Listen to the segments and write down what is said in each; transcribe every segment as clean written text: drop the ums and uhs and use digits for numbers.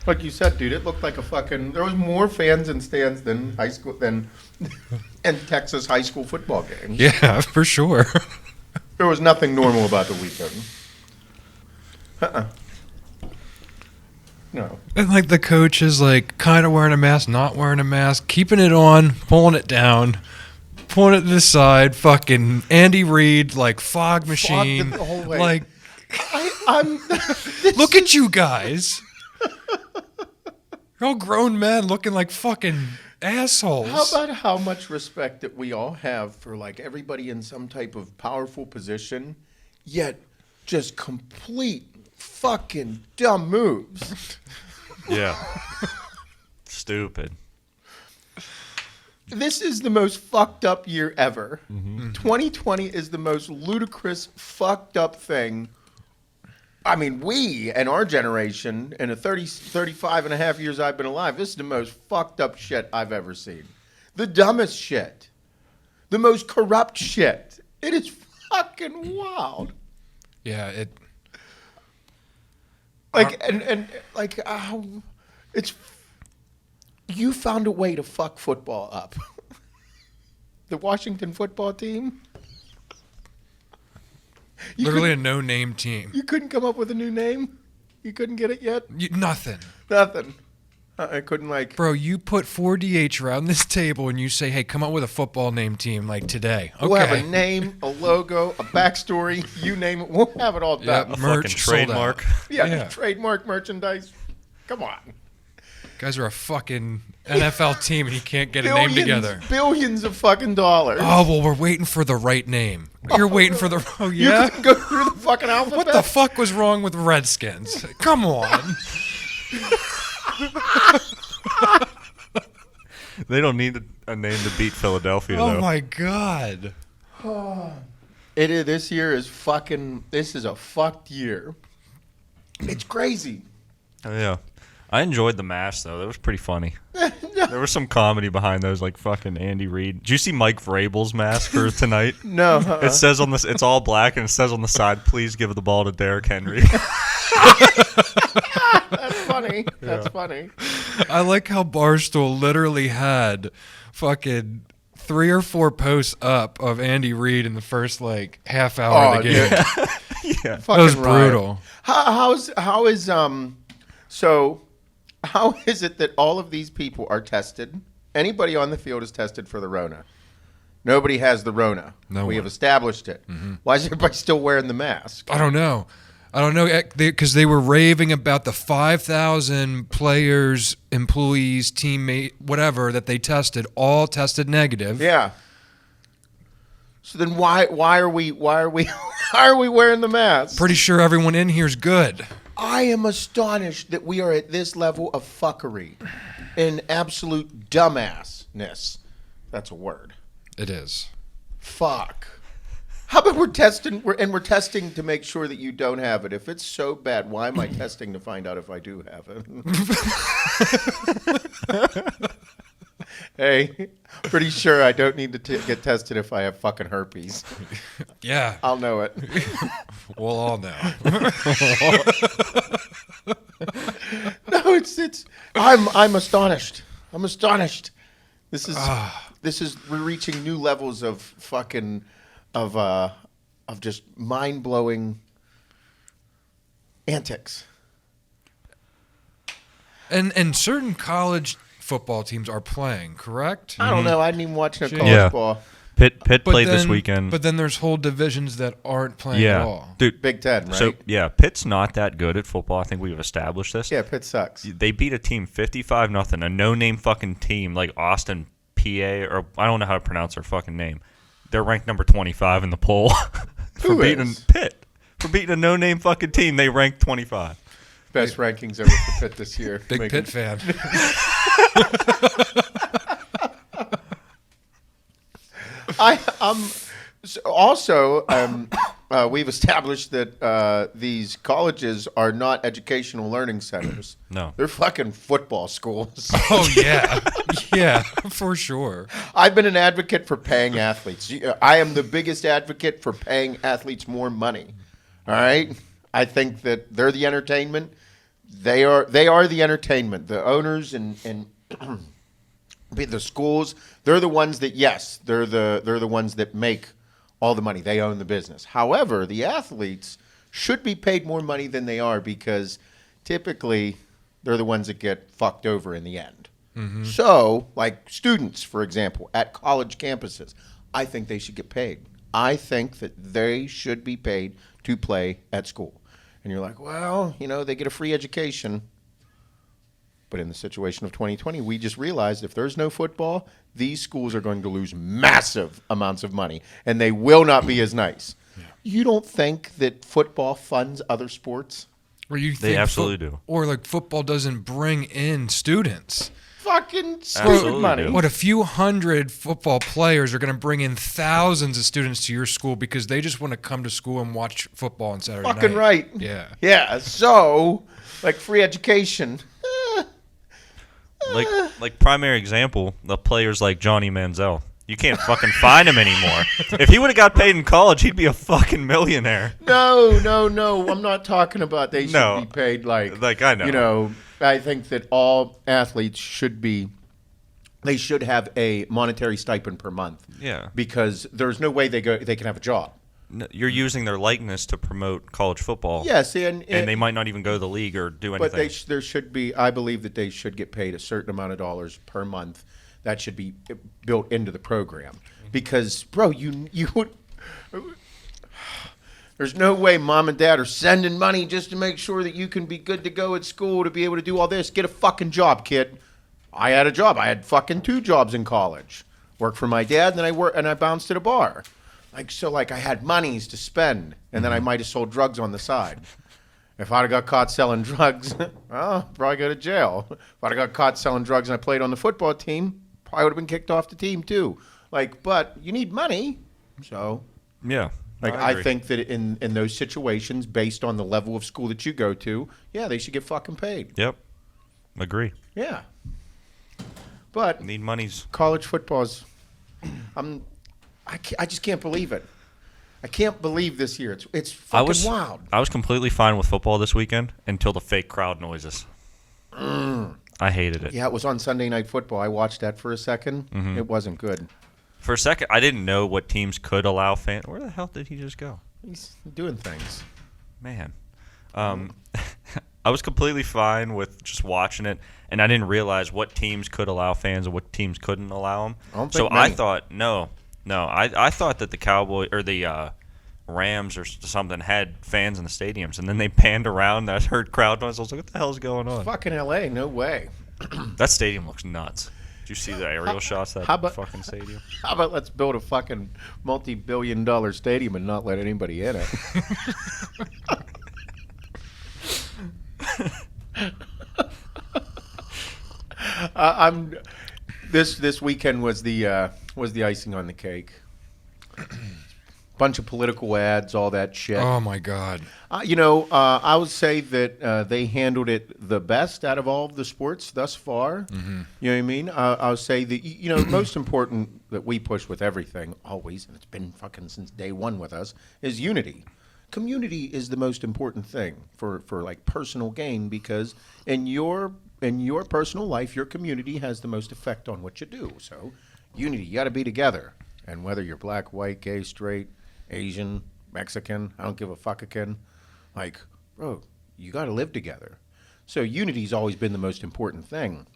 Like you said, dude, it looked like a fucking. There was more fans in stands than high school than Texas high school football games. Yeah, for sure. There was nothing normal about the weekend. No. And like the coach is like kind of wearing a mask, not wearing a mask, keeping it on, pulling it down, pulling it to the side. Fucking Andy Reid, like fog machine. The whole way. Like, I'm. look at you guys. You're all grown men looking like fucking assholes. How about how much respect that we all have for like everybody in some type of powerful position, yet just complete fucking dumb moves. Yeah. Stupid. This is the most fucked up year ever. 2020 is the most ludicrous, fucked up thing. I mean, we and our generation, in the 35 and a half years I've been alive, this is the most fucked up shit I've ever seen. The dumbest shit. The most corrupt shit. It is fucking wild. Yeah, it's you found a way to fuck football up. The Washington football team. literally a no-name team. You couldn't come up with a new name? You couldn't get it yet? Nothing. Nothing. I couldn't like... Bro, you put 4DH around this table and you say, hey, come up with a football name team like today. Okay. We'll have a name, a logo, a backstory, you name it. We'll have it all done. Yep. A Merch fucking sold out. trademark. Yeah, trademark merchandise. Come on. Guys are a fucking NFL team and you can't get a name together. Billions of fucking dollars. Oh, well, we're waiting for the right name. You're waiting for the... Oh, yeah? You can go through the fucking alphabet? What the fuck was wrong with Redskins? Come on. They don't need a name to beat Philadelphia, Oh, though. my God. It is. This year is fucking... This is a fucked year. It's crazy. Yeah. I enjoyed the mash, though. That was pretty funny. There was some comedy behind those, like fucking Andy Reid. Did you see Mike Vrabel's mask for tonight? No. It says on this, it's all black, and it says on the side, "Please give the ball to Derrick Henry." That's funny. That's funny. I like how Barstool literally had fucking 3 or 4 posts up of Andy Reid in the first, like, half hour of the game. Yeah. That was brutal. How is it that all of these people are tested? Anybody on the field is tested for the Rona. Nobody has the Rona. No we one. have established it. Mm-hmm. Why is everybody still wearing the mask? I don't know because they were raving about the 5,000 players, employees, teammate, whatever that they tested, all tested negative. Yeah. So then why are we wearing the mask? Pretty sure everyone in here is good. I am astonished that we are at this level of fuckery and absolute dumbassness. That's a word. It is. Fuck. How about we're testing to make sure that you don't have it? If it's so bad, why am I testing to find out if I do have it? Hey, pretty sure I don't need to get tested if I have fucking herpes. Yeah. I'll know it. We'll all know. No, it's. I'm astonished. I'm astonished. This is we're reaching new levels of fucking of just mind blowing antics. And certain college football teams are playing, correct? I don't know. I didn't even watch no college ball. Pitt played this weekend. But then there's whole divisions that aren't playing at all. Dude, Big Ten, right? So, yeah, Pitt's not that good at football. I think we've established this. Yeah, Pitt sucks. They beat a team 55-0, a no-name fucking team like Austin, PA, or I don't know how to pronounce their fucking name. They're ranked number 25 in the poll for beating Pitt. For beating a no-name fucking team, they ranked 25. Best rankings ever for Pitt this year. Big Pitt fan. We've established that these colleges are not educational learning centers. No. They're fucking football schools. Oh, yeah. Yeah, for sure. I've been an advocate for paying athletes. I am the biggest advocate for paying athletes more money. All right? I think that they're the entertainment. They are the entertainment. The owners and the schools, they're the ones that they're the ones that make all the money. They own the business. However, the athletes should be paid more money than they are because typically they're the ones that get fucked over in the end. Mm-hmm. So, like students, for example, at college campuses, I think they should get paid. I think that they should be paid to play at school. And you're like, well, they get a free education. But in the situation of 2020, we just realized if there's no football, these schools are going to lose massive amounts of money, and they will not be as nice. Yeah. You don't think that football funds other sports? Or you they think absolutely do. Or like football doesn't bring in students. Fucking stupid money. What, a few hundred football players are going to bring in thousands of students to your school because they just want to come to school and watch football on Saturday night. Fucking right. Yeah. Yeah. So, like free education. Like primary example, the players like Johnny Manziel. You can't fucking find him anymore. If he would have got paid in college, he'd be a fucking millionaire. No. I'm not talking about they should be paid like I know. I think that all athletes should have a monetary stipend per month. Yeah. Because there's no way they can have a job. No, you're using their likeness to promote college football. Yes, and they might not even go to the league or do anything. But there should be. I believe that they should get paid a certain amount of dollars per month. That should be built into the program. Because, bro, you would. There's no way mom and dad are sending money just to make sure that you can be good to go at school to be able to do all this. Get a fucking job, kid. I had a job. I had fucking 2 jobs in college. Worked for my dad, and I bounced at a bar. I had monies to spend, and then I might have sold drugs on the side. If I'd have got caught selling drugs, probably go to jail. If I'd have got caught selling drugs and I played on the football team, probably would have been kicked off the team too. But you need money, so yeah. I think that in those situations, based on the level of school that you go to, they should get fucking paid. Yep, agree. Yeah, but need monies. College football's. I just can't believe it. I can't believe this year. It's fucking wild. I was completely fine with football this weekend until the fake crowd noises. I hated it. Yeah, it was on Sunday Night Football. I watched that for a second. Mm-hmm. It wasn't good. For a second, I didn't know what teams could allow fans. Where the hell did he just go? He's doing things. Man. I was completely fine with just watching it, and I didn't realize what teams could allow fans and what teams couldn't allow them. I thought, I thought that the Cowboys or the Rams or something had fans in the stadiums, and then they panned around, and I heard crowd noise. I was like, what the hell is going on? Fucking L.A., no way. That stadium looks nuts. Did you see the aerial shots of that fucking stadium? How about let's build a fucking multi-billion-dollar stadium and not let anybody in it? This weekend was the icing on the cake. Bunch of political ads, all that shit. Oh my God! I would say that they handled it the best out of all of the sports thus far. Mm-hmm. You know what I mean? I would say that most important that we push with everything always, and it's been fucking since day one with us, is unity. Community is the most important thing for like personal gain, because in your personal life, your community has the most effect on what you do. So unity, you got to be together. And whether you're black, white, gay, straight, Asian, Mexican, I don't give a fucking, bro, you got to live together. So unity's always been the most important thing.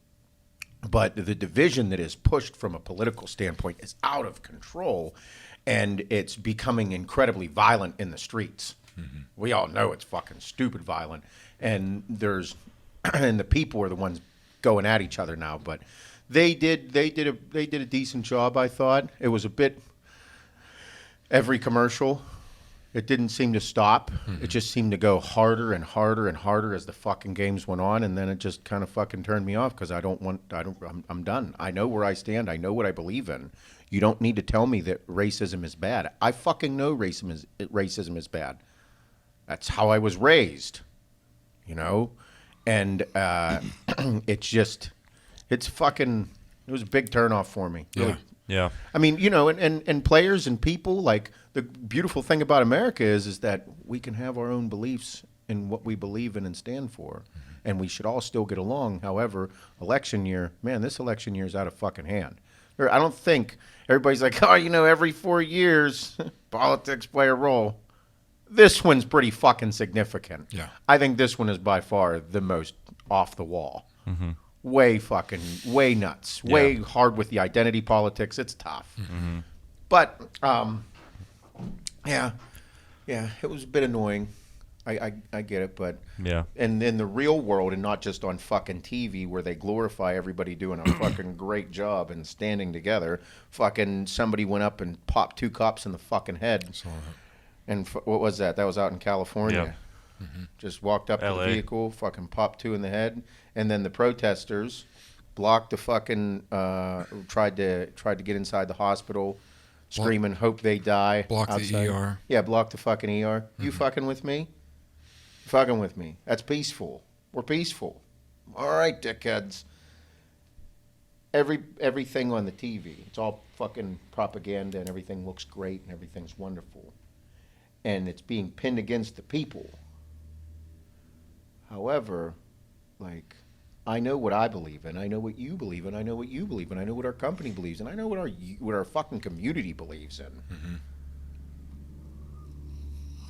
But the division that is pushed from a political standpoint is out of control, and it's becoming incredibly violent in the streets. Mm-hmm. We all know it's fucking stupid violent, and and the people are the ones going at each other now. But they did a decent job, I thought. It was a bit every commercial. It didn't seem to stop. Mm-hmm. It just seemed to go harder and harder and harder as the fucking games went on, and then it just kind of fucking turned me off because I'm done. I know where I stand. I know what I believe in. You don't need to tell me that racism is bad. I fucking know racism is bad. That's how I was raised, and it was a big turnoff for me. Really. Yeah. I mean, and players and people, like, the beautiful thing about America is that we can have our own beliefs in what we believe in and stand for. Mm-hmm. and we should all still get along. However, election year, man, this election year is out of fucking hand. I don't think everybody's like, oh, every 4 years, politics play a role. This one's pretty fucking significant. Yeah. I think this one is by far the most off the wall. Way nuts. Way hard with the identity politics. It's tough. But, yeah, it was a bit annoying. I get it, but and in the real world and not just on fucking TV where they glorify everybody doing a fucking great job and standing together, fucking somebody went up and popped 2 cops in the fucking head. And what was that? That was out in California. Just walked up to the vehicle, fucking popped 2 in the head, and then the protesters blocked the fucking tried to get inside the hospital, screaming, "Hope they die." Block outside. the ER. Yeah, block the fucking ER. You fucking with me? Fucking with me. That's peaceful. We're peaceful. All right, dickheads. Everything on the TV, it's all fucking propaganda, and everything looks great, and everything's wonderful, and it's being pinned against the people. However, like, I know what I believe in. I know what you believe in. I know what you believe in. I know what our company believes in. I know what our fucking community believes in.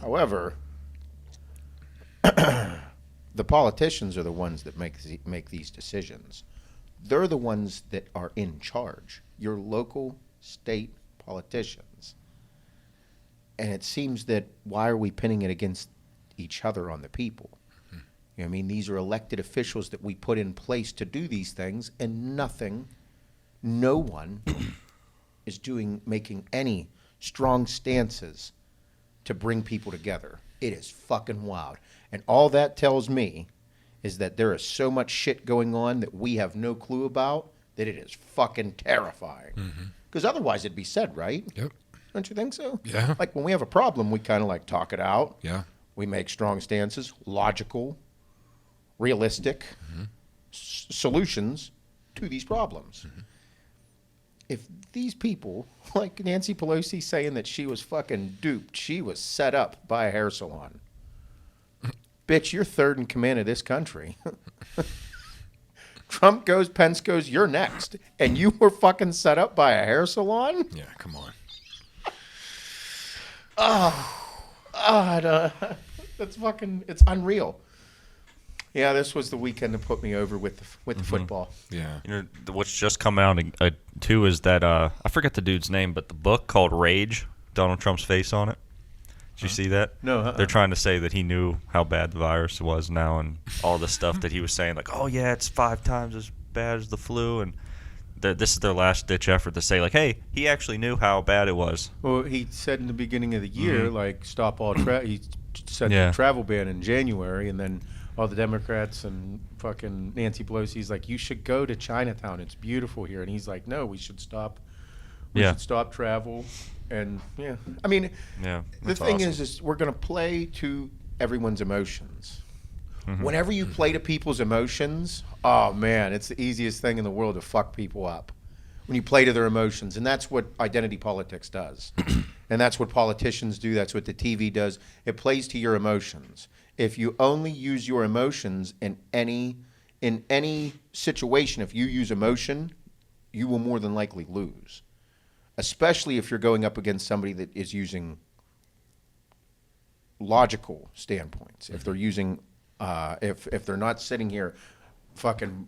However, the politicians are the ones that make these decisions. They're the ones that are in charge. Your local, state politicians. And it seems that why are we pinning it against each other on the people? You know what I mean? These are elected officials that we put in place to do these things, and no one is making any strong stances to bring people together. It is fucking wild. And all that tells me is that there is so much shit going on that we have no clue about that it is fucking terrifying. Because otherwise it'd be said, right? Yep. Don't you think so? Yeah. Like when we have a problem, we kind of like talk it out. Yeah. We make strong stances, logical, realistic solutions to these problems. If these people, like Nancy Pelosi saying that she was fucking duped, she was set up by a hair salon. Bitch, you're third in command of this country. Trump goes, Pence goes, you're next. And you were fucking set up by a hair salon? Yeah, come on. That's fucking, it's unreal. Yeah, this was the weekend to put me over with the football. Yeah. What's just come out too is that I forget the dude's name, but the book called Rage, Donald Trump's face on it. Did you see that? No. They're trying to say that he knew how bad the virus was now, and all the stuff that he was saying, like, oh yeah, it's 5 times as bad as the flu, and this is their last ditch effort to say, like, hey, he actually knew how bad it was. Well, he said in the beginning of the year, like, stop all he said the travel ban in January, and then all the Democrats and fucking Nancy Pelosi's like, you should go to Chinatown. It's beautiful here. And he's like, no, we should stop. We should stop travel. And, I mean, the thing is we're going to play to everyone's emotions. Whenever you play to people's emotions, oh, man, it's the easiest thing in the world to fuck people up. When you play to their emotions. And that's what identity politics does. And that's what politicians do. That's what the TV does. It plays to your emotions. If you only use your emotions in any situation, if you use emotion, you will more than likely lose. Especially if you're going up against somebody that is using logical standpoints. If they're using, if they're not sitting here fucking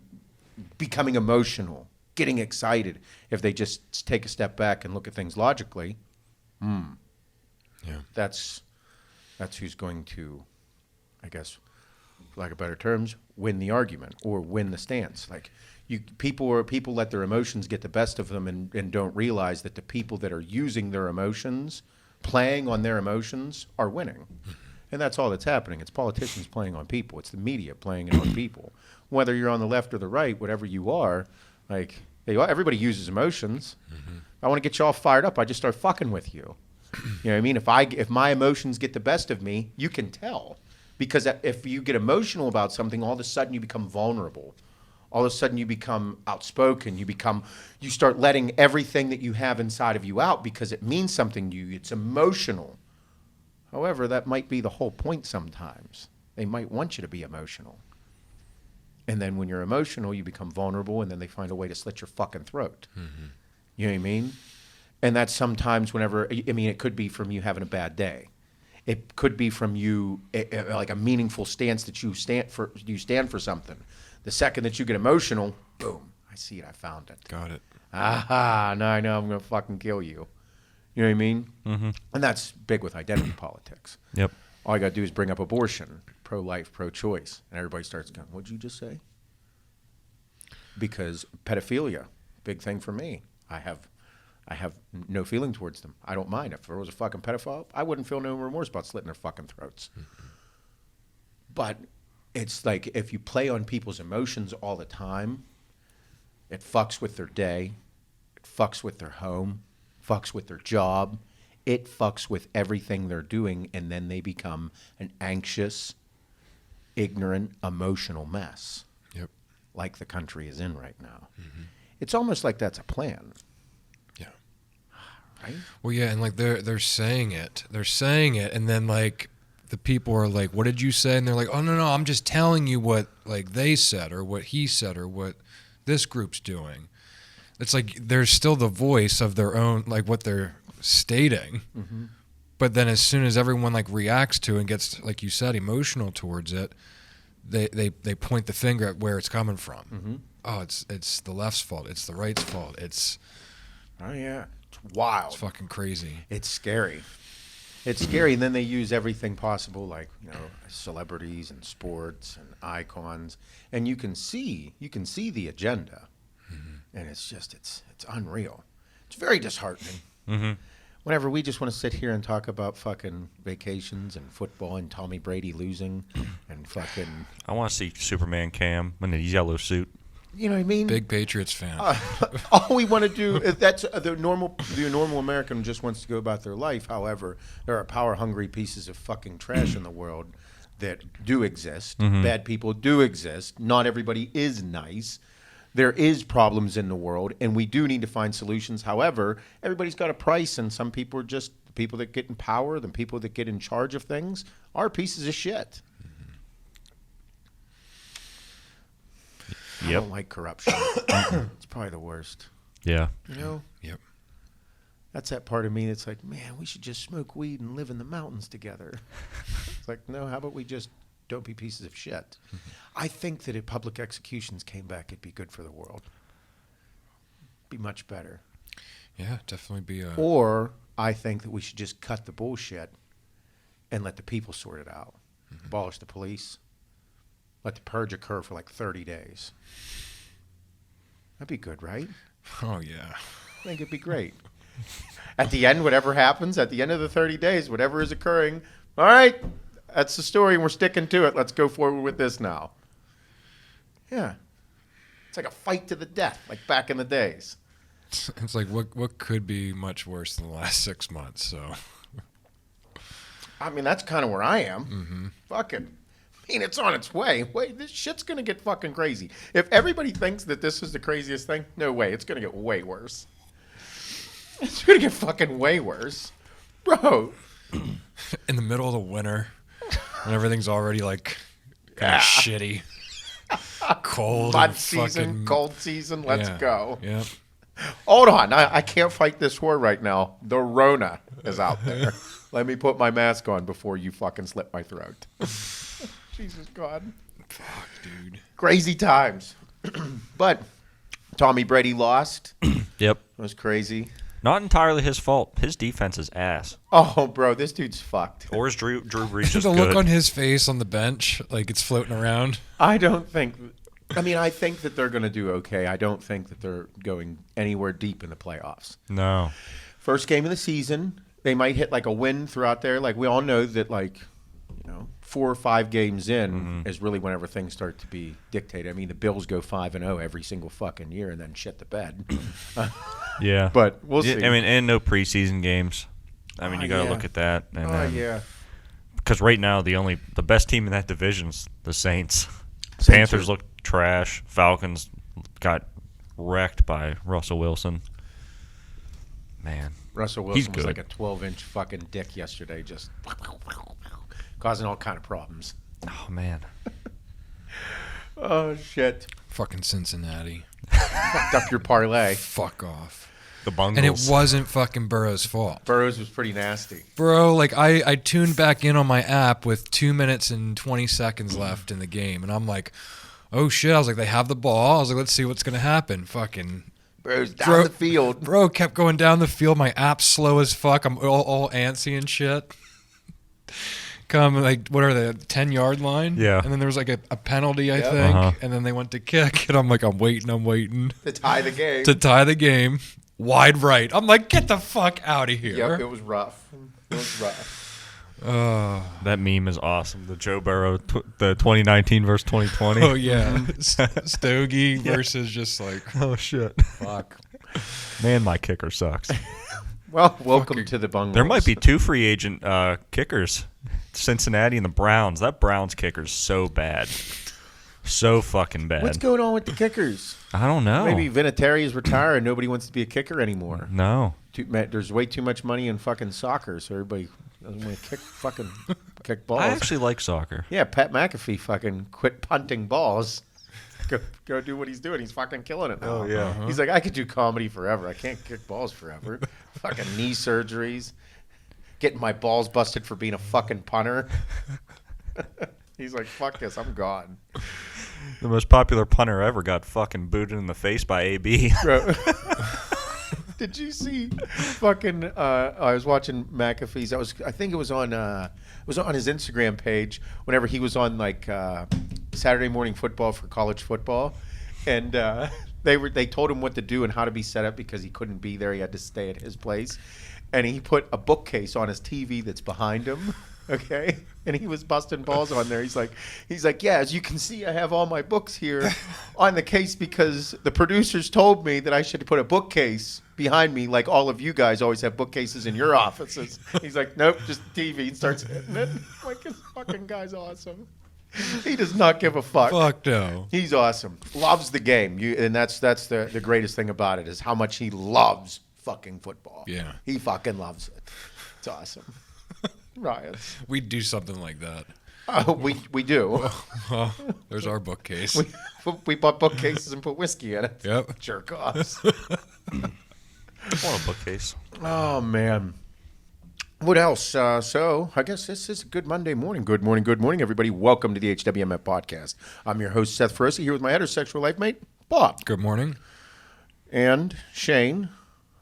becoming emotional, getting excited, if they just take a step back and look at things logically, that's who's going to, I guess, for lack of better terms, win the argument or win the stance. Like people let their emotions get the best of them and don't realize that the people that are using their emotions, playing on their emotions, are winning. And that's all that's happening. It's politicians playing on people. It's the media playing it on people. Whether you're on the left or the right, whatever you are, like everybody uses emotions. I want to get you all fired up. I just start fucking with you. You know what I mean? If my emotions get the best of me, you can tell. Because if you get emotional about something, all of a sudden you become vulnerable. All of a sudden you become outspoken. You start letting everything that you have inside of you out because it means something to you. It's emotional. However, that might be the whole point sometimes. They might want you to be emotional. And then when you're emotional, you become vulnerable, and then they find a way to slit your fucking throat. You know what I mean? And that's sometimes whenever, I mean, it could be from you having a bad day. It could be from you, like a meaningful stance that you stand for something. The second that you get emotional, boom, I see it, I found it. Got it. Aha, now I know I'm going to fucking kill you. You know what I mean? Mm-hmm. And that's big with identity politics. Yep. All you got to do is bring up abortion, pro-life, pro-choice, and everybody starts going, what'd you just say? Because pedophilia, big thing for me. I have no feeling towards them. I don't mind. If there was a fucking pedophile, I wouldn't feel no remorse about slitting their fucking throats. Mm-hmm. But it's like if you play on people's emotions all the time, it fucks with their day, it fucks with their home, fucks with their job, it fucks with everything they're doing, and then they become an anxious, ignorant, emotional mess. Yep. Like the country is in right now. Mm-hmm. It's almost like that's a plan. Yeah. Right? Well, yeah, and like they're saying it. They're saying it, and then like the people are like, "What did you say?" And they're like, "Oh no, I'm just telling you what like they said or what he said or what this group's doing." It's like there's still the voice of their own, like what they're stating. Mm-hmm. But then as soon as everyone like reacts to it and gets, like you said, emotional towards it, they point the finger at where it's coming from. Mm-hmm. Oh, it's the left's fault. It's the right's fault. Oh yeah, it's wild. It's fucking crazy. It's scary. It's scary. And then they use everything possible, like, you know, celebrities and sports and icons, and you can see the agenda, and it's just it's unreal. It's very disheartening. Mm-hmm. Whenever we just want to sit here and talk about fucking vacations and football and Tommy Brady losing and fucking. I want to see Superman Cam in his yellow suit. You know what I mean? Big Patriots fan. All we want to do is that's the normal American just wants to go about their life. However, there are power hungry pieces of fucking trash in the world that do exist. Mm-hmm. Bad people do exist. Not everybody is nice. There is problems in the world, and we do need to find solutions. However, everybody's got a price, and some people are just the people that get in power, the people that get in charge of things are pieces of shit. Yep. I don't like corruption. It's probably the worst. Yeah. You know? Yep. That's that part of me that's like, man, we should just smoke weed and live in the mountains together. It's like, no, how about we just don't be pieces of shit? I think that if public executions came back, it'd be good for the world. Be much better. Yeah, definitely be a... Or I think that we should just cut the bullshit and let the people sort it out. Mm-hmm. Abolish the police. Let the purge occur for like 30 days. That'd be good, right? Oh, yeah. I think it'd be great. At the end, whatever happens, at the end of the 30 days, whatever is occurring, all right, that's the story, and we're sticking to it. Let's go forward with this now. Yeah. It's like a fight to the death, like back in the days. It's like, what could be much worse than the last 6 months, so... I mean, that's kind of where I am. Mm-hmm. Fucking... I mean, it's on its way. Wait, this shit's going to get fucking crazy. If everybody thinks that this is the craziest thing, no way. It's going to get way worse. It's going to get fucking way worse. Bro. In the middle of the winter, when everything's already, like, kind of shitty. Cold. Hot season, cold season, let's go. Yeah. Hold on. I can't fight this war right now. The Rona is out there. Let me put my mask on before you fucking slit my throat. Jesus God. Fuck, dude. Crazy times. But Tommy Brady lost. Yep. It was crazy. Not entirely his fault. His defense is ass. Oh, bro, this dude's fucked. Or is Drew Brees just the good? look on his face on the bench, like it's floating around. I think that they're going to do okay. I don't think that they're going anywhere deep in the playoffs. No. First game of the season, they might hit like a win throughout there. Like we all know that, like, you know, 4 or 5 games in is really whenever things start to be dictated. I mean, the Bills go 5-0 every single fucking year and then shit the bed. Yeah. But we'll see. I mean, and no preseason games. I mean, you got to look at that. And yeah. Because right now, the best team in that division's the Saints. Panthers look trash. Falcons got wrecked by Russell Wilson. Man. Russell Wilson was like a 12-inch fucking dick yesterday, just causing all kind of problems. Oh, man. Oh, shit. Fucking Cincinnati. Fucked up your parlay. Fuck off. The Bungals. And it wasn't fucking Burrow's fault. Burrows was pretty nasty. Bro, like I tuned back in on my app with 2 minutes and 20 seconds left in the game, and I'm like, oh shit. I was like, they have the ball. I was like, let's see what's going to happen. Fucking Burrows down the field. Bro kept going down the field. My app's slow as fuck. I'm all antsy and shit. Come, like, what are they, 10-yard line? Yeah. And then there was like a penalty, I Yep. think. Uh-huh. And then they went to kick, and I'm like, I'm waiting. To tie the game. To tie the game. Wide right. I'm like, get the fuck out of here. Yep, it was rough. It was rough. That meme is awesome. The Joe Burrow, the 2019 versus 2020. Oh, yeah. Stogie versus just like, Oh, shit. fuck. Man, my kicker sucks. Well, welcome to the Bungals. There might be 2 free agent kickers, Cincinnati and the Browns. That Browns kicker's so bad. So fucking bad. What's going on with the kickers? I don't know. Maybe Vinatieri is retired and nobody wants to be a kicker anymore. No. There's way too much money in fucking soccer, so everybody doesn't want to kick balls. I actually like soccer. Yeah, Pat McAfee fucking quit punting balls. Go do what he's doing. He's fucking killing it now. Oh, yeah. He's like, I could do comedy forever. I can't kick balls forever. Fucking knee surgeries. Getting my balls busted for being a fucking punter. He's like, fuck this. I'm gone. The most popular punter ever got fucking booted in the face by AB. Bro. Did you see fucking I was watching McAfee's. I think it was on his Instagram page whenever he was on like Saturday Morning Football for college football, and they told him what to do and how to be set up because he couldn't be there. He had to stay at his place, and he put a bookcase on his TV that's behind him. Okay, and he was busting balls on there. He's like, yeah, as you can see, I have all my books here on the case because the producers told me that I should put a bookcase behind me, like all of you guys always have bookcases in your offices. He's like, nope, just TV. And starts hitting it. Like, this fucking guy's awesome. He does not give a fuck. Fuck no. He's awesome. Loves the game. And that's the greatest thing about it is how much he loves fucking football. Yeah. He fucking loves it. It's awesome. Riots. We'd do something like that. We do. Well, there's our bookcase. We bought bookcases and put whiskey in it. Yep. Jerk offs. I want a bookcase. Oh, man. What else? So I guess this is a good Monday morning. Good morning, everybody. Welcome to the HWMF Podcast. I'm your host, Seth Feroce, here with my heterosexual life mate, Bob. Good morning. And Shane,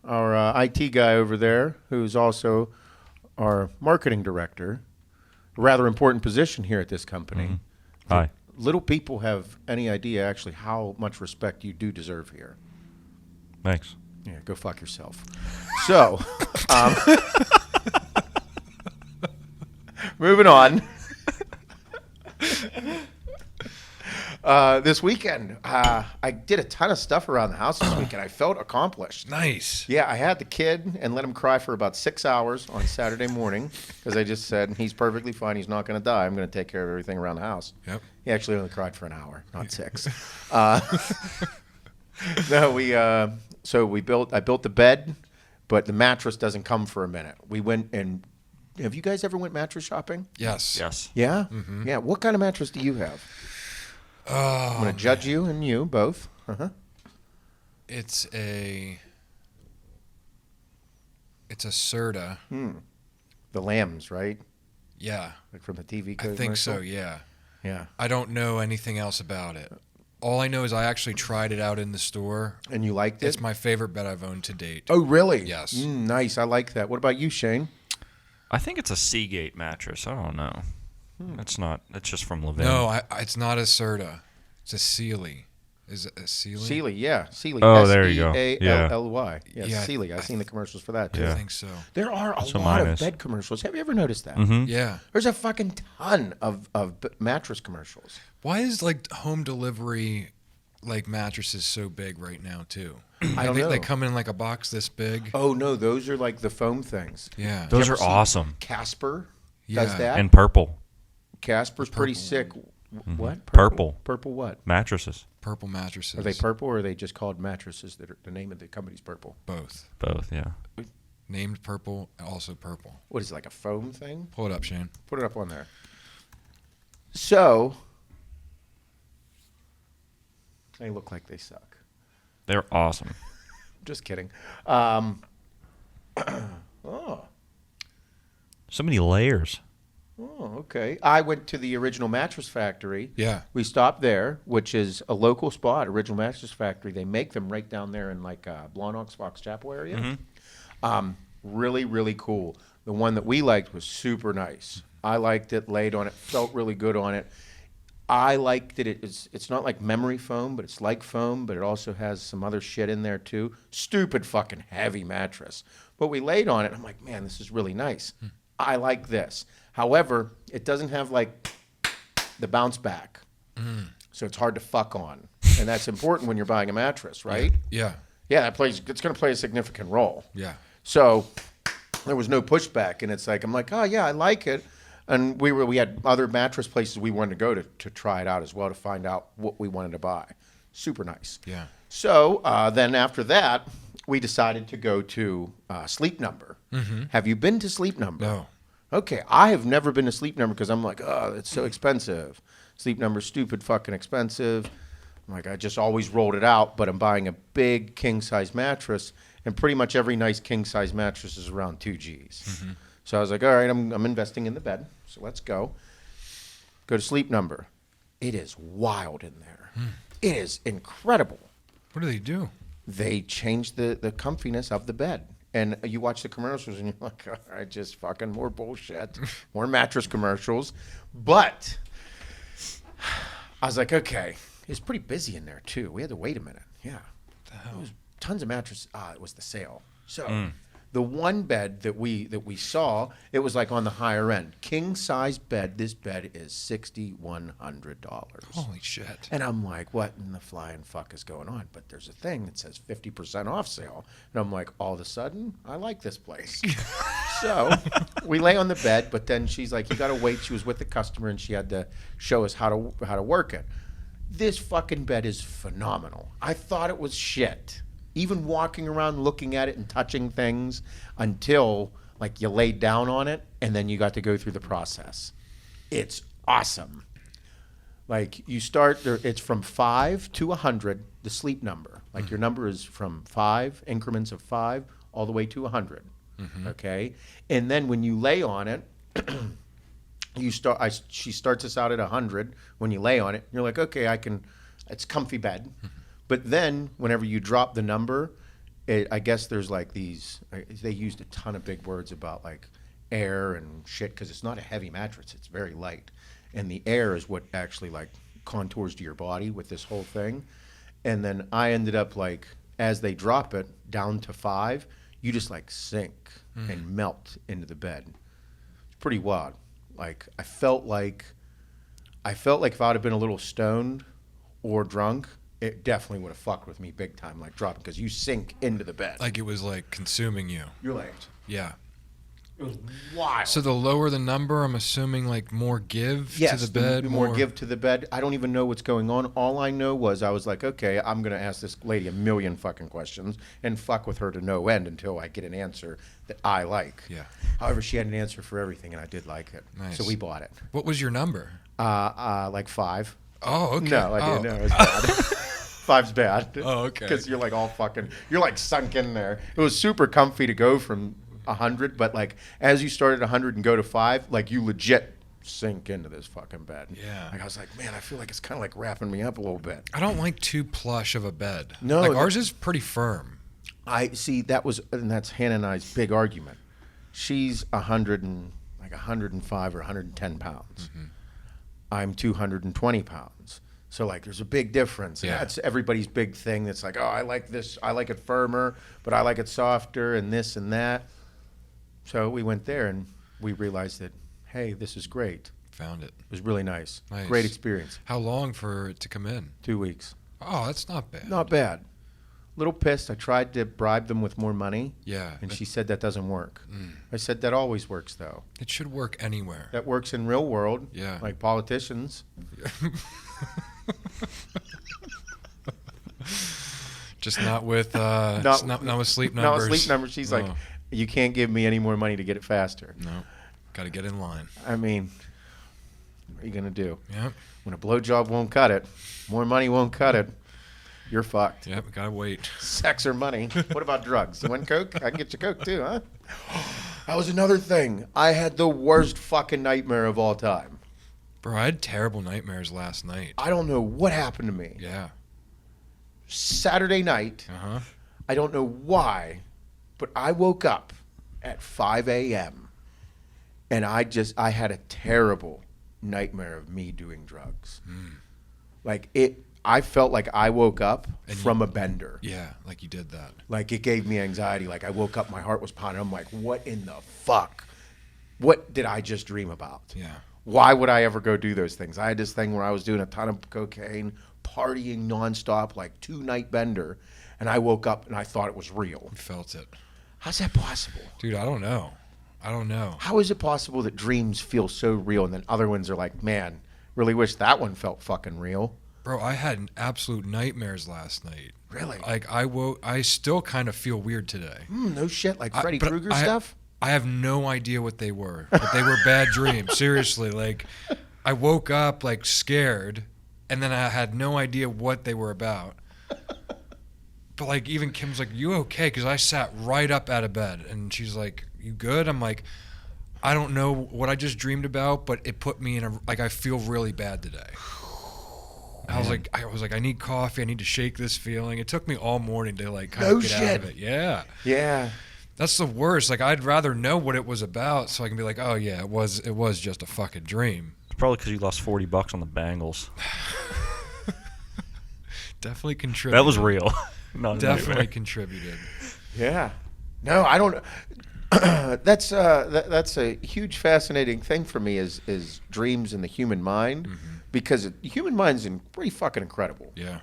our IT guy over there, who's also our marketing director. A rather important position here at this company. Mm-hmm. Hi. Little people have any idea, actually, how much respect you do deserve here. Thanks. Yeah, go fuck yourself. So, moving on. This weekend, I did a ton of stuff around the house this weekend. I felt accomplished. Nice. Yeah, I had the kid and let him cry for about 6 hours on Saturday morning because I just said, he's perfectly fine. He's not going to die. I'm going to take care of everything around the house. Yep. He actually only cried for an hour, not 6. No, I built the bed, but the mattress doesn't come for a minute. We went and have you guys ever went mattress shopping? Yes. Yes. Yeah? Mm-hmm. Yeah. What kind of mattress do you have? Oh, I'm going to judge you and you both. Uh-huh. it's a Serta. The lambs, right? Yeah. Like from the TV I think commercial? so, yeah. Yeah. I don't know anything else about it. All I know is I actually tried it out in the store. And you liked it? It's my favorite bed I've owned to date. Oh, really? Yes. Nice. I like that. What about you, Shane? I think it's a Seagate mattress. I don't know. It's not. It's just from Levin. No, it's not a Serta. It's a Sealy. Is it a Sealy? Sealy, yeah. Sealy. Oh, there you go. Sealy. Yeah, Yeah, Sealy. I've seen the commercials for that, too. I Yeah. think so. There are a So lot mine of is. bed commercials. Have you ever noticed that? Mm-hmm. Yeah. There's a fucking ton of mattress commercials. Why is like home delivery like mattresses so big right now too? I don't they, know. They come in like a box this big. Oh, no. Those are like the foam things. Yeah. Those you are ever see awesome. Casper Yeah. does that. And purple Casper's pretty sick. What? Purple. Purple what? mattresses. Purple mattresses. Are they purple or are they just called mattresses that are the name of the company's purple? Both. Both. Yeah. Named purple, also purple. What is it, like a foam thing? Pull it up, Shane. Put it up on there. So, They look like they suck. They're awesome. Just kidding. Oh, So many layers. okay. I went to the Original Mattress Factory. Yeah. We stopped there, which is a local spot, Original Mattress Factory. They make them right down there in like Blawnox, Fox Chapel area. Really, really cool. The one that we liked was super nice. I liked it, laid on it, felt really good on it. I liked that it's not like memory foam, but it's like foam, but it also has some other shit in there too. Stupid fucking heavy mattress. But we laid on it, I'm like, man, this is really nice. I like this. However, it doesn't have like the bounce back. So it's hard to fuck on. And that's important when you're buying a mattress, right? Yeah. Yeah, it's going to play a significant role. Yeah. So there was no pushback, and it's like, I'm like, oh yeah, I like it. And we had other mattress places we wanted to go to try it out as well, to find out what we wanted to buy. Super nice. Yeah. So then after that, we decided to go to Sleep Number. Have you been to Sleep Number? No. Okay, I have never been to Sleep Number because I'm like, oh, it's so expensive. Sleep Number's stupid fucking expensive. I'm like, I just always rolled it out, but I'm buying a big king-size mattress, and pretty much every nice king-size mattress is around 2 Gs. So I was like, all right, I'm investing in the bed, so let's go. Go to Sleep Number. It is wild in there. It is incredible. What do they do? They changed the comfiness of the bed. And you watch the commercials and you're like, all right, just fucking more bullshit. More mattress commercials. But I was like, okay. It's pretty busy in there, too. We had to wait a minute. Yeah. What the hell? It was tons of mattresses. It was the sale. So the one bed that we saw, it was like on the higher end. King size bed. This bed is $6,100. Holy shit. And I'm like, what in the flying fuck is going on? But there's a thing that says 50% off sale. And I'm like, all of a sudden, I like this place. So we lay on the bed, but then she's like, you got to wait. She was with the customer, and she had to show us how to work it. This fucking bed is phenomenal. I thought it was shit. Even walking around looking at it and touching things until like you laid down on it and then you got to go through the process. It's awesome. Like you start there, it's from 5 to 100, the Sleep Number. Like your number is from 5 increments of 5 all the way to 100. Okay, and then when you lay on it, she starts us out at 100. When you lay on it, you're like, okay, it's comfy bed. But then whenever you drop the number, I guess there's like these, they used a ton of big words about like air and shit, because it's not a heavy mattress, it's very light. And the air is what actually like contours to your body with this whole thing. And then I ended up like, as they drop it down to 5, you just like sink and melt into the bed. It's pretty wild. Like I felt like if I would have been a little stoned or drunk, it definitely would have fucked with me big time, like dropping, because you sink into the bed. Like it was like consuming you. You're like, Yeah. it was wild. So the lower the number, I'm assuming like more give to the bed. More give to the bed. I don't even know what's going on. All I know was I was like, okay, I'm going to ask this lady a million fucking questions and fuck with her to no end until I get an answer that I like. Yeah. However, she had an answer for everything, and I did like it. Nice. So we bought it. What was your number? Like 5. Oh, okay. No, I didn't know. It was bad. 5's bad. Oh, okay. Because you're like all fucking, you're like sunk in there. It was super comfy to go from 100, but like as you start at 100 and go to 5, like you legit sink into this fucking bed. Yeah. Like I was like, man, I feel like it's kind of like wrapping me up a little bit. I don't like too plush of a bed. No, like ours is pretty firm. I see and that's Hannah and I's big argument. She's 105 or 110 pounds. I'm 220 pounds. So like there's a big difference. And that's everybody's big thing. That's like, oh, I like this. I like it firmer, but I like it softer and this and that. So we went there and we realized that, hey, this is great. Found it. It was really nice. Nice. Great experience. How long for it to come in? 2 weeks. Oh, that's not bad. Not bad. Little pissed. I tried to bribe them with more money. Yeah. And she said that doesn't work. I said that always works though. It should work anywhere. That works in real world. Yeah. Like politicians. Just not with not with sleep numbers. Not with sleep numbers. She's like, you can't give me any more money to get it faster. No. Got to get in line. I mean, what are you gonna do? Yeah. When a blowjob won't cut it, more money won't cut it. you're fucked. Yep, gotta wait. Sex or money. What about drugs? You want Coke? I can get you Coke too, huh? That was another thing. I had the worst fucking nightmare of all time. Bro, I had terrible nightmares last night. I don't know what happened to me. Yeah. Saturday night, Uh-huh. I don't know why, but I woke up at 5 a.m. and I had a terrible nightmare of me doing drugs. I felt like I woke up from a bender. Yeah, like you did that. Like it gave me anxiety. Like I woke up, my heart was pounding. I'm like, what in the fuck? What did I just dream about? Yeah. Why would I ever go do those things? I had this thing where I was doing a ton of cocaine, partying nonstop, like 2-night bender, and I woke up and I thought it was real. You felt it. How's that possible? Dude, I don't know. How is it possible that dreams feel so real and then other ones are like, man, really wish that one felt fucking real? Bro, I had absolute nightmares last night. Really? Like I still kind of feel weird today. No shit, like Freddy But Krueger stuff? I have no idea what they were, but they were bad dreams. Seriously, like I woke up like scared, and then I had no idea what they were about. But like even Kim's like, "You okay?" Because I sat right up out of bed, and she's like, "You good?" I'm like, "I don't know what I just dreamed about, but it put me in a like I feel really bad today." I was like, I need coffee. I need to shake this feeling. It took me all morning to like kind of get out of it. Yeah. Yeah. That's the worst. Like, I'd rather know what it was about so I can be like, oh, yeah, it was just a fucking dream. It's probably because you lost $40 on the Bungals. Definitely contributed. That was real. Definitely contributed. Yeah. No, I don't. That's a huge fascinating thing for me is dreams in the human mind, because the human mind's pretty fucking incredible. Yeah.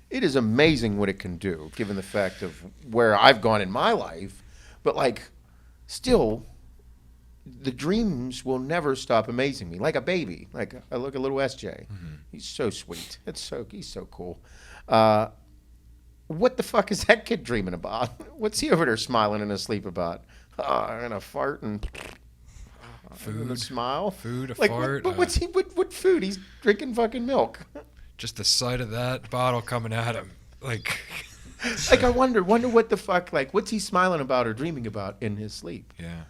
It is amazing what it can do, given the fact of where I've gone in my life. But like, still, the dreams will never stop amazing me. Like a baby. Like I look at little SJ. He's so sweet. He's so cool. What the fuck is that kid dreaming about? What's he over there smiling in his sleep about? I'm gonna fart and Food. a smile. Food, a like, fart. But what's he? What food? He's drinking fucking milk. Just the sight of that bottle coming at him, like. Like I wonder what the fuck, like what's he smiling about or dreaming about in his sleep? Yeah.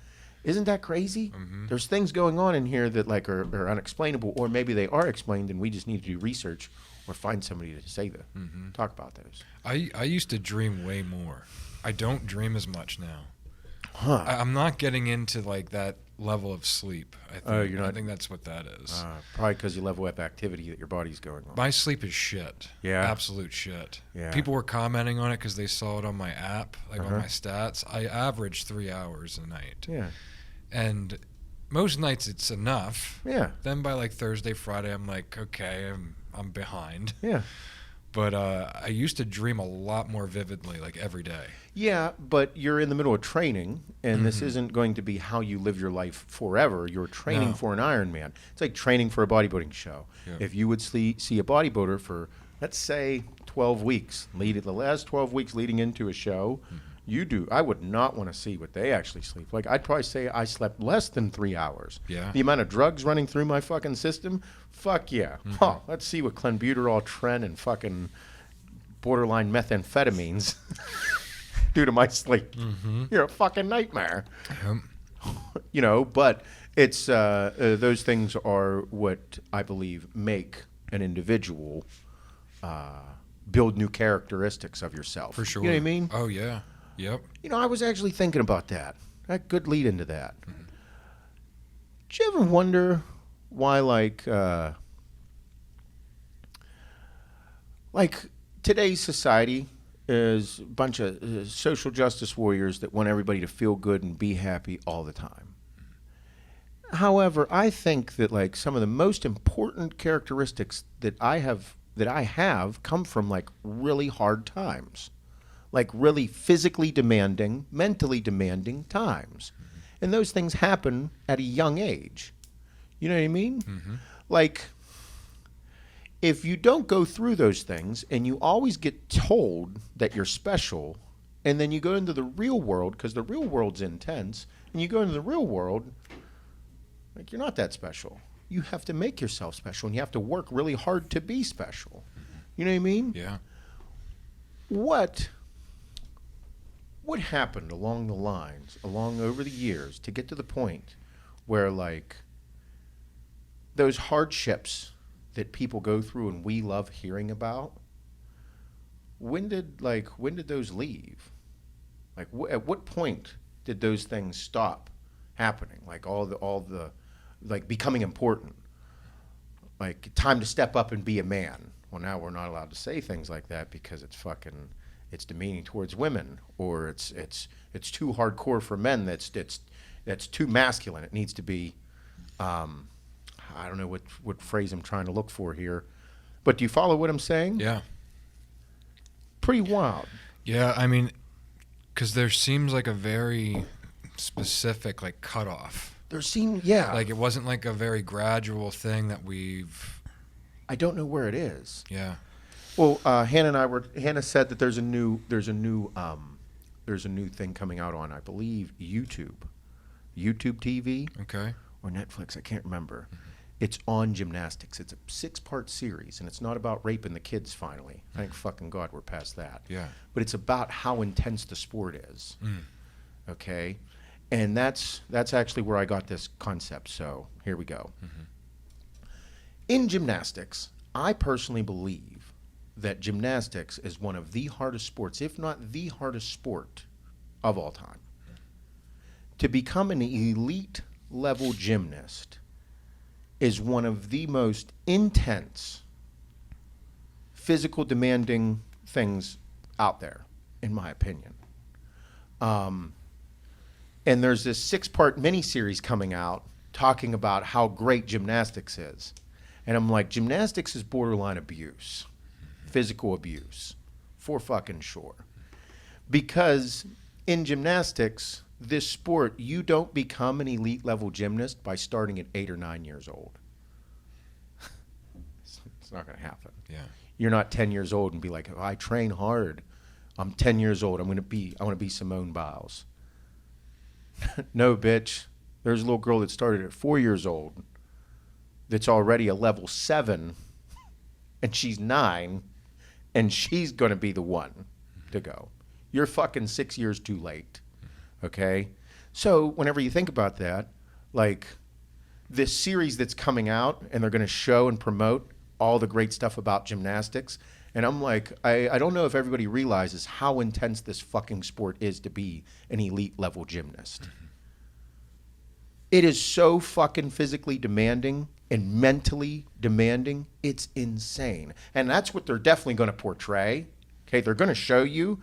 Isn't that crazy? There's things going on in here that like are unexplainable, or maybe they are explained and we just need to do research or find somebody to say that. Talk about those. I used to dream way more. I don't dream as much now. Huh. I'm not getting into like that level of sleep. I think. Oh, you're not? I think that's what that is. Probably because you level up activity that your body's going on. My sleep is shit. Yeah? Absolute shit. Yeah. People were commenting on it because they saw it on my app, like on my stats. I average 3 hours a night. Yeah. And most nights it's enough. Yeah. Then by like Thursday, Friday, I'm like, okay, I'm behind. Yeah. But I used to dream a lot more vividly, like every day. Yeah, but you're in the middle of training, and this isn't going to be how you live your life forever. You're training for an Ironman. It's like training for a bodybuilding show. Yeah. If you would see a bodybuilder for, let's say, 12 weeks, the last 12 weeks leading into a show, I would not want to see what they actually sleep. Like, I'd probably say I slept less than 3 hours. Yeah. The amount of drugs running through my fucking system, fuck yeah. Huh, let's see what clenbuterol, tren, and fucking borderline methamphetamines do to my sleep. You're a fucking nightmare. You know, but it's those things are what I believe make an individual build new characteristics of yourself. For sure. You know what I mean? Oh, yeah. Yep. You know, I was actually thinking about that. That good lead into that. Did you ever wonder why, like today's society is a bunch of social justice warriors that want everybody to feel good and be happy all the time. However, I think that like some of the most important characteristics that I have come from like really hard times. Like really physically demanding, mentally demanding times. And those things happen at a young age. You know what I mean? Like, if you don't go through those things and you always get told that you're special, and then you go into the real world, because the real world's intense, and you go into the real world, like, you're not that special. You have to make yourself special, and you have to work really hard to be special. You know what I mean? Yeah. What happened along the lines, over the years, to get to the point where, like, those hardships that people go through and we love hearing about, when did those leave? Like, at what point did those things stop happening? Like, all the like, becoming important. Like, time to step up and be a man. Well, now we're not allowed to say things like that because it's demeaning towards women, or it's too hardcore for men. That's too masculine. It needs to be, I don't know what phrase I'm trying to look for here, but do you follow what I'm saying? Yeah. Pretty wild. Yeah, I mean, because there seems like a very specific, like, cutoff. Yeah. Like, it wasn't like a very gradual thing that I don't know where it is. Yeah. Well, Hannah said that there's a new thing coming out on, I believe, YouTube TV. Okay. Or Netflix, I can't remember. Mm-hmm. It's on gymnastics. It's a 6-part series, and it's not about raping the kids, finally. Thank fucking God we're past that. Yeah. But it's about how intense the sport is. Okay? And that's actually where I got this concept, so here we go. Mm-hmm. In gymnastics, I personally believe that gymnastics is one of the hardest sports, if not the hardest sport of all time. To become an elite level gymnast is one of the most intense, physical demanding things out there, in my opinion. And there's this 6-part miniseries coming out talking about how great gymnastics is. And I'm like, gymnastics is borderline abuse, physical abuse, for fucking sure. Because in gymnastics, this sport, you don't become an elite level gymnast by starting at 8 or 9 years old. It's not going to happen. Yeah. You're not 10 years old and be like, oh, I train hard. I'm 10 years old. I want to be Simone Biles. No, bitch. There's a little girl that started at 4 years old that's already a level 7, and she's 9, and she's going to be the one to go. You're fucking 6 years too late. Okay? So whenever you think about that, like, this series that's coming out, and they're going to show and promote all the great stuff about gymnastics, and I'm like, I don't know if everybody realizes how intense this fucking sport is to be an elite level gymnast. Mm-hmm. It is so fucking physically demanding and mentally demanding. It's insane. And that's what they're definitely going to portray. Okay, they're going to show you.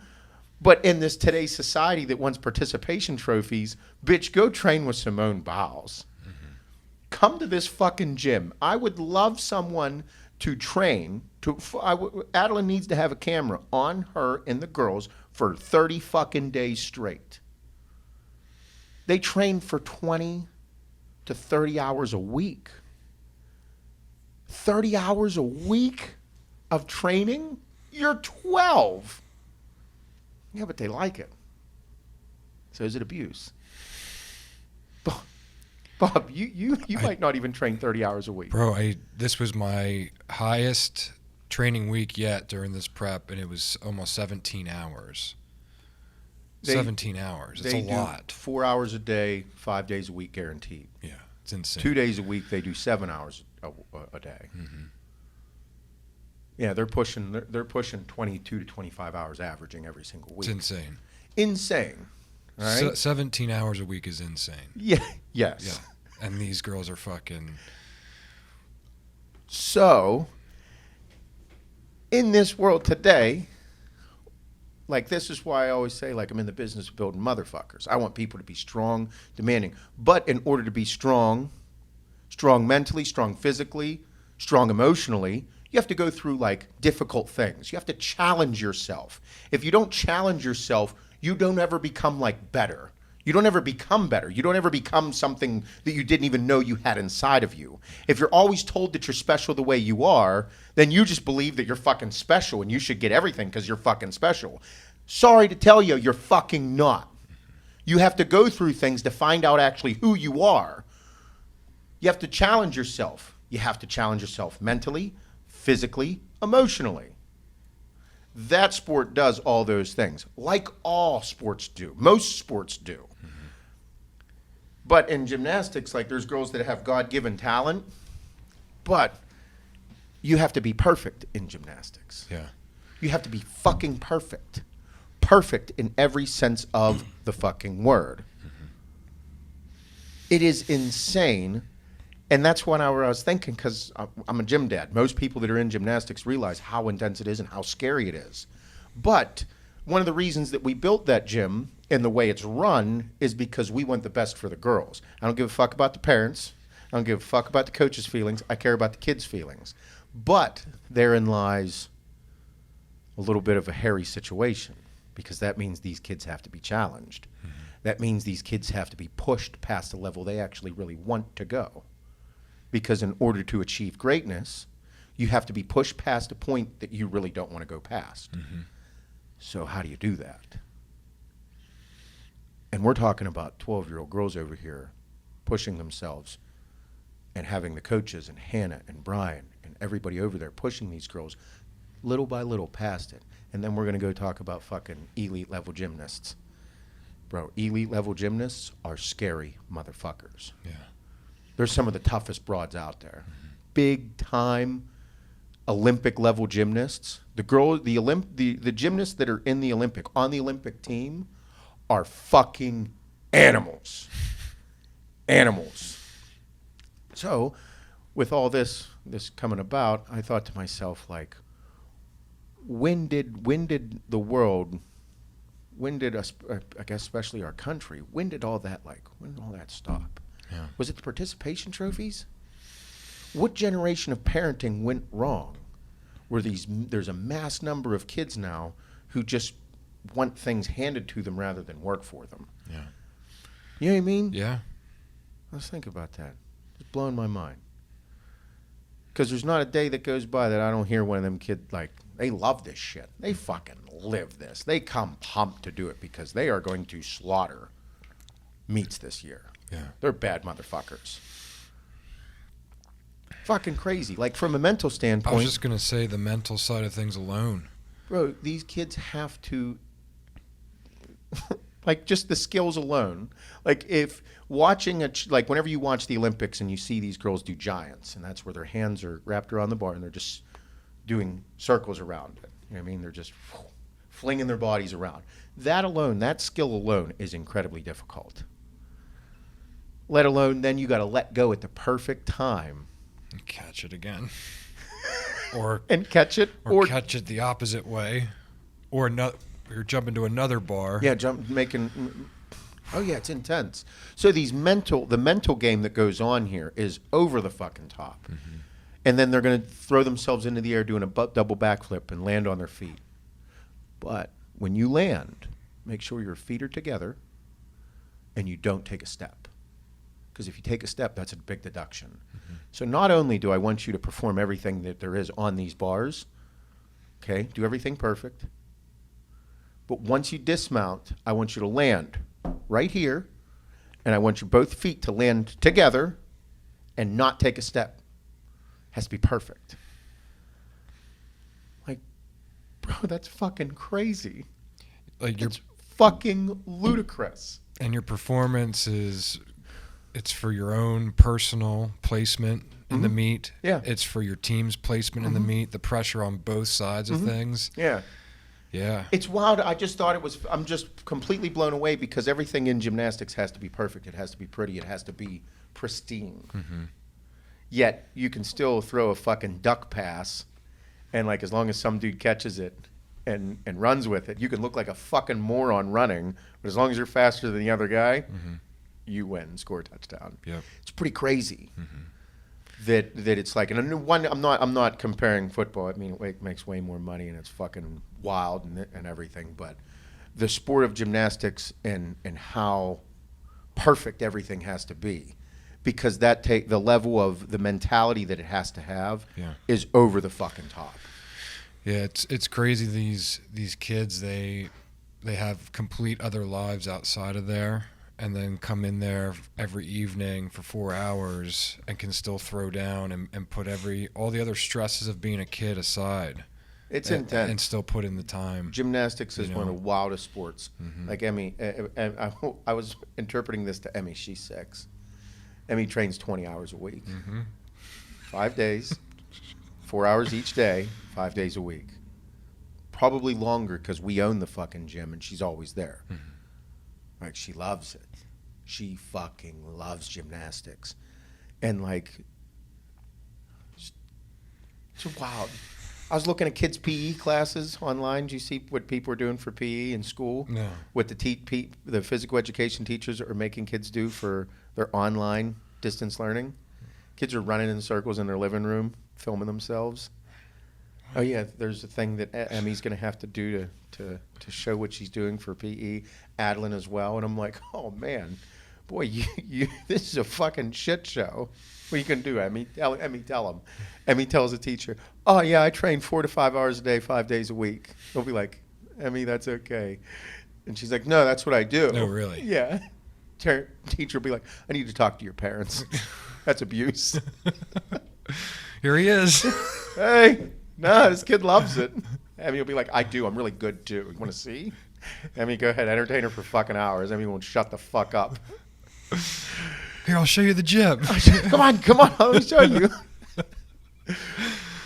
But in this today's society that wants participation trophies, bitch, go train with Simone Biles. Mm-hmm. Come to this fucking gym. I would love someone to train. Adeline needs to have a camera on her and the girls for 30 fucking days straight. They train for 20 to 30 hours a week. 30 hours a week of training? You're 12. Yeah, but they like it. So is it abuse? Bob, you might not even train 30 hours a week. Bro, this was my highest training week yet during this prep, and it was almost 17 hours. 17 hours. It's a lot. 4 hours a day, 5 days a week guaranteed. Yeah, it's insane. 2 days a week, they do 7 hours a day. Mm-hmm. Yeah, they're pushing 22 to 25 hours averaging every single week. It's insane. Insane. All right? 17 hours a week is insane. Yeah. Yes. Yeah. And these girls are fucking... So, in this world today, like, this is why I always say, like, I'm in the business of building motherfuckers. I want people to be strong, demanding. But in order to be strong mentally, strong physically, strong emotionally, you have to go through, like, difficult things. You have to challenge yourself. If you don't challenge yourself, you don't ever become, like, better. You don't ever become better. You don't ever become something that you didn't even know you had inside of you. If you're always told that you're special the way you are, then you just believe that you're fucking special and you should get everything because you're fucking special. Sorry to tell you, you're fucking not. You have to go through things to find out actually who you are. You have to challenge yourself. You have to challenge yourself mentally, physically, emotionally. That sport does all those things, like all sports do. Most sports do. But in gymnastics, like there's girls that have God-given talent, but you have to be perfect in gymnastics. Yeah. You have to be fucking perfect. Perfect in every sense of the fucking word. It is insane. And that's what I was thinking, because I'm a gym dad. Most people that are in gymnastics realize how intense it is and how scary it is. But one of the reasons that we built that gym and the way it's run is because we want the best for the girls. I don't give a fuck about the parents. I don't give a fuck about the coaches' feelings. I care about the kids' feelings. But therein lies a little bit of a hairy situation, because that means these kids have to be challenged. That means these kids have to be pushed past the level they actually really want to go. Because in order to achieve greatness, you have to be pushed past a point that you really don't want to go past. So how do you do that? And we're talking about 12-year-old girls over here pushing themselves and having the coaches and Hannah and Brian and everybody over there pushing these girls little by little past it. And then we're going to go talk about fucking elite level gymnasts. Bro, elite level gymnasts are scary motherfuckers. Yeah. They're some of the toughest broads out there. Big time Olympic level gymnasts. The gymnasts that are in the on the Olympic team are fucking animals. Animals. So, with all this coming about, I thought to myself, like, when did the world, I guess especially our country, when did all that stop? Yeah. Was it the participation trophies? What generation of parenting went wrong? There's a mass number of kids now who just want things handed to them rather than work for them. Yeah. You know what I mean? Yeah. Let's think about that. It's blowing my mind. Because there's not a day that goes by that I don't hear one of them kids, like, they love this shit. They fucking live this. They come pumped to do it because they are going to slaughter meets this year. Yeah. They're bad motherfuckers. Fucking crazy. Like, from a mental standpoint. I was just going to say the mental side of things alone. Bro, these kids have to, like, just the skills alone. Like, if watching, like, whenever you watch the Olympics and you see these girls do giants, and that's where their hands are wrapped around the bar and they're just doing circles around it. You know what I mean? They're just flinging their bodies around. That alone, that skill alone is incredibly difficult. Let alone then you got to let go at the perfect time. And catch it again. Or and catch it. Or catch it the opposite way. Or you're jumping to another bar. Yeah, oh yeah, it's intense. So the mental game that goes on here is over the fucking top. Mm-hmm. And then they're going to throw themselves into the air doing a double backflip and land on their feet. But when you land, make sure your feet are together and you don't take a step. Because if you take a step, that's a big deduction. Mm-hmm. So not only do I want you to perform everything that there is on these bars, okay, do everything perfect, but once you dismount, I want you to land right here, and I want your both feet to land together and not take a step. Has to be perfect. Like, bro, that's fucking crazy. Like, it's fucking ludicrous. And your performance is... It's for your own personal placement in the meet. Yeah. It's for your team's placement in the meet. The pressure on both sides of things. Yeah. Yeah. It's wild. I just thought I'm just completely blown away because everything in gymnastics has to be perfect. It has to be pretty. It has to be pristine. Mm-hmm. Yet you can still throw a fucking duck pass, and like as long as some dude catches it and runs with it, you can look like a fucking moron running. But as long as you're faster than the other guy, you win, score a touchdown. Yep. It's pretty crazy that it's like, and I'm not comparing football. I mean, it makes way more money and it's fucking wild and everything. But the sport of gymnastics and how perfect everything has to be, because the level of the mentality that it has to have is over the fucking top. Yeah, it's crazy. These kids, they have complete other lives outside of there. And then come in there every evening for 4 hours and can still throw down and put all the other stresses of being a kid aside It's intense. And still put in the time. Gymnastics is one of the wildest sports. Like Emmy, I was interpreting this to Emmy. She's 6. Emmy trains 20 hours a week. 5 days, 4 hours each day, 5 days a week. Probably longer because we own the fucking gym and she's always there. Like, she loves it. She fucking loves gymnastics. And like, it's wild. I was looking at kids' PE classes online. Do you see what people are doing for PE in school? No. What the physical education teachers are making kids do for their online distance learning? Kids are running in circles in their living room, filming themselves. Oh yeah, there's a thing that Emmy's going to have to do to show what she's doing for PE. Adeline as well, and I'm like, oh man, boy, you this is a fucking shit show. What are you going to do, Emmy? Tell him. Emmy tells the teacher, oh, yeah, I train 4 to 5 hours a day, 5 days a week. He'll be like, Emmy, that's okay. And she's like, no, that's what I do. No, really? Yeah. Teacher will be like, I need to talk to your parents. That's abuse. Here he is. Hey, no, this kid loves it. Emmy will be like, I do. I'm really good, too. You want to see? Emmy, go ahead. Entertain her for fucking hours. Emmy won't shut the fuck up. Here, I'll show you the gym. Come on, let me show you.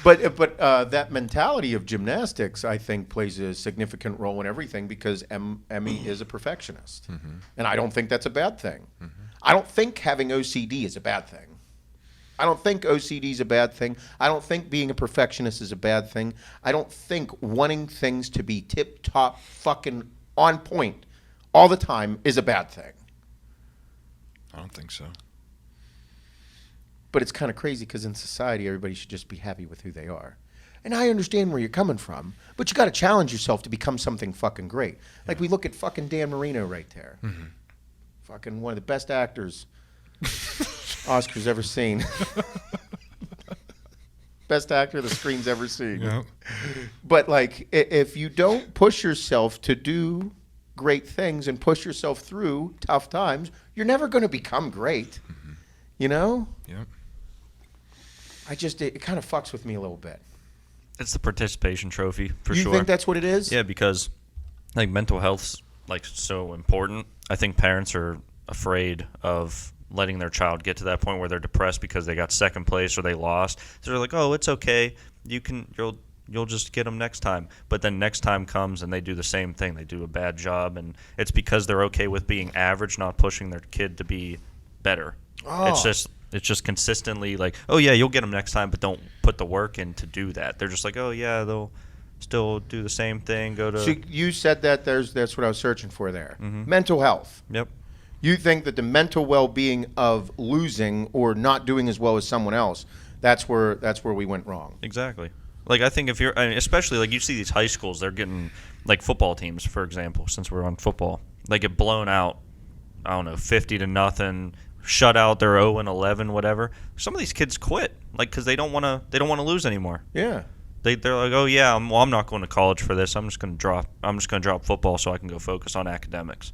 But that mentality of gymnastics, I think, plays a significant role in everything because Emmy is a perfectionist. And I don't think that's a bad thing. I don't think having OCD is a bad thing. I don't think OCD is a bad thing. I don't think being a perfectionist is a bad thing. I don't think wanting things to be tip-top fucking on point all the time is a bad thing. I don't think so. But it's kind of crazy because in society, everybody should just be happy with who they are. And I understand where you're coming from, but you got to challenge yourself to become something fucking great. Like we look at fucking Dan Marino right there. Fucking one of the best actors Oscar's ever seen. Best actor the screen's ever seen. Yep. But like, if you don't push yourself to do great things and push yourself through tough times, you're never going to become great. You know? Yep. It kind of fucks with me a little bit. It's the participation trophy for sure. You think that's what it is? Yeah, because like mental health's like so important. I think parents are afraid of letting their child get to that point where they're depressed because they got second place or they lost. So they're like, "Oh, it's okay. You'll just get them next time." But then next time comes and they do the same thing. They do a bad job, and it's because they're okay with being average, not pushing their kid to be better. Oh. It's just consistently like, "Oh yeah, you'll get them next time," but don't put the work in to do that. They're just like, "Oh yeah, they'll still do the same thing." So you said that that's what I was searching for there. Mental health. Yep. You think that the mental well-being of losing or not doing as well as someone else, that's where we went wrong. Exactly. Like I think if you're, especially like you see these high schools, they're getting like football teams, for example, since we're on football, they get blown out. I don't know, 50-0, shut out. They're 0-11, whatever. Some of these kids quit, like because they don't want to lose anymore. Yeah. They're like, oh yeah, I'm not going to college for this. I'm just going to drop football so I can go focus on academics.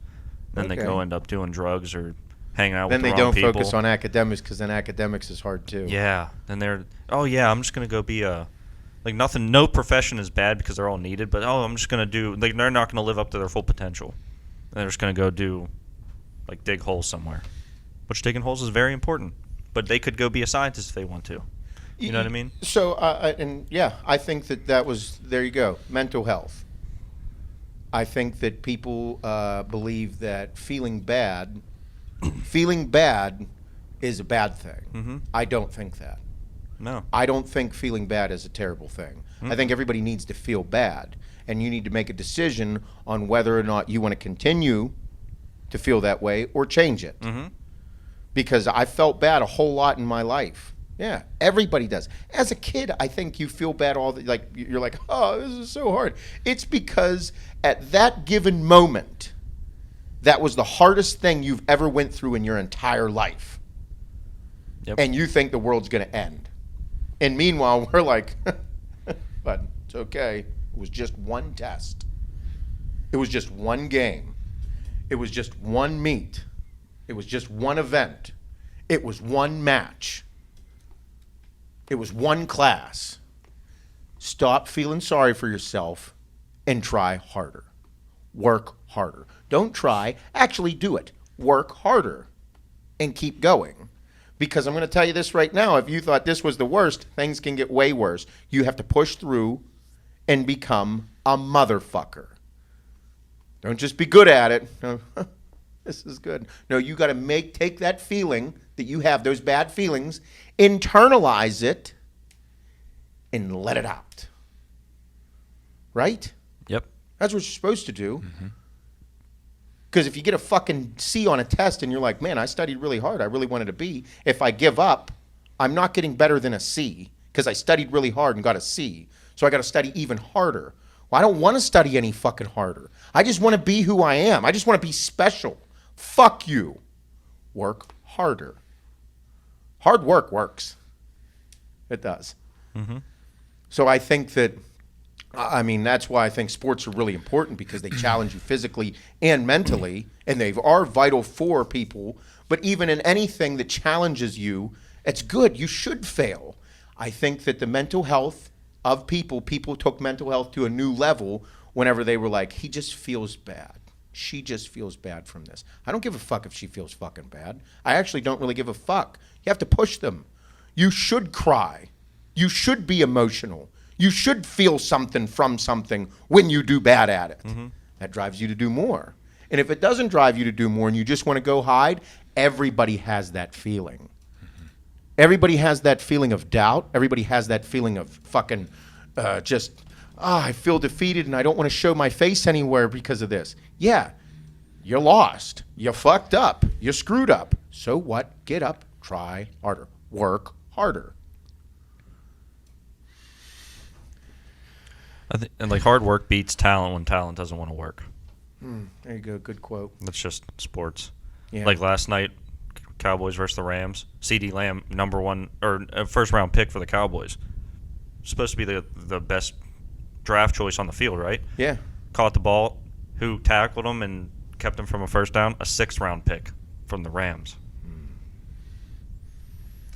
Then they go end up doing drugs or hanging out with the wrong people. Then they don't focus on academics because then academics is hard too. Yeah. Then they're, oh yeah, I'm just going to go be a, like nothing, no profession is bad because they're all needed, but I'm just going to do, like they're not going to live up to their full potential. They're just going to go do, like dig holes somewhere, which digging holes is very important. But they could go be a scientist if they want to. You know what I mean? So, I think that was, there you go, mental health. I think that people believe that feeling bad is a bad thing. I don't think that. No. I don't think feeling bad is a terrible thing. I think everybody needs to feel bad, and you need to make a decision on whether or not you want to continue to feel that way or change it. Because I felt bad a whole lot in my life. Yeah, everybody does. As a kid, I think you feel bad you're like, oh, this is so hard. It's because at that given moment, that was the hardest thing you've ever went through in your entire life. Yep. And you think the world's going to end. And meanwhile, we're like, but it's okay. It was just one test. It was just one game. It was just one meet. It was just one event. It was one match. It was one class. Stop feeling sorry for yourself and try harder. Work harder. Don't try, actually do it. Work harder and keep going. Because I'm going to tell you this right now, if you thought this was the worst, things can get way worse. You have to push through and become a motherfucker. Don't just be good at it. No, this is good. No, you got to take that feeling that you have, those bad feelings, internalize it, and let it out. Right? Yep. That's what you're supposed to do. Because if you get a fucking C on a test and you're like, man, I studied really hard, I really wanted a B. If I give up, I'm not getting better than a C because I studied really hard and got a C. So I got to study even harder. Well, I don't want to study any fucking harder. I just want to be who I am. I just want to be special. Fuck you. Work harder. Hard work works. It does. So I think that, I mean, that's why I think sports are really important, because they challenge you physically and mentally, and they are vital for people. But even in anything that challenges you, it's good. You should fail. I think that the mental health of people took mental health to a new level whenever they were like, he just feels bad. She just feels bad from this. I don't give a fuck if she feels fucking bad. I actually don't really give a fuck. You have to push them. You should cry. You should be emotional. You should feel something from something when you do bad at it. That drives you to do more. And if it doesn't drive you to do more and you just want to go hide, everybody has that feeling. Everybody has that feeling of doubt. Everybody has that feeling of fucking I feel defeated and I don't want to show my face anywhere because of this. Yeah, you're lost. You fucked up. You screwed up. So what? Get up. Try harder. Work harder. And like hard work beats talent when talent doesn't want to work. There you go. Good quote. That's just sports. Yeah. Like last night, Cowboys versus the Rams. CD Lamb, number one or first round pick for the Cowboys. Supposed to be the best draft choice on the field, right? Yeah. Caught the ball. Who tackled him and kept him from a first down? A 6th round pick from the Rams.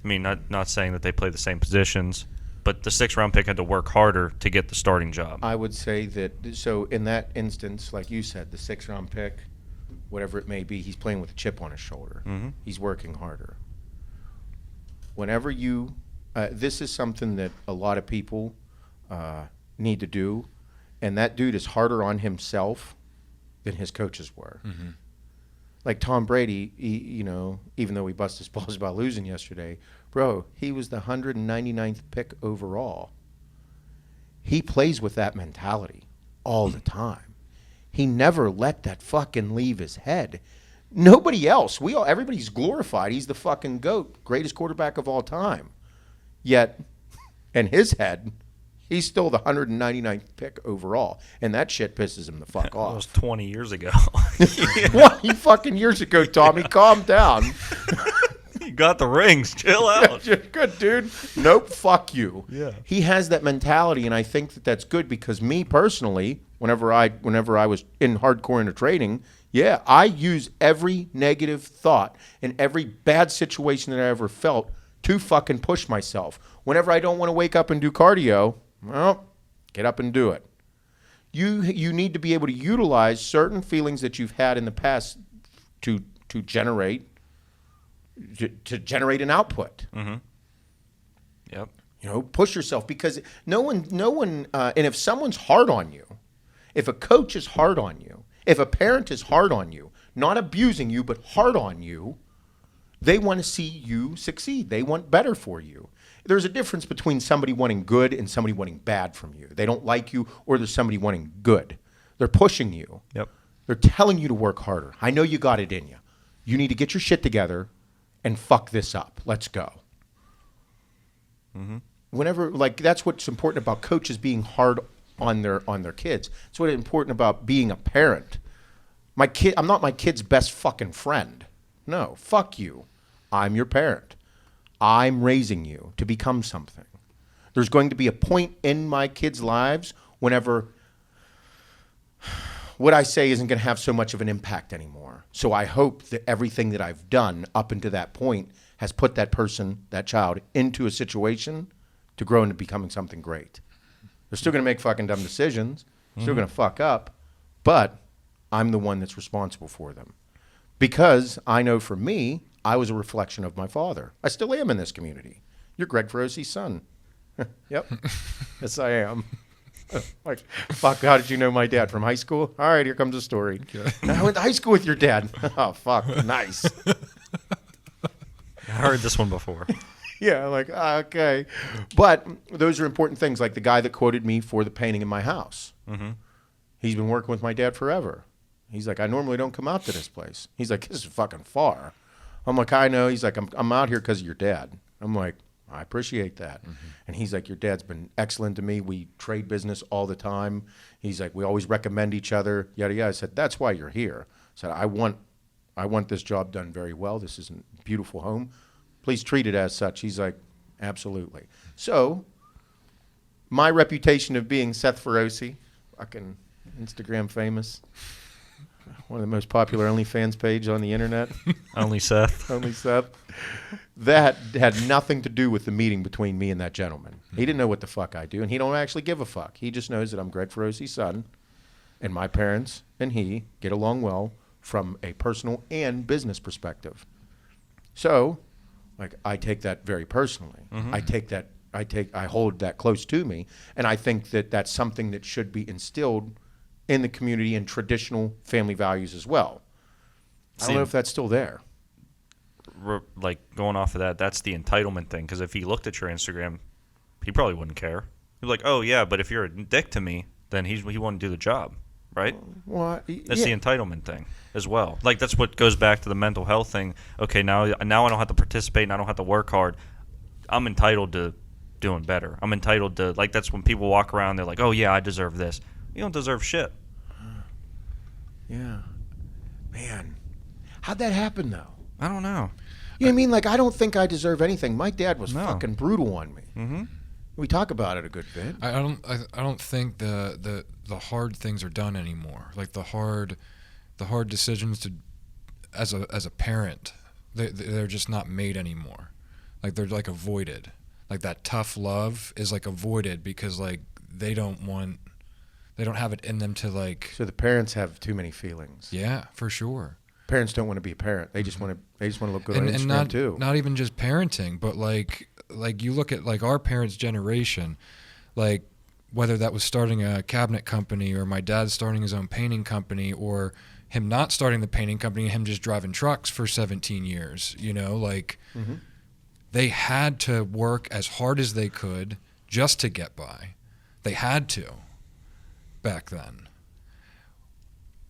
I mean, not saying that they play the same positions, but the 6th round pick had to work harder to get the starting job. I would say that, so in that instance, like you said, the 6th round pick, whatever it may be, he's playing with a chip on his shoulder. He's working harder. Whenever you, this is something that a lot of people need to do, and that dude is harder on himself than his coaches were. Like Tom Brady, you know, even though he busted his balls about losing yesterday, bro, he was the 199th pick overall. He plays with that mentality all the time. He never let that fucking leave his head. Nobody else. Everybody's glorified. He's the fucking GOAT, greatest quarterback of all time. Yet, in his head, he's still the 199th pick overall, and that shit pisses him the fuck off. That was 20 years ago. 20 fucking years ago, Tommy. Calm down. You got the rings. Chill out. Good, dude. Nope, fuck you. Yeah. He has that mentality, and I think that that's good because me personally, whenever I was in hardcore into training, yeah, I use every negative thought and every bad situation that I ever felt to fucking push myself. Whenever I don't want to wake up and do cardio, well, get up and do it. You need to be able to utilize certain feelings that you've had in the past to generate an output. Yep. You know, push yourself, because no one, and if someone's hard on you, if a coach is hard on you, if a parent is hard on you, not abusing you, but hard on you, they want to see you succeed. They want better for you. There's a difference between somebody wanting good and somebody wanting bad from you. They don't like you, or there's somebody wanting good. They're pushing you. Yep. They're telling you to work harder. I know you got it in you. You need to get your shit together and fuck this up. Let's go. Whenever, like, that's what's important about coaches being hard on their kids. It's what's important about being a parent. I'm not my kid's best fucking friend. No, fuck you. I'm your parent. I'm raising you to become something. There's going to be a point in my kids' lives whenever what I say isn't going to have so much of an impact anymore. So I hope that everything that I've done up until that point has put that person, that child, into a situation to grow into becoming something great. They're still going to make fucking dumb decisions. Still going to fuck up. But I'm the one that's responsible for them. Because I know for me, I was a reflection of my father. I still am in this community. You're Greg Feroce's son. Yep. Yes, I am. Like, fuck, how did you know my dad? From high school? All right, here comes a story. Okay. I went to high school with your dad. Oh, fuck, nice. I heard this one before. Yeah, like, okay. But those are important things, like the guy that quoted me for the painting in my house. Mm-hmm. He's been working with my dad forever. He's like, I normally don't come out to this place. He's like, this is fucking far. I'm like, I know. He's like, I'm out here because of your dad. I'm like, I appreciate that. Mm-hmm. And he's like, your dad's been excellent to me. We trade business all the time. He's like, we always recommend each other, yada, yada. I said, that's why you're here. I said, I want this job done very well. This is a beautiful home. Please treat it as such. He's like, absolutely. So my reputation of being Seth Feroce, fucking Instagram famous, one of the most popular OnlyFans page on the internet. Only Seth. Only Seth. That had nothing to do with the meeting between me and that gentleman. He didn't know what the fuck I do, and he don't actually give a fuck. He just knows that I'm Greg Feroce's son, and my parents and he get along well from a personal and business perspective. So, like, I take that very personally. Mm-hmm. I hold that close to me, and I think that that's something that should be instilled in the community and traditional family values as well. I don't know if that's still there. Like, going off of that, that's the entitlement thing. Because if he looked at your Instagram, he probably wouldn't care. He'd be like, oh, yeah, but if you're a dick to me, then he wouldn't do the job, right? Well, that's the entitlement thing as well. Like, that's what goes back to the mental health thing. Okay, now I don't have to participate and I don't have to work hard. I'm entitled to doing better. I'm entitled to, like, that's when people walk around, they're like, oh, yeah, I deserve this. You don't deserve shit. Yeah. Man. How'd that happen, though? I don't know. You know what I mean? Like, I don't think I deserve anything. My dad was fucking brutal on me. Mm-hmm. We talk about it a good bit. I don't think the hard things are done anymore. Like the hard decisions to as a parent, they're just not made anymore. Like they're like avoided. Like that tough love is like avoided because like they don't have it in them to like. So the parents have too many feelings. Yeah, for sure. Parents don't want to be a parent. They just want to look good on Instagram too. Not even just parenting, but like you look at like our parents' generation, like whether that was starting a cabinet company or my dad starting his own painting company or him not starting the painting company and him just driving trucks for 17 years, you know, like they had to work as hard as they could just to get by. They had to back then.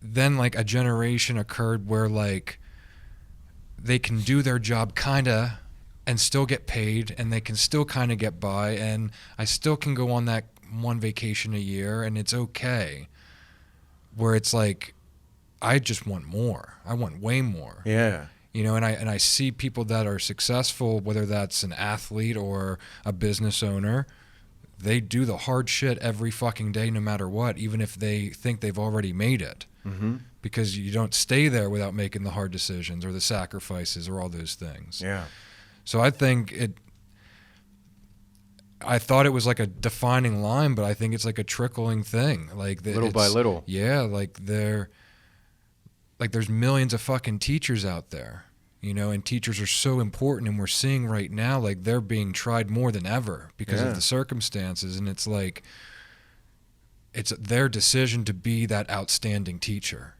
Then like a generation occurred where like they can do their job kinda and still get paid and they can still kinda get by and I still can go on that one vacation a year and it's okay. Where it's like I just want more. I want way more. Yeah. You know, and I see people that are successful, whether that's an athlete or a business owner, they do the hard shit every fucking day no matter what, even if they think they've already made it. Mm-hmm. Because you don't stay there without making the hard decisions or the sacrifices or all those things. Yeah. So I think I thought it was like a defining line, but I think it's like a trickling thing. Like little by little. Yeah, like there's millions of fucking teachers out there, you know, and teachers are so important, and we're seeing right now like they're being tried more than ever because of the circumstances, and it's like it's their decision to be that outstanding teacher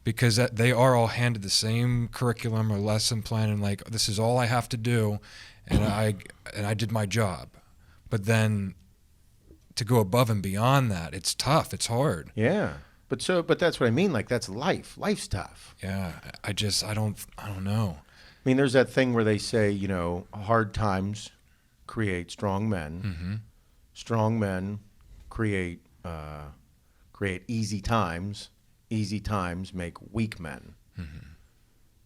because they are all handed the same curriculum or lesson plan and like this is all I have to do and I did my job. But then to go above and beyond that, it's tough, it's hard. Yeah. But that's what I mean, like that's life. Life's tough. Yeah. I don't know. I mean, there's that thing where they say, you know, hard times create strong men. Mm-hmm. Strong men create easy times. Easy times make weak men. Mm-hmm.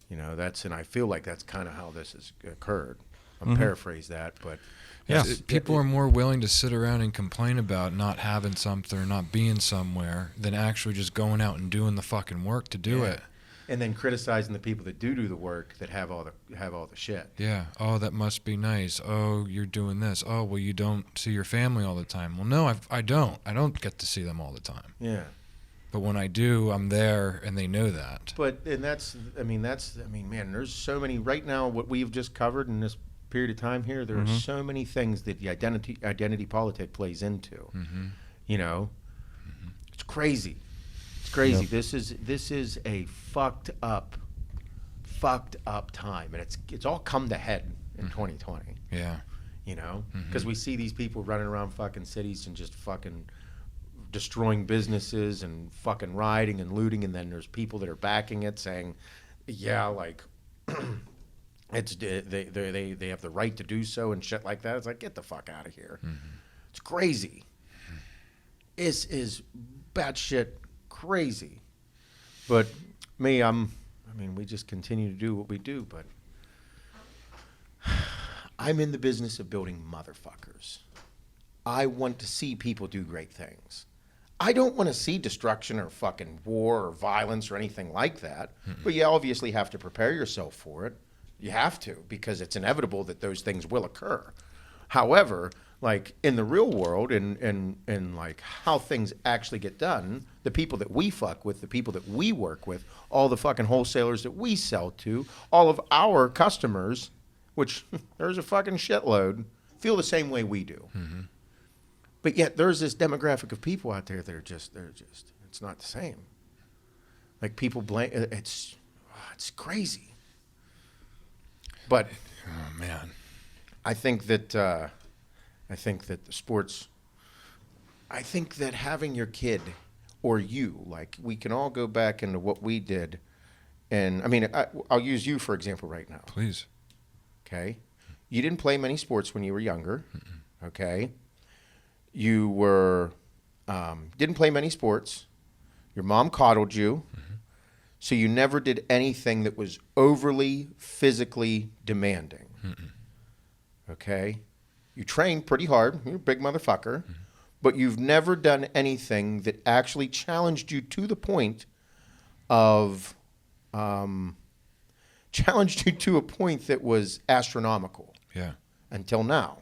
You know, and I feel like that's kind of how this has occurred. I'm paraphrase that, but yeah, people are more willing to sit around and complain about not having something or not being somewhere than actually just going out and doing the fucking work to do it. and then criticizing the people that do the work that have all the shit. Yeah. Oh, that must be nice. Oh, you're doing this. Oh, well, you don't see your family all the time. Well, no, I don't. I don't get to see them all the time. Yeah. But when I do, I'm there, and they know that. But man, there's so many right now. What we've just covered in this period of time here, there are so many things that the identity politic plays into. You know, it's crazy. It's crazy. Yep. This is a fucked up time, and it's all come to head in 2020. Yeah. You know, because we see these people running around fucking cities and just fucking destroying businesses and fucking rioting and looting, and then there's people that are backing it, saying, "Yeah, like it's they have the right to do so," and shit like that. It's like, get the fuck out of here. It's crazy. Is batshit crazy. But me, we just continue to do what we do, but I'm in the business of building motherfuckers. I want to see people do great things. I don't want to see destruction or fucking war or violence or anything like that. But you obviously have to prepare yourself for it. You have to, because it's inevitable that those things will occur. However, like in the real world and like how things actually get done, the people that we fuck with, the people that we work with, all the fucking wholesalers that we sell to, all of our customers, which there's a fucking shitload, feel the same way we do. But yet there's this demographic of people out there that are just, it's not the same. Like people blame, it's crazy. But Oh man. I think that the sports, I think that having your kid or you, like we can all go back into what we did. And I mean, I'll use you for example right now. Please. Okay. You didn't play many sports when you were younger. Okay. You were, didn't play many sports. Your mom coddled you. So you never did anything that was overly physically demanding. Okay. You trained pretty hard. You're a big motherfucker. But you've never done anything that actually challenged you to the point of, challenged you to a point that was astronomical. Yeah. Until now.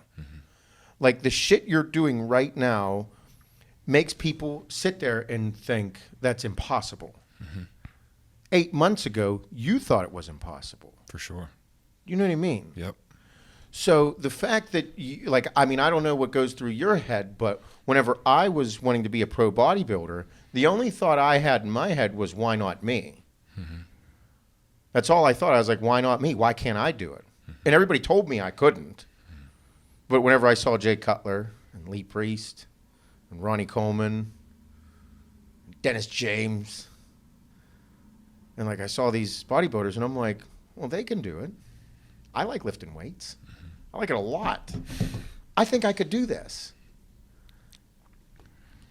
Like the shit you're doing right now makes people sit there and think that's impossible. 8 months ago, you thought it was impossible. For sure. You know what I mean? Yep. So the fact that you, like, I mean, I don't know what goes through your head, but whenever I was wanting to be a pro bodybuilder, the only thought I had in my head was, why not me? That's all I thought. I was like, why not me? Why can't I do it? And everybody told me I couldn't. But whenever I saw Jay Cutler and Lee Priest and Ronnie Coleman, and Dennis James, and like I saw these bodybuilders, and I'm like, well, they can do it. I like lifting weights. I like it a lot. I think I could do this.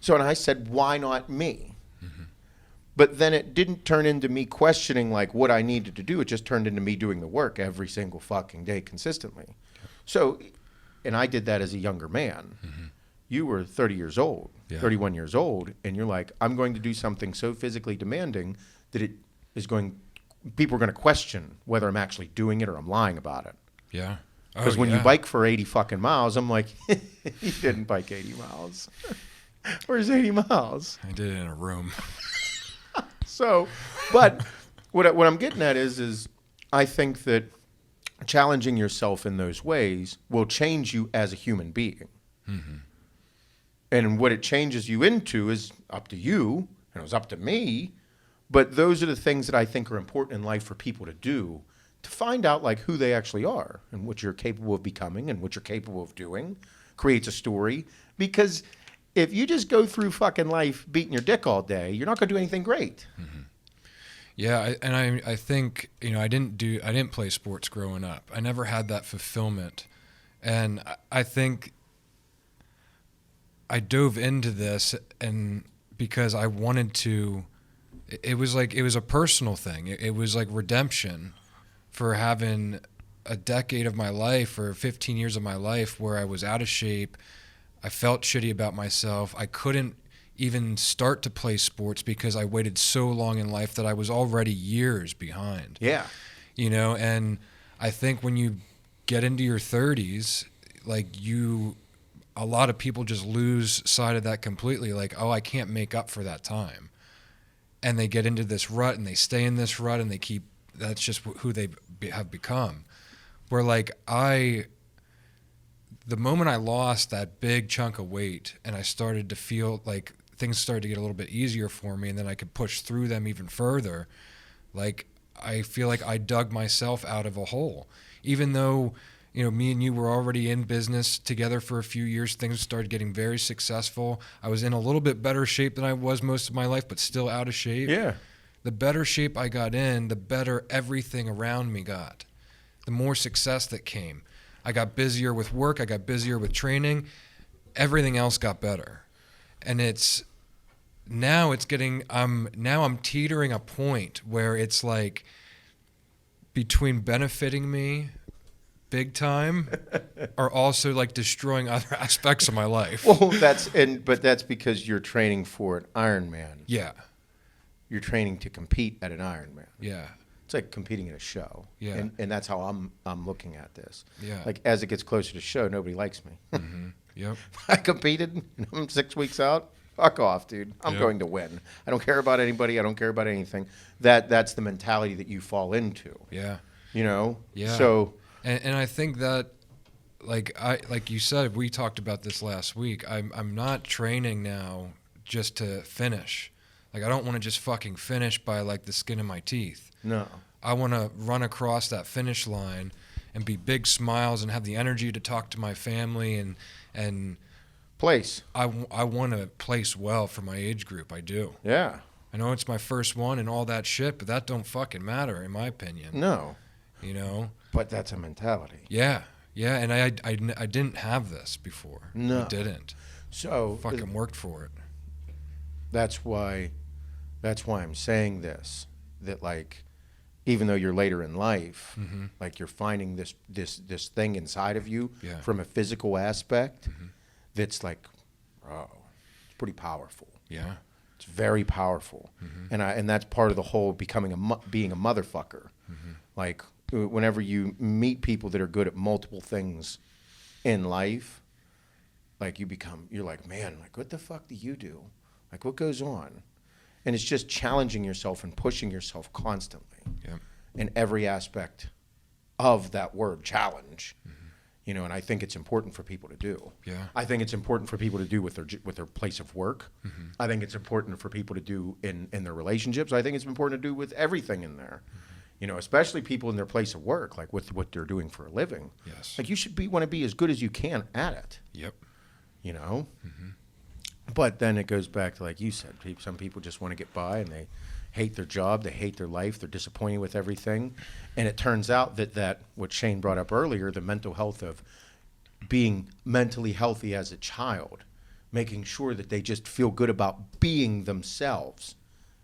So and I said, why not me? But then it didn't turn into me questioning like what I needed to do. It just turned into me doing the work every single fucking day consistently. So, and I did that as a younger man. You were 30 years old, 31 years old, and you're like, I'm going to do something so physically demanding that it is going, people are going to question whether I'm actually doing it or I'm lying about it. Yeah. Because when you bike for 80 fucking miles, I'm like, he didn't bike 80 miles. Where's 80 miles? I did it in a room. So, but what I'm getting at is I think that challenging yourself in those ways will change you as a human being. And what it changes you into is up to you, and it was up to me. But those are the things that I think are important in life for people to do, to find out like who they actually are and what you're capable of becoming and what you're capable of doing. Creates a story. Because if you just go through fucking life beating your dick all day, you're not going to do anything great. Yeah, I think, you know, I didn't play sports growing up. I never had that fulfillment. And I think I dove into this and because I wanted to, it was a personal thing. It was like redemption for having a decade of my life or 15 years of my life where I was out of shape. I felt shitty about myself. I couldn't even start to play sports because I waited so long in life that I was already years behind. Yeah. You know, and I think when you get into your 30s, like a lot of people just lose sight of that completely. Like, oh, I can't make up for that time. And they get into this rut and they stay in this rut and that's just who they have become. Where like the moment I lost that big chunk of weight and I started to feel like things started to get a little bit easier for me and then I could push through them even further, like I feel like I dug myself out of a hole. Even though, you know, me and you were already in business together for a few years, things started getting very successful. I was in a little bit better shape than I was most of my life, but still out of shape. Yeah. The better shape I got in, the better everything around me got. The more success that came. I got busier with work, I got busier with training, everything else got better. And I'm teetering a point where it's like between benefiting me big time are also like destroying other aspects of my life. Well, but that's because you're training for an Ironman. Yeah. You're training to compete at an Ironman. Yeah. It's like competing at a show. Yeah. And that's how I'm looking at this. Yeah. Like as it gets closer to show, nobody likes me. Mm-hmm. Yep. I competed and I'm 6 weeks out. Fuck off, dude. I'm going to win. I don't care about anybody. I don't care about anything. That's the mentality that you fall into. Yeah. You know? Yeah. So and I think that like you said, we talked about this last week. I'm not training now just to finish. Like I don't want to just fucking finish by like the skin of my teeth. no. I want to run across that finish line and be big smiles and have the energy to talk to my family and Place. I want to place well for my age group. I do. Yeah. I know it's my first one and all that shit, but that don't fucking matter in my opinion. No. You know? But that's a mentality. Yeah. Yeah, and I didn't have this before. No. I didn't. So Fucking worked for it. that's why I'm saying this, that like even though you're later in life, like you're finding this thing inside of you from a physical aspect that's like, oh, it's pretty powerful. Yeah. It's very powerful. And that's part of the whole becoming being a motherfucker. Like whenever you meet people that are good at multiple things in life, like you're like, man, like what the fuck do you do? Like what goes on? And it's just challenging yourself and pushing yourself constantly in every aspect of that word, challenge. You know, and I think it's important for people to do. Yeah. I think it's important for people to do with their place of work. I think it's important for people to do in their relationships. I think it's important to do with everything in there. You know, especially people in their place of work, like with what they're doing for a living. Yes. Like you should want to be as good as you can at it. Yep. You know? But then it goes back to, like you said, some people just want to get by and they hate their job, they hate their life, they're disappointed with everything. And it turns out that what Shane brought up earlier, the mental health of being mentally healthy as a child, making sure that they just feel good about being themselves,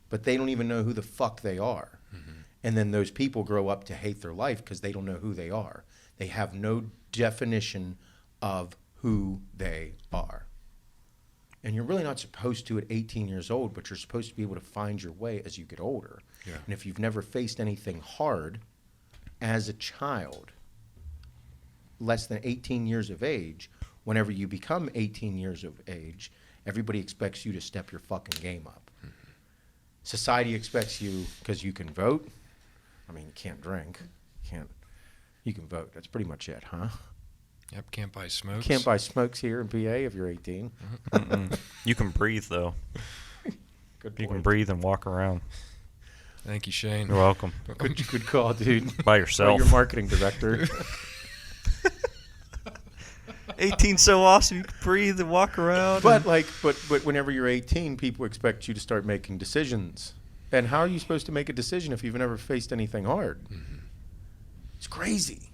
but they don't even know who the fuck they are. And then those people grow up to hate their life because they don't know who they are. They have no definition of who they are. And you're really not supposed to at 18 years old, but you're supposed to be able to find your way as you get older. Yeah. And if you've never faced anything hard as a child, less than 18 years of age, whenever you become 18 years of age, everybody expects you to step your fucking game up. Society expects you, because you can vote. I mean, you can't drink. You can vote. That's pretty much it, huh? Yep, can't buy smokes. Can't buy smokes here in PA if you're 18. You can breathe though. Good You can point. breathe and walk around. Thank you, Shane. You're welcome. Good call, dude. By yourself. Your marketing director. 18 so awesome. You can breathe and walk around. But whenever you're 18, people expect you to start making decisions. And how are you supposed to make a decision if you've never faced anything hard? It's crazy.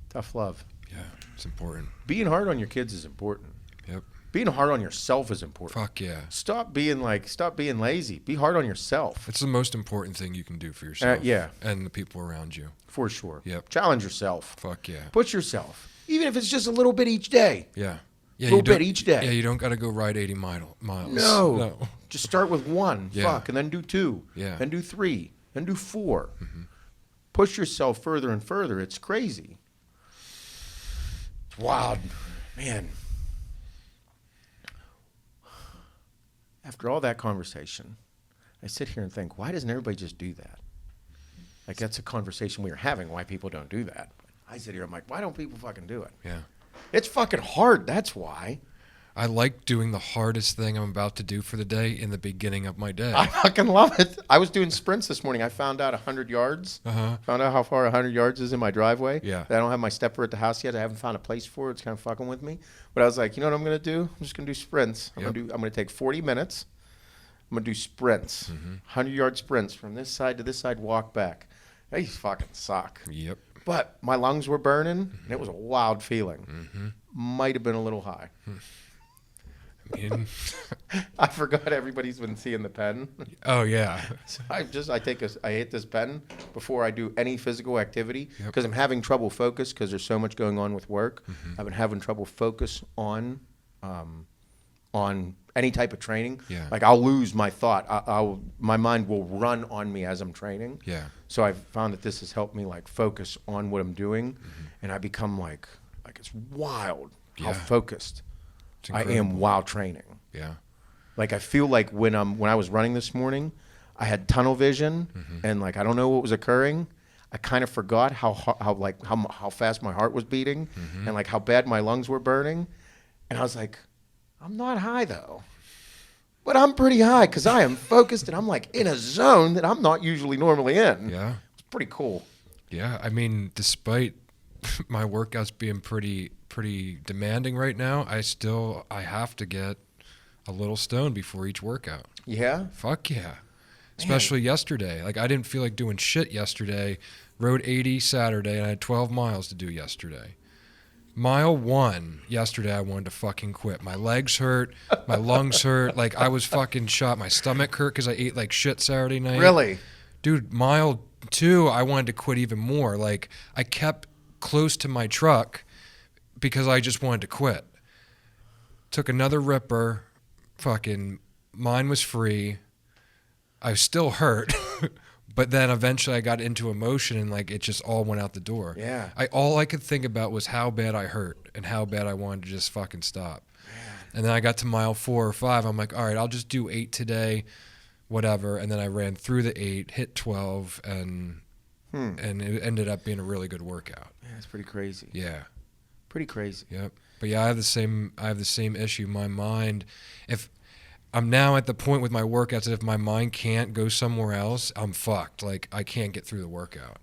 Tough love. Yeah, it's important. Being hard on your kids is important. Yep. Being hard on yourself is important. Fuck yeah. Stop being lazy. Be hard on yourself. It's the most important thing you can do for yourself. Yeah. And the people around you. For sure. Yep. Challenge yourself. Fuck yeah. Push yourself. Even if it's just a little bit each day. Yeah. a little bit each day. Yeah, you don't got to go ride 80 miles. No. Just start with 1, Yeah. and then do 2, Yeah. then do 3, then do 4. Push yourself further and further. It's crazy. It's wild. Man. After all that conversation, I sit here and think, why doesn't everybody just do that? Like, that's a conversation we were having, why people don't do that. I sit here, I'm like, why don't people fucking do it? Yeah. It's fucking hard, that's why. I like doing the hardest thing I'm about to do for the day in the beginning of my day. I fucking love it. I was doing sprints this morning. I found out 100 yards. Found out how far 100 yards is in my driveway. Yeah. I don't have my stepper at the house yet. I haven't found a place for it. It's kind of fucking with me. But I was like, you know what I'm going to do? I'm just going to do sprints. I'm going to take 40 minutes. I'm going to do sprints. 100-yard sprints from this side to this side, walk back. They fucking suck. Yep. But my lungs were burning, and it was a wild feeling. Might have been a little high. I forgot everybody's been seeing the pen. Oh yeah. So I hit this pen before I do any physical activity because I'm having trouble focus because there's so much going on with work. I've been having trouble focus on any type of training. Yeah. Like I'll lose my thought. My mind will run on me as I'm training. Yeah. So I've found that this has helped me like focus on what I'm doing, and I become like it's wild how focused I am while training. Yeah. Like I feel like when I was running this morning, I had tunnel vision and like I don't know what was occurring. I kind of forgot how fast my heart was beating and like how bad my lungs were burning, and I was like, I'm not high though, but I'm pretty high because I am focused and I'm like in a zone that I'm not usually normally in. Yeah. It's pretty cool. Yeah. I mean, despite my workouts being pretty demanding right now, I have to get a little stoned before each workout. Yeah? Fuck yeah. Especially yesterday. Like I didn't feel like doing shit yesterday. Rode 80 Saturday and I had 12 miles to do yesterday. Mile 1 yesterday I wanted to fucking quit. My legs hurt, my lungs hurt, like I was fucking shot. My stomach hurt because I ate like shit Saturday night. Really? Dude, mile 2 I wanted to quit even more. Like I kept close to my truck because I just wanted to quit. Took another ripper, fucking mine was free. I was still hurt, but then eventually I got into emotion and like it just all went out the door. Yeah. All I could think about was how bad I hurt and how bad I wanted to just fucking stop. And then I got to mile 4 or 5. I'm like, all right, I'll just do 8 today, whatever. And then I ran through the 8, hit 12, and it ended up being a really good workout. Yeah, it's pretty crazy. Yeah. Pretty crazy. Yep. But yeah, I have the same issue. My mind, if I'm now at the point with my workouts that if my mind can't go somewhere else, I'm fucked. Like I can't get through the workout.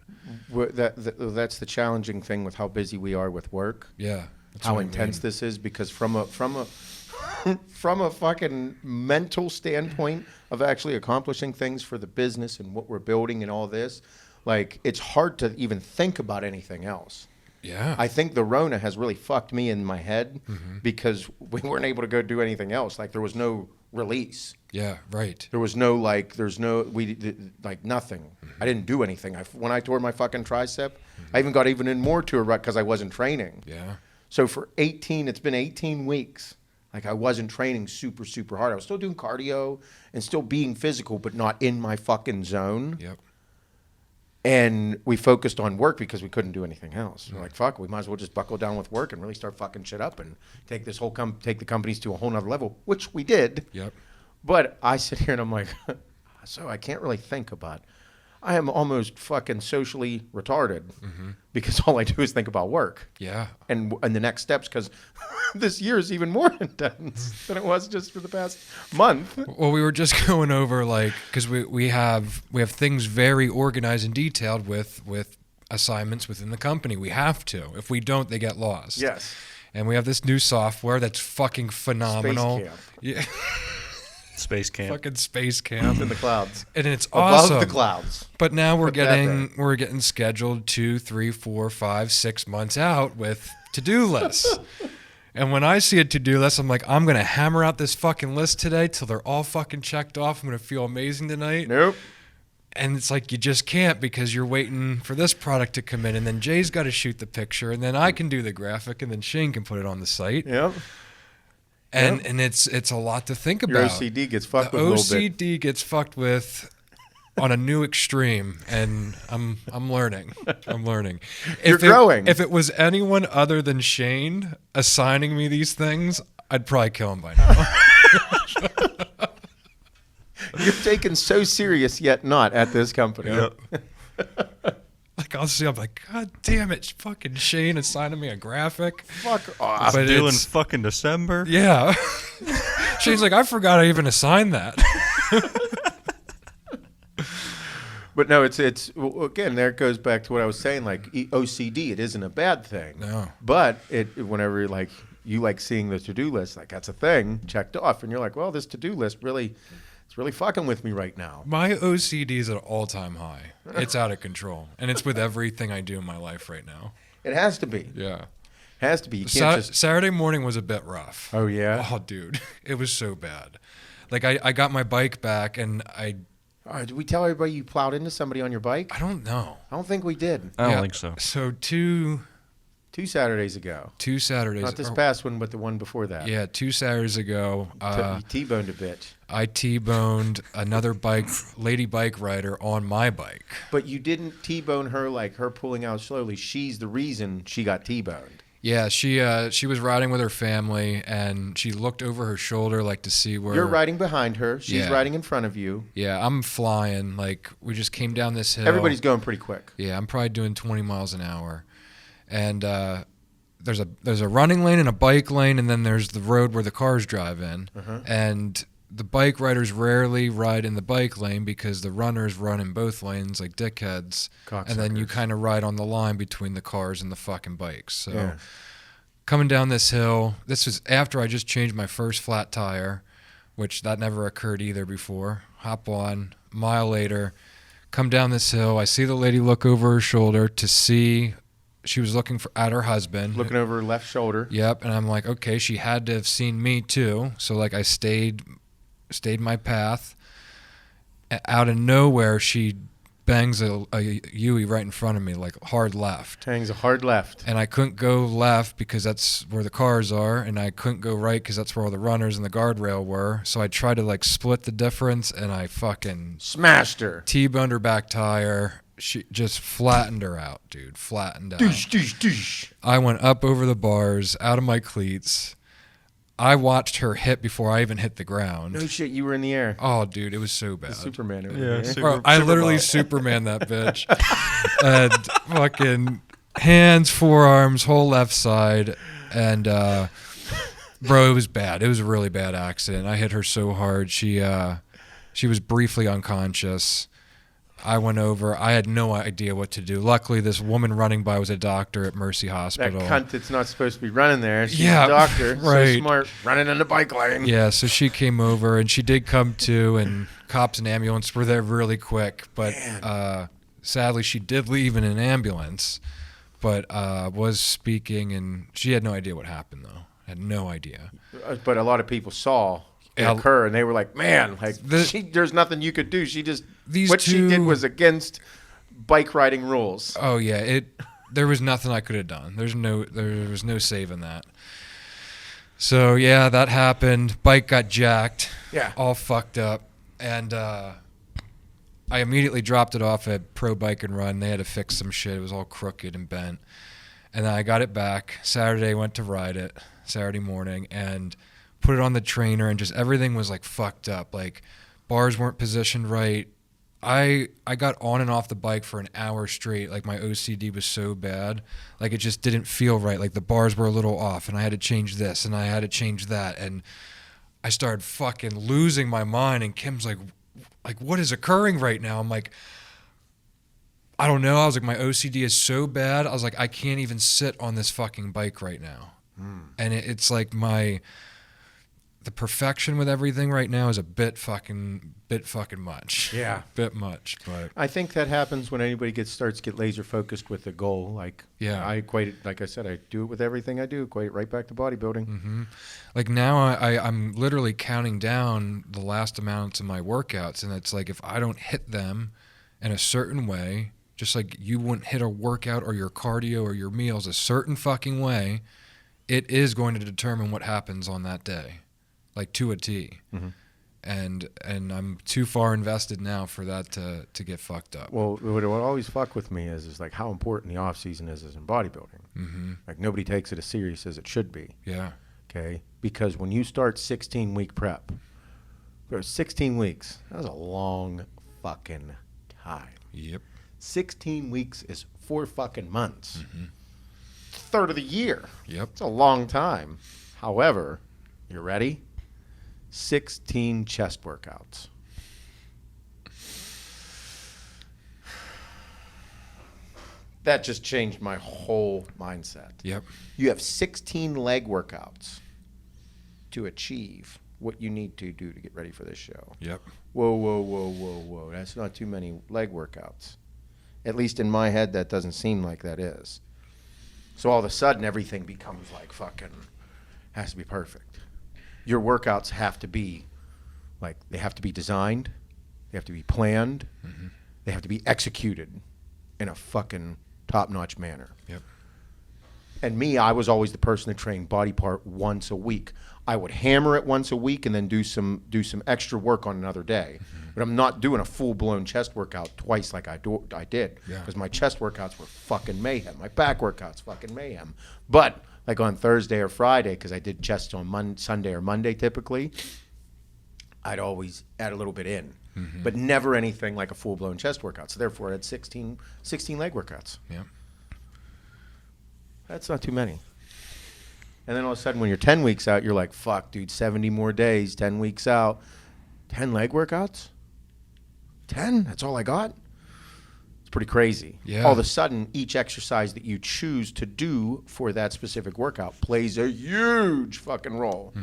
That's the challenging thing with how busy we are with work. Yeah. How intense this is, because from a fucking mental standpoint of actually accomplishing things for the business and what we're building and all this, like it's hard to even think about anything else. Yeah. I think the Rona has really fucked me in my head because we weren't able to go do anything else. Like there was no release. Yeah, right. There was no nothing. I didn't do anything. When I tore my fucking tricep, I even got in more to a rut because I wasn't training. Yeah. So it's been 18 weeks. Like I wasn't training super, super hard. I was still doing cardio and still being physical, but not in my fucking zone. Yep. And we focused on work because we couldn't do anything else. We're like, fuck, we might as well just buckle down with work and really start fucking shit up and take this take the companies to a whole nother level, which we did. Yep. But I sit here and I'm like, so I can't really think about. I am almost fucking socially retarded because all I do is think about work. Yeah. And the next steps, because this year is even more intense than it was just for the past month. Well, we were just going over because we have things very organized and detailed with assignments within the company. We have to. If we don't, they get lost. Yes. And we have this new software that's fucking phenomenal. Space camp. Yeah. Space camp. Fucking space camp In the clouds. and it's Above awesome. the clouds. But now we're Put that there. getting scheduled 2, 3, 4, 5, 6 months out with to-do lists. And when I see a to-do list, I'm like, I'm gonna hammer out this fucking list today till they're all fucking checked off. I'm gonna feel amazing tonight. Nope. And it's like you just can't because you're waiting for this product to come in, and then Jay's got to shoot the picture, and then I can do the graphic, and then Shane can put it on the site. Yep. And it's a lot to think Your about. OCD gets fucked The with a little bit. OCD gets fucked with on a new extreme, and I'm learning. You're growing. If it was anyone other than Shane assigning me these things, I'd probably kill him by now. You're taken so serious, yet not at this company. Yep. Like I'll see, I'm like, God damn it, fucking Shane assigning me a graphic. Fuck off. But Due in it's- fucking December. Yeah. Shane's like, I forgot I even assigned that. But no, it's again, there it goes back to what I was saying, like OCD, it isn't a bad thing. No. But whenever like you like seeing the to-do list, like that's a thing checked off, and you're like, well, this to-do list it's really fucking with me right now. My OCD is at an all-time high. It's out of control. And it's with everything I do in my life right now. It has to be. Yeah. Has to be. You can't just. Saturday morning was a bit rough. Oh yeah. Oh, dude. It was so bad. Like, I got my bike back, and All right, did we tell everybody you plowed into somebody on your bike? I don't know. I don't think we did. I don't think so. So two 2 Saturdays ago. Saturdays. Not this past one, but the one before that. Yeah, 2 Saturdays ago, You T-boned a bitch. I T-boned another lady bike rider on my bike. But you didn't T-bone her like her pulling out slowly. She's the reason she got T-boned. Yeah, she was riding with her family, and she looked over her shoulder like to see where... You're riding behind her. She's Yeah. riding in front of you. Yeah, I'm flying. Like, we just came down this hill. Everybody's going pretty quick. Yeah, I'm probably doing 20 miles an hour. And there's a running lane and a bike lane, and then there's the road where the cars drive in. And the bike riders rarely ride in the bike lane because the runners run in both lanes like dickheads. And then you Cocksuckers. kind of ride on the line between the cars and the fucking bikes. So Yeah. coming down this hill, this was after I just changed my first flat tire, which that never occurred either before. Hop on, mile later, come down this hill. I see the lady look over her shoulder to see she was looking at her husband. Looking over her left shoulder. Yep, and I'm like, okay, she had to have seen me too. So like I stayed my path. Out of nowhere, she bangs a Yui right in front of me, like hard left. Hangs a hard left. And I couldn't go left because that's where the cars are, and I couldn't go right because that's where all the runners and the guardrail were. So I tried to like split the difference, and I fucking Smashed her. T-boned her back tire. She just flattened her out, dude. Flattened out. Doosh, doosh, doosh. I went up over the bars, out of my cleats. I watched her hit before I even hit the ground. No shit, you were in the air. Oh, dude, it was so bad. Superman over Yeah, there. Bro, I literally Superman that bitch. And fucking hands, forearms, whole left side. And, bro, it was bad. It was a really bad accident. I hit her so hard. She was briefly unconscious. I went over. I had no idea what to do. Luckily, this woman running by was a doctor at Mercy That Hospital. cunt that's not supposed to be running there. She's Yeah, a doctor. right. So smart. Running in the bike lane. Yeah, so she came over, and she did come to, and cops and ambulance were there really quick. But sadly, she did leave in an ambulance, but was speaking, and she had no idea what happened, though. Had no idea. But a lot of people saw it Yeah. occur, and they were like, man, like The- there's nothing you could do. She just, These what she two- did was against bike riding rules. Oh yeah, there was nothing I could have done. There was no saving that. So yeah, that happened. Bike got jacked. Yeah. All fucked up, and I immediately dropped it off at Pro Bike and Run. They had to fix some shit. It was all crooked and bent, and then I got it back. Saturday, went to ride it. Saturday morning, and put it on the trainer, and just everything was like fucked up. Like bars weren't positioned right. I got on and off the bike for an hour straight. Like my OCD was so bad. Like it just didn't feel right. Like the bars were a little off, and I had to change this and I had to change that. And I started fucking losing my mind, and Kim's like what is occurring right now? I'm like, I don't know. I was like, my OCD is so bad. I was like, I can't even sit on this fucking bike right now. And it's like the perfection with everything right now is a bit fucking much. Yeah. Bit much, but I think that happens when anybody starts to get laser focused with a goal. Like, Yeah. I equate it, like I said, I do it with everything I do. Equate it right back to bodybuilding. like now I'm literally counting down the last amounts of my workouts, and it's like if I don't hit them in a certain way, just like you wouldn't hit a workout or your cardio or your meals a certain fucking way, it is going to determine what happens on that day. like to a T. And I'm too far invested now for that to get fucked up. Well, what always fuck with me is like how important the off season is in bodybuilding. Like nobody takes it as serious as it should be. Yeah. Okay, because when you start 16-week prep, for 16 weeks, that's a long fucking time. Yep. 16 weeks is 4 fucking months. Third of the year. Yep. It's a long time. However, you ready? 16 chest workouts. That just changed my whole mindset. Yep. You have 16 leg workouts to achieve what you need to do to get ready for this show. Yep. Whoa. That's not too many leg workouts. At least in my head, that doesn't seem like that is. So all of a sudden, everything becomes like fucking, has to be perfect. Your workouts have to be, like, they have to be designed, they have to be planned, they have to be executed in a fucking top-notch manner. Yep. And me, I was always the person that trained body part once a week. I would hammer it once a week and then do some extra work on another day. But I'm not doing a full-blown chest workout twice like I did. Because my chest workouts were fucking mayhem. My back workouts fucking mayhem. But like on Thursday or Friday, because I did chest on Sunday or Monday typically, I'd always add a little bit in. But never anything like a full-blown chest workout. So therefore, I had 16 leg workouts. Yep. That's not too many. And then all of a sudden, when you're 10 weeks out, you're like, fuck, dude, 70 more days, 10 weeks out. 10 leg workouts? 10? That's all I got? It's pretty crazy. Yeah. All of a sudden, each exercise that you choose to do for that specific workout plays a huge fucking role.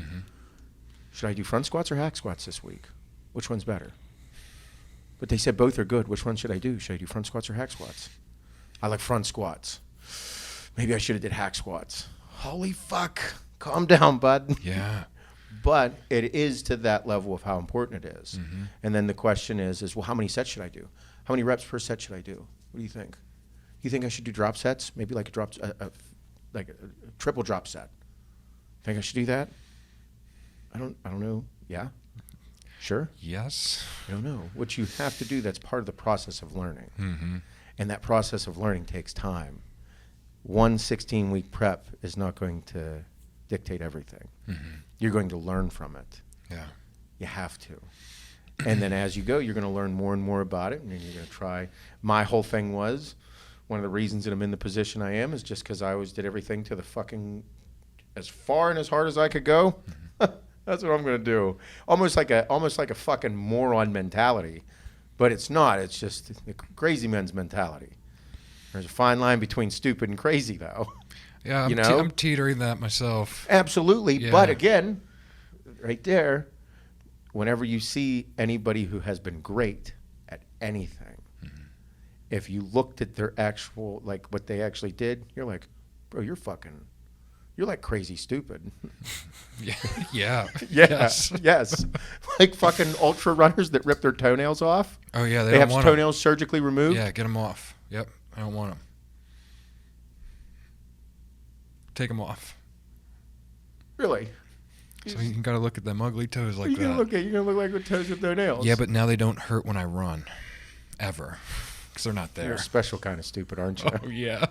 Should I do front squats or hack squats this week? Which one's better? But they said both are good. Which one should I do? Should I do front squats or hack squats? I like front squats. Maybe I should have did hack squats. Holy fuck. Calm down, bud. Yeah. But it is to that level of how important it is. And then the question is, well, how many sets should I do? How many reps per set should I do? What do you think? You think I should do drop sets? Maybe like a triple drop set. Think I should do that? I don't know. Yeah? Sure? Yes. I don't know. What you have to do, that's part of the process of learning. And that process of learning takes time. One 16-week prep is not going to dictate everything. You're going to learn from it. Yeah. You have to. And then as you go, you're going to learn more and more about it, and then you're going to try. My whole thing was, one of the reasons that I'm in the position I am is just because I always did everything to the fucking, as far and as hard as I could go. That's what I'm going to do. Almost like a fucking moron mentality. But it's not. It's just the crazy man's mentality. There's a fine line between stupid and crazy, though. Yeah, I'm teetering that myself. Absolutely. Yeah. But again, right there, whenever you see anybody who has been great at anything, if you looked at their actual, like what they actually did, you're like, bro, you're like crazy stupid. Yeah. Yes. Yes. Like fucking ultra runners that rip their toenails off. Oh, yeah. They have toenails surgically removed. Yeah, get them off. Yep. I don't want them. Take them off. Really? So you got to look at them ugly toes like You're that. gonna look like with toes with their nails. Yeah, but now they don't hurt when I run. Ever. Because they're not You're there. a special kind of stupid, aren't you? Oh, yeah.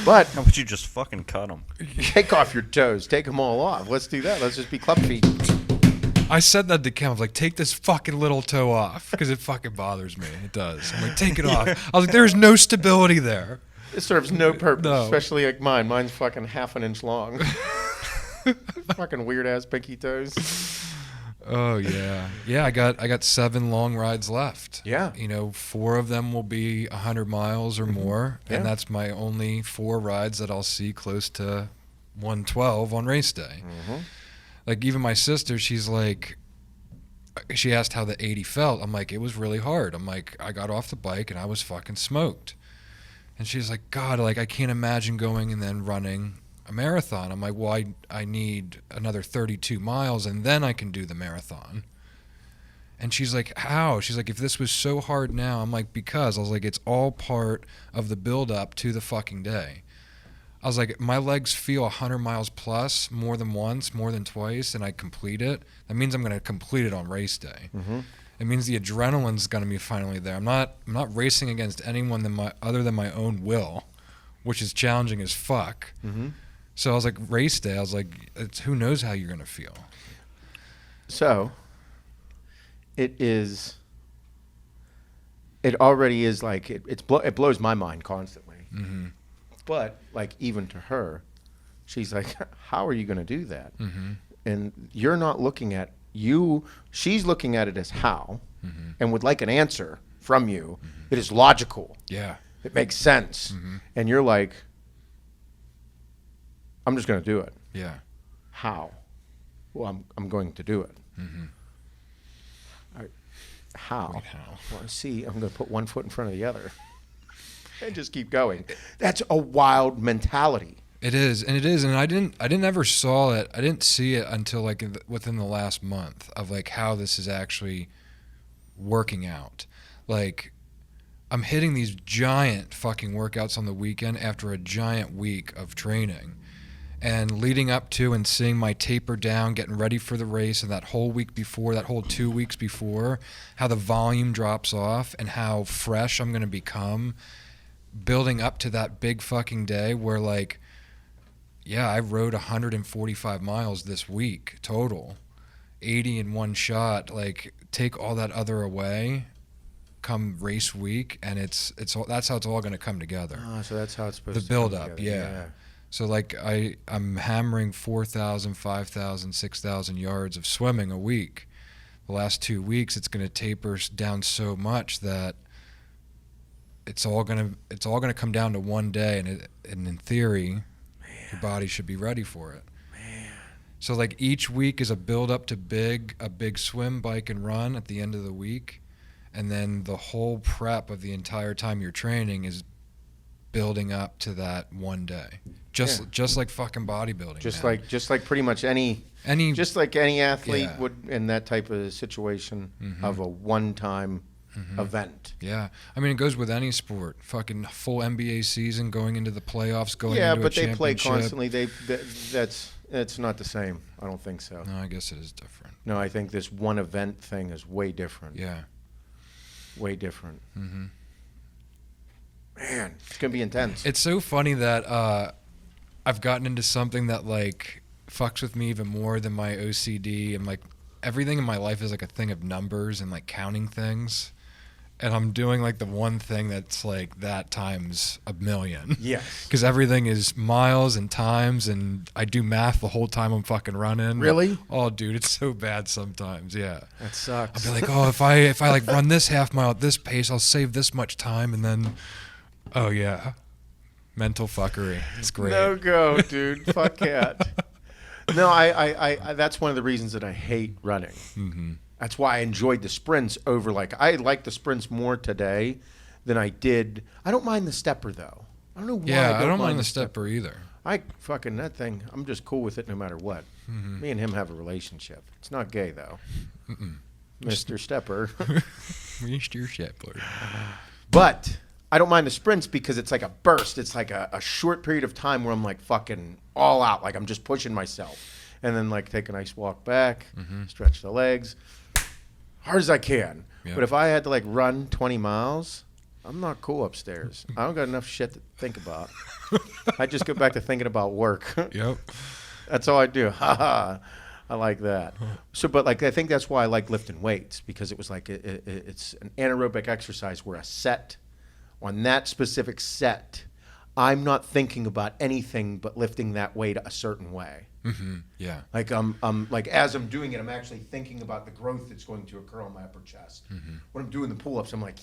But How about you just fucking cut them? take off your toes. Take them all off. Let's do that. Let's just be club feet. I said that to Kim. I was like, take this fucking little toe off. Because it fucking bothers me. It does. I'm like, take it off. I was like, there's no stability there. It serves no purpose, No. especially like mine. Mine's fucking half an inch long. Fucking weird ass pinky toes. Oh yeah, yeah. I got 7 long rides left. Yeah. 4 of them will be 100 miles or more, Yeah. and that's my only 4 rides that I'll see close to 112 on race day. Like even my sister, she's like, she asked how the 80 felt. I'm like, it was really hard. I'm like, I got off the bike and I was fucking smoked. And she's like, God, like I can't imagine going and then running a marathon. I'm like, well, I need another 32 miles and then I can do the marathon. And she's like, how? She's like, if this was so hard now, I'm like, because. I was like, it's all part of the build up to the fucking day. I was like, my legs feel 100 miles plus more than once, more than twice, and I complete it. That means I'm going to complete it on race day. Mm-hmm. It means the adrenaline's going to be finally there. I'm not racing against anyone other than my own will, which is challenging as fuck. Mm-hmm. So I was like, race day, I was like, who knows how you're going to feel. So it already is like, it blows my mind constantly. Mm-hmm. But like, even to her, she's like, how are you going to do that? Mm-hmm. And you're not looking at she's looking at it as how, Mm-hmm. and would like an answer from you. Mm-hmm. It is logical. Yeah. It makes sense. Mm-hmm. And you're like, I'm just going to do it. Yeah. How? Well, I'm going to do it. Mm-hmm. How? Wait, how? Well, see, I'm going to put one foot in front of the other and just keep going. That's a wild mentality. It is, and I didn't ever saw it. I didn't see it until like within the last month of like how this is actually working out. Like, I'm hitting these giant fucking workouts on the weekend after a giant week of training, and leading up to and seeing my taper down, getting ready for the race, and that whole week before, that whole 2 weeks before, how the volume drops off and how fresh I'm gonna become, building up to that big fucking day where like. Yeah, I rode 145 miles this week total, 80 in one shot. Like, take all that other away, come race week, and it's all, that's how it's all going to come together. Oh, so that's how it's supposed The to build come up, together. yeah. So like I'm hammering 4,000, 5,000, 6,000 yards of swimming a week. The last 2 weeks, it's going to taper down so much that it's all going to come down to one day, and in theory. Your body should be ready for it. Man. So like each week is a build up to a big swim, bike, and run at the end of the week, and then the whole prep of the entire time you're training is building up to that one day. Just like fucking bodybuilding. Just man. like pretty much any athlete would in that type of situation of a one-time event. Yeah, I mean it goes with any sport. Fucking full NBA season, going into the playoffs, going into but a they play championship. constantly. That's not the same. I don't think so. No, I guess it is different. No, I think this one event thing is way different. Yeah, way different. Mm-hmm. Man, it's gonna be intense. It's so funny that I've gotten into something that like fucks with me even more than my OCD, and like everything in my life is like a thing of numbers and like counting things. And I'm doing like the one thing that's like that times a million. Yes. Because everything is miles and times, and I do math the whole time I'm fucking running. Really? Oh, dude, it's so bad sometimes. Yeah. That sucks. I'll be like, oh, if I like run this half mile at this pace, I'll save this much time, and then, oh yeah, mental fuckery. It's great. No go, dude. Fuck that. No, I that's one of the reasons that I hate running. Mm-hmm. That's why I enjoyed the sprints over, like, I like the sprints more today than I did. I don't mind the stepper, though. I don't know why Yeah, I don't mind the stepper either. I fucking, that thing, I'm just cool with it no matter what. Mm-hmm. Me and him have a relationship. It's not gay, though. Mm-mm. Mr. Stepper. Mr. Stepper. But I don't mind the sprints because it's like a burst. It's like a short period of time where I'm like fucking all out. Like I'm just pushing myself. And then like take a nice walk back, stretch the legs, hard as I can. Yeah. But if I had to like run 20 miles, I'm not cool upstairs. I don't got enough shit to think about. I just go back to thinking about work. Yep. That's all I do. Ha ha. I like that. So, but like I think that's why I like lifting weights, because it was like it's an anaerobic exercise where a set, on that specific set, I'm not thinking about anything but lifting that weight a certain way. Mm-hmm. Yeah. Like I'm like as I'm doing it, I'm actually thinking about the growth that's going to occur on my upper chest. Mm-hmm. When I'm doing the pull-ups, I'm like,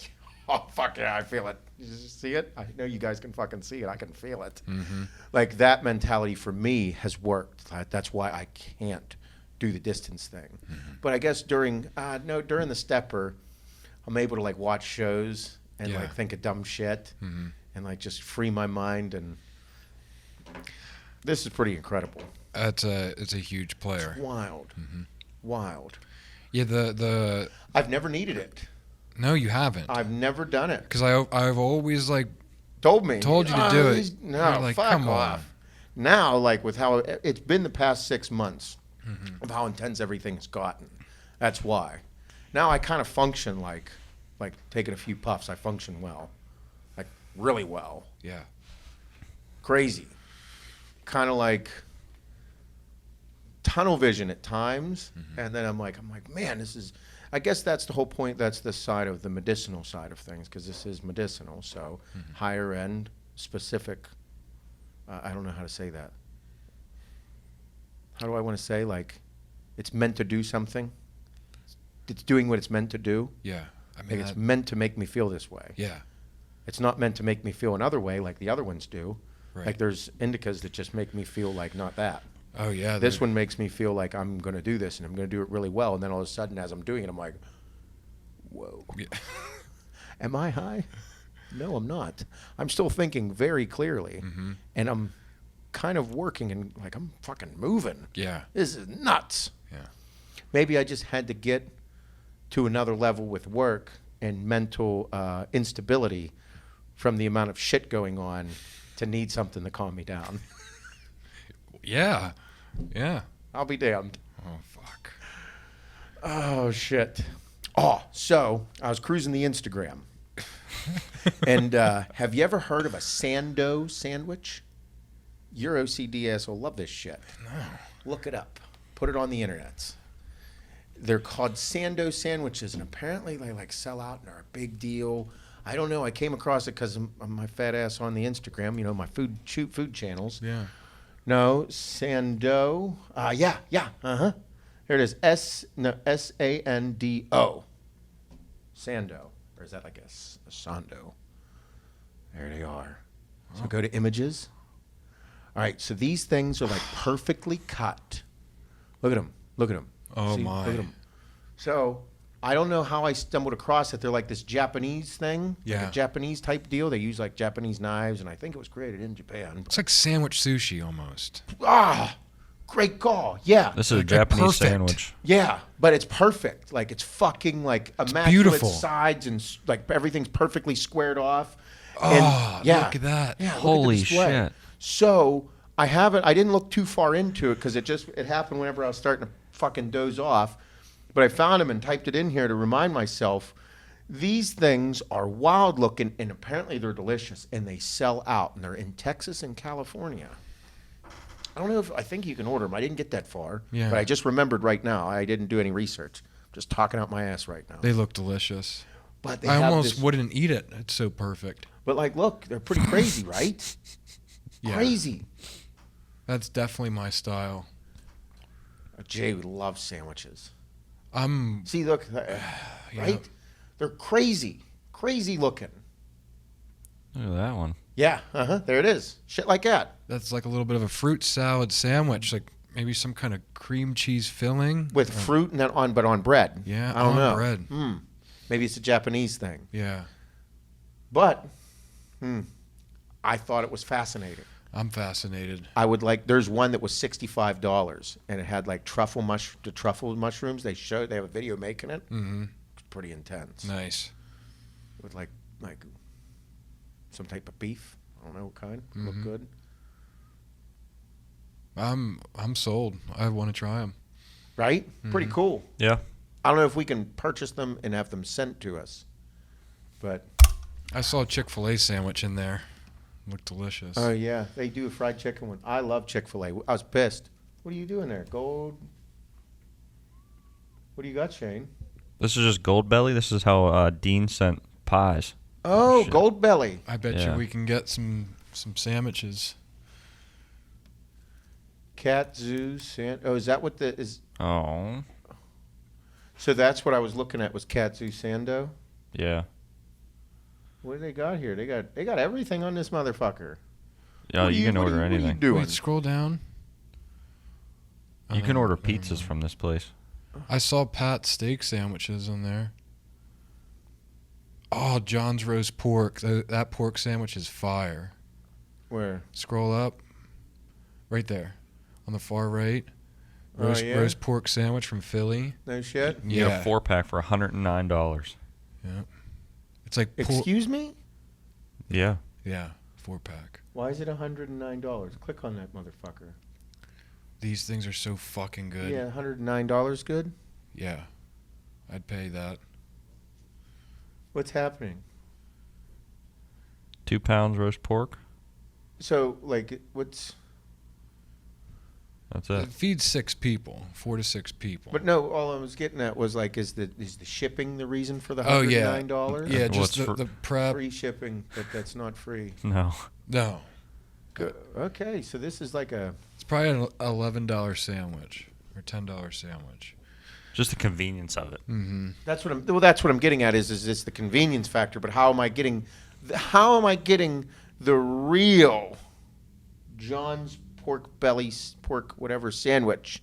oh fuck yeah, I feel it. You see it? I know you guys can fucking see it. I can feel it. Mm-hmm. Like that mentality for me has worked. That's why I can't do the distance thing. Mm-hmm. But I guess during the stepper, I'm able to like watch shows and like think of dumb shit and like just free my mind, and this is pretty incredible. It's a huge player. It's wild. Mm-hmm. Wild. Yeah, the I've never needed it. No, you haven't. I've never done it. Because I've always like Told you to do it. No, You're like, fuck come off. on. Now, like with how it's been the past 6 months of how intense everything's gotten. That's why. Now I kind of function like taking a few puffs. I function well, like really well. Yeah. Crazy. Kind of like tunnel vision at times, and then I'm like, man, this is. I guess that's the whole point. That's the side of the medicinal side of things, because this is medicinal. So higher end, specific. I don't know how to say that. How do I want to say, like, it's meant to do something? It's doing what it's meant to do. Yeah. I Like it's meant to make me feel this way. Yeah. It's not meant to make me feel another way like the other ones do. Right. Like there's indicas that just make me feel like not that. Oh yeah. This one makes me feel like I'm going to do this and I'm going to do it really well. And then all of a sudden, as I'm doing it, I'm like, whoa. Yeah. Am I high? No, I'm not. I'm still thinking very clearly. And I'm kind of working and like I'm fucking moving. Yeah. This is nuts. Yeah. Maybe I just had to get to another level with work and mental instability from the amount of shit going on to need something to calm me down. Yeah. Yeah. I'll be damned. Oh fuck. Oh, shit. Oh, so I was cruising the Instagram. And have you ever heard of a Sando sandwich? Your OCD ass will love this shit. No. Look it up. Put it on the internet. They're called Sando sandwiches, and apparently they like sell out and are a big deal. I don't know. I came across it because of my fat ass on the Instagram. You know, my food channels. Yeah. No, Sando. Yeah. Here it is. Sando. Sando. Or is that like a Sando? There they are. So go to images. All right. So these things are like perfectly cut. Look at them. Look at them. Oh See? my. Look at them. So I don't know how I stumbled across it. They're like this Japanese thing. Yeah. Like a Japanese type deal. They use like Japanese knives, and I think it was created in Japan. It's like sandwich sushi almost. Great call. Yeah. This is a Like, Japanese perfect. sandwich. Yeah, but it's perfect. Like it's fucking like immaculate beautiful. sides and like everything's perfectly squared off. Oh, And, yeah, look at that. Yeah, look at the Holy display. shit. So I didn't look too far into it because it happened whenever I was starting to fucking doze off. But I found them and typed it in here to remind myself. These things are wild looking and apparently they're delicious and they sell out and they're in Texas and California. I don't know I think you can order them. I didn't get that far, Yeah. but I just remembered right now. I didn't do any research. I'm just talking out my ass right now. They look delicious. But they I have almost this, wouldn't eat it. It's so perfect. But like, look, they're pretty crazy, right? Yeah. Crazy. That's definitely my style. Jay loves sandwiches. I'm See, look, right? They're crazy looking. Look at that one. Yeah, there it is. Shit like that. That's like a little bit of a fruit salad sandwich, like maybe some kind of cream cheese filling With fruit and then but on bread. Yeah, I don't on know. bread. Maybe it's a Japanese thing. Yeah, But I thought it was fascinating. I'm fascinated. I would like. There's one that was $65, and it had like truffle mushrooms. They have a video making it. Mm-hmm. It's pretty intense. Nice. With like some type of beef. I don't know what kind. Mm-hmm. Look good. I'm sold. I want to try them. Right? Pretty cool. Yeah. I don't know if we can purchase them and have them sent to us, but I saw a Chick-fil-A sandwich in there. Looked delicious. oh yeah, they do a fried chicken one. I love Chick-fil-A. I was pissed. What are you doing there? Gold. What do you got, Shane? This is just Gold Belly. This is how Dean sent pies. Oh, shit. Gold Belly. I bet Yeah. you we can get some sandwiches. Cat Zoo Sand. Oh, is that what the is? Oh. So that's what I was looking at was Cat Zoo Sando. Yeah. What do they got here? They got everything on this motherfucker. Yeah, you can order What are you anything. doing? Wait, scroll down. You can order pizzas from this place. I saw Pat's steak sandwiches in there. Oh, John's roast pork. That pork sandwich is fire. Where? Scroll up. Right there. On the far right. Oh, yeah? Roast pork sandwich from Philly. No shit. You get a 4-pack for $109. Yeah. It's like Excuse me? Yeah. Yeah. 4-pack. Why is it $109? Click on that motherfucker. These things are so fucking good. Yeah, $109 good? Yeah. I'd pay that. What's happening? 2 pounds roast pork. So, like, what's... That's It it. feeds 6 people, 4 to 6 people. But no, all I was getting at was, like, is the shipping the reason for the $109? Oh, yeah. Yeah, Well, just it's the prep. Free shipping, but that's not free. No. No. Good. Okay, so this is like a... It's probably an $11 sandwich or $10 sandwich. Just the convenience of it. Mm-hmm. That's what I'm getting at is this the convenience factor, but how am I getting the real John's pork belly, pork whatever sandwich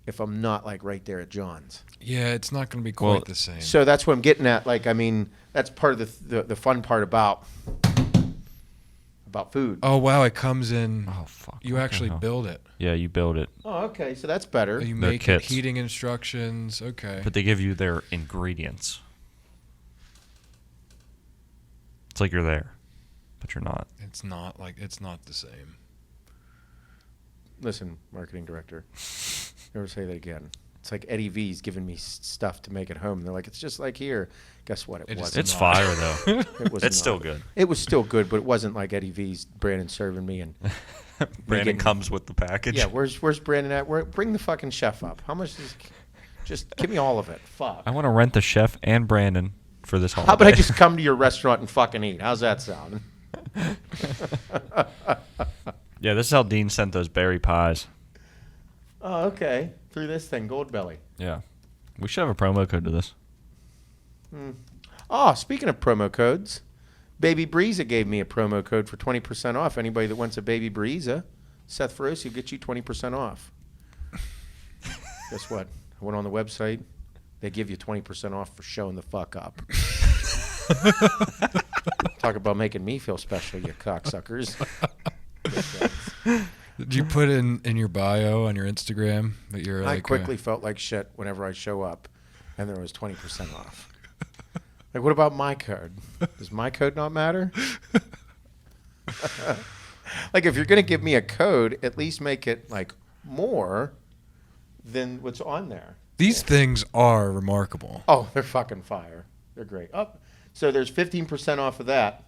if I'm not like right there at John's? Yeah, it's not going to be quite the same. So that's what I'm getting at. Like, I mean, that's part of the fun part about food. Oh, wow, it comes in. Oh, fuck. You what the actually hell? build it. Yeah, you build it. Oh, okay, so that's better. You They're make it, kits. heating instructions. Okay. But they give you their ingredients. It's like you're there, but you're not. It's not the same. Listen, marketing director, never say that again. It's like Eddie V's giving me stuff to make at home. And they're like, it's just like here. Guess what? It It is wasn't. It's not. fire though. It was It's not. still good. It was still good, but it wasn't like Eddie V's. Brandon serving me and Brandon getting- comes with the package. yeah. Where's Brandon at? Bring the fucking chef up. How much is? Just give me all of it. Fuck. I want to rent the chef and Brandon for this holiday. How about I just come to your restaurant and fucking eat? How's that sound? Yeah, this is how Dean sent those berry pies. Oh, okay. Through this thing, Goldbelly. Yeah. We should have a promo code to this. Oh, speaking of promo codes, Baby Breeza gave me a promo code for 20% off. Anybody that wants a Baby Breeza, Seth Feroce will get you 20% off. Guess what? I went on the website. They give you 20% off for showing the fuck up. Talk about making me feel special, you cocksuckers. Did you put in your bio on your Instagram that you're like? I quickly felt like shit whenever I show up, and there was 20% off. Like, what about my code? Does my code not matter? Like, if you're going to give me a code, at least make it, like, more than what's on there. These things are remarkable. Oh, they're fucking fire. They're great. Oh, so there's 15% off of that.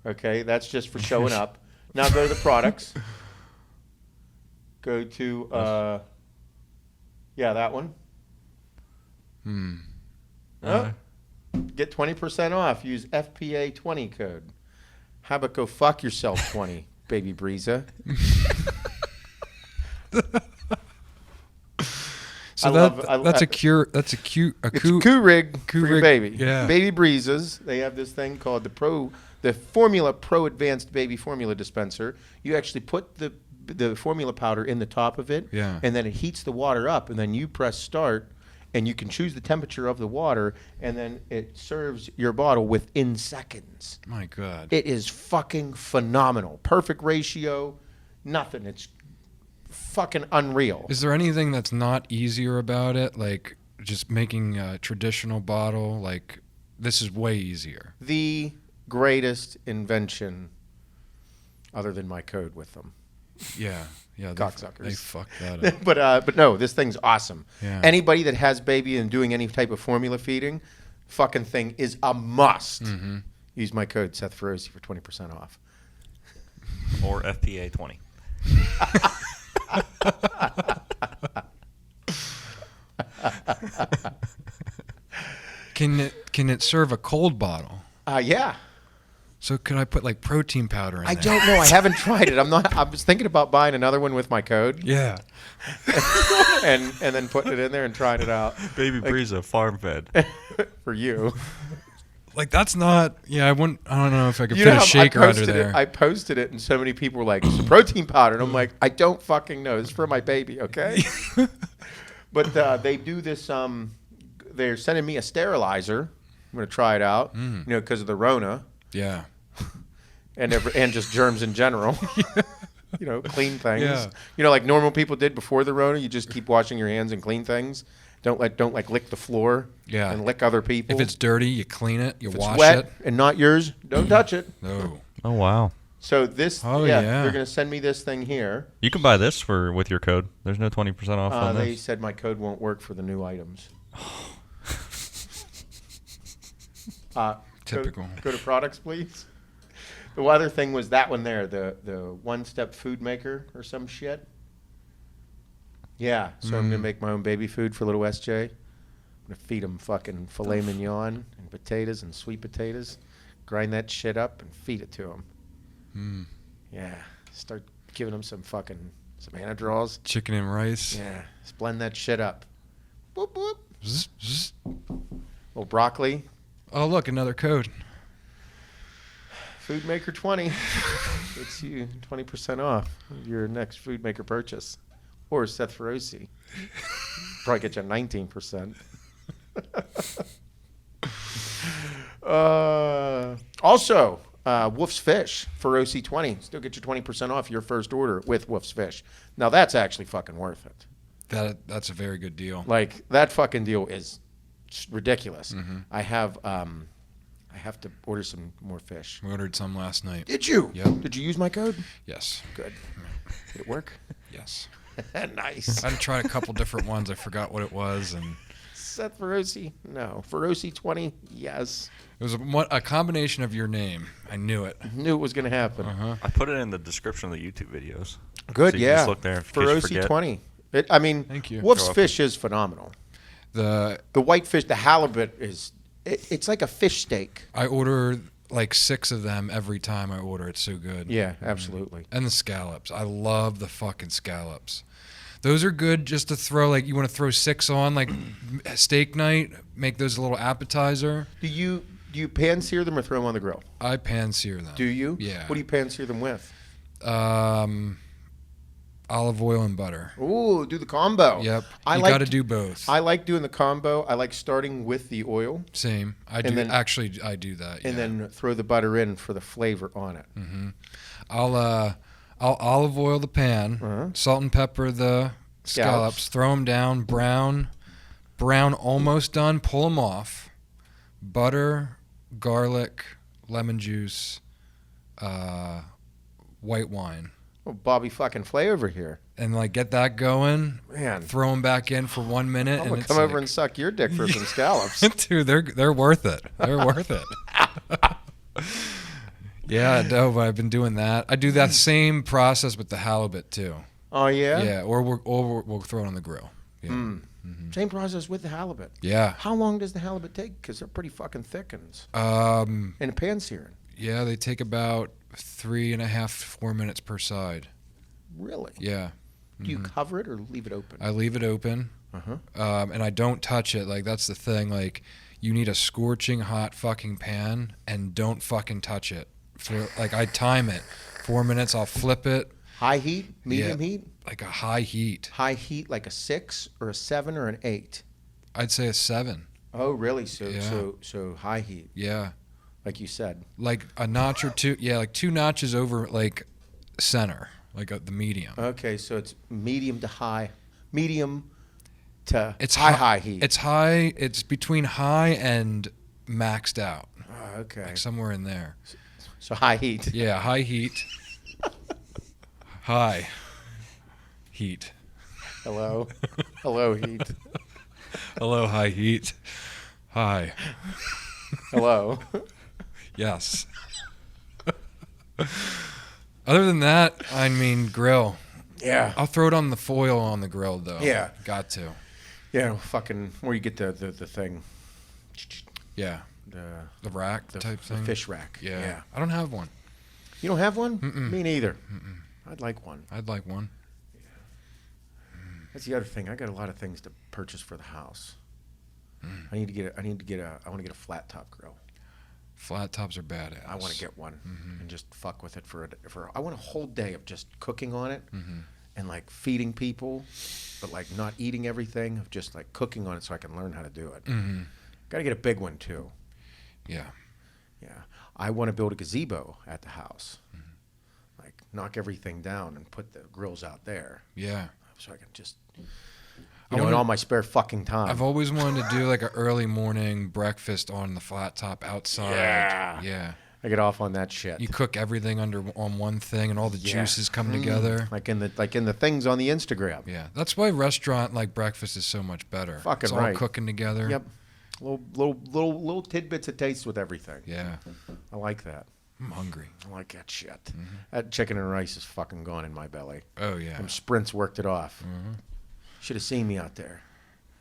Okay, that's just for showing up. Now go to the products. Go to, that one. Oh, get 20% off. Use FPA20 code. How about go fuck yourself 20, Baby Breeza? So that's a cute It's a Keurig for your Keurig, baby. yeah. Baby Breezes. They have this thing called the Formula Pro Advanced Baby Formula Dispenser. You actually put the formula powder in the top of it, Yeah. and then it heats the water up, and then you press start, and you can choose the temperature of the water, and then it serves your bottle within seconds. My God. It is fucking phenomenal. Perfect ratio, nothing. It's fucking unreal. Is there anything that's not easier about it? Like just making a traditional bottle? Like this is way easier. The greatest invention other than my code with them. Yeah. Yeah. Cocksuckers. They fucked that up. But no, this thing's awesome. Yeah. Anybody that has baby and doing any type of formula feeding, fucking thing is a must. Mm-hmm. Use my code Seth Feroce for 20% off. Or FPA 20. Can it serve a cold bottle? Yeah. So could I put like protein powder in I there? don't know. I haven't tried it. I was thinking about buying another one with my code Yeah. and then putting it in there and trying it out Baby Breeza, farm fed. for you. Like that's not. Yeah, I don't know if I could You fit know a how shaker under there. I posted it, and so many people were like, "It's a protein powder," and I'm like, "I don't fucking know. It's for my baby, okay?" But they do this. They're sending me a sterilizer. I'm gonna try it out. You know, because of the Rona Yeah. and just germs in general. You know, clean things. Yeah. You know, like normal people did before the Rona. You just keep washing your hands and clean things. Don't lick the floor. Yeah. And lick other people. If it's dirty, you clean it. You If it's wash wet it. and not yours, don't touch it. No. Oh, wow. So this, Oh, yeah. they're going to send me this thing here. You can buy this with your code. There's no 20% off on They this. said my code won't work for the new items. Typical. Go to products, please. The other thing was that one there, the one-step food maker or some shit. Yeah, so I'm going to make my own baby food for little SJ. I'm going to feed him fucking filet mignon and potatoes and sweet potatoes. Grind that shit up and feed it to him. Yeah, start giving him some Anadrols. Chicken and rice. Yeah, just blend that shit up. Boop, boop. Zzz, zzz. Little broccoli. Oh, look, another code. Food Maker 20. Gets you 20% off your next Food Maker purchase. Or Seth Feroce. Probably get you 19%. Also, Wolf's Fish, Feroce 20. Still get you 20% off your first order with Wolf's Fish. Now, that's actually fucking worth it. That's a very good deal. Like, that fucking deal is ridiculous. Mm-hmm. I have to order some more fish. We ordered some last night. Did you? Yep. Did you use my code? Yes. Good. Did it work? Yes. Nice. I had tried a couple different ones. I forgot what it was, and Seth Feroce? No. Feroce 20? Yes. it was a combination of your name. I knew it. Knew it was going to happen. Uh-huh. I put it in the description of the YouTube videos. Good, So you can yeah. just look there in case you Feroce forget. 20. Thank you. Wolf's You're welcome. Fish is phenomenal. The The whitefish, the halibut it's like a fish steak. I order like 6 of them every time I order. It's so good. Yeah, absolutely. And the scallops. I love the fucking scallops. Those are good just to throw, like, you want to throw 6 on, like, steak night, make those a little appetizer. Do you pan sear them or throw them on the grill? I pan sear them. Do you? Yeah. What do you pan sear them with? Olive oil and butter. Ooh, do the combo. Yep. I You like got to do both. I like doing the combo. I like starting with the oil Same. I And do. then- Actually, I do that. and yeah. then throw the butter in for the flavor on it. I'll olive oil the pan, Uh-huh. salt and pepper the scallops, throw them down, brown almost done, pull them off, butter, garlic, lemon juice, white wine, Oh, Bobby fucking Flay over here. and like get that going. Man, Throw them back in for 1 minute, I'm and gonna it's come over like- and suck your dick for some scallops. Dude, they're worth it. They're worth it. Yeah, no, but I've been doing that. I do that same process with the halibut too. Oh yeah. Yeah, or we'll throw it on the grill. Yeah. Same process with the halibut. Yeah. How long does the halibut take? Because they're pretty fucking thick Um. in a pan searing. Yeah, they take about 3.5 to 4 minutes per side. Really? Yeah. Do you cover it or leave it open? I leave it open. Uh-huh. And I don't touch it. Like, that's the thing. Like, you need a scorching hot fucking pan, and don't fucking touch it. For like, I time it. 4 minutes. I'll flip it. High heat, medium Yeah. heat, Like a high heat. high heat, like a 6 or a 7 or an 8. I'd say a 7. Oh, really? So Yeah. so high heat, Yeah. like you said. Like a notch or two. Yeah, like 2 notches over like center, like the medium. Okay, so it's medium to high, medium to It's high heat. It's high. It's between high and maxed out, Oh, okay. like somewhere in there. So high heat. Yeah, high heat. High heat. Hello, hello heat. Hello, high heat. Hi. Hello. Yes. Other than that, I mean, grill. Yeah. I'll throw it on the foil on the grill, though. Yeah. Got to. Yeah. Fucking where you get the thing, Yeah. The rack type the thing. fish rack. Yeah. I don't have one. You don't have one? Mm-mm. Me neither. I'd like one. I'd like one. That's the other thing. I got a lot of things to purchase for the house. I want to get a flat top grill. Flat tops are badass. I want to get one and just fuck with it I want a whole day of just cooking on it and like feeding people, but like not eating everything, of just like cooking on it so I can learn how to do it. Got to get a big one too. Yeah. Yeah. I want to build a gazebo at the house. Like knock everything down and put the grills out there Yeah. so I can just, I in wanna- all my spare fucking time. I've always wanted to do like an early morning breakfast on the flat top outside. Yeah. Yeah. I get off on that shit. You cook everything on one thing, and all the juices come together. Like in the things on the Instagram. Yeah, that's why restaurant like breakfast is so much better. Fucking it's all right. cooking together. Yep. Little tidbits of taste with everything. Yeah, I like that. I'm hungry. I like that shit. That chicken and rice is fucking gone in my belly. Oh yeah. Them sprints worked it off. Should have seen me out there.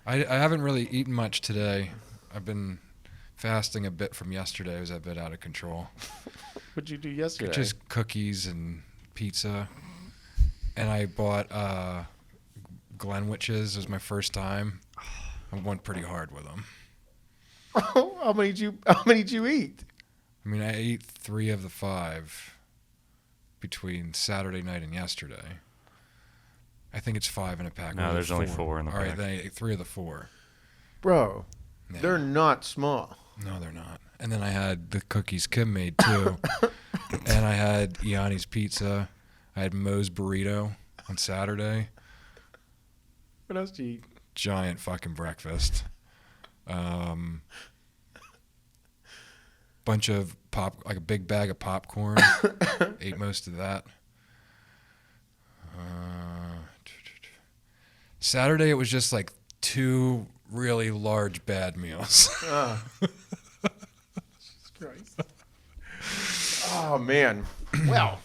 I haven't really eaten much today. I've been fasting a bit from yesterday. It was a bit out of control. What'd you do yesterday? Just cookies and pizza. And I bought Glenwich's. It was my first time. I went pretty hard with them. Oh, how many did you eat? I mean, I ate 3 of the 5 between Saturday night and yesterday. I think it's 5 in a pack. No, there's only 4 in the pack. All right, then I ate 3 of the 4. Bro, Yeah. they're not small. No, they're not. And then I had the cookies Kim made too. And I had Yanni's pizza. I had Moe's burrito on Saturday. What else did you eat? Giant fucking breakfast. Bunch of like a big bag of popcorn. Ate most of that. Saturday it was just like 2 really large bad meals. Jesus Christ. Oh man. Well,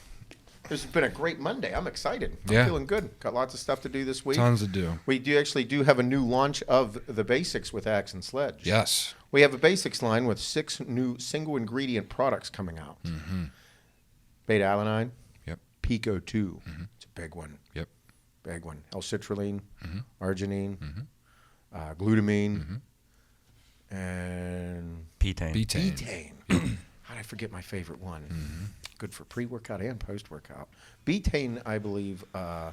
this has been a great Monday. I'm excited. I'm feeling good. Got lots of stuff to do this week. Tons to do. We do have a new launch of the basics with Axe and Sledge. Yes. We have a basics line with 6 new single ingredient products coming out. Mm-hmm. Beta-alanine. Yep. Pico 2. Mm-hmm. It's a big one. Yep. Big one. L-citrulline. Mm-hmm. Arginine. Mm-hmm. Glutamine. Mm-hmm. And Betaine. Betaine. How did I forget my favorite one? Mm-hmm. Good for pre-workout and post-workout. Betaine, I believe, I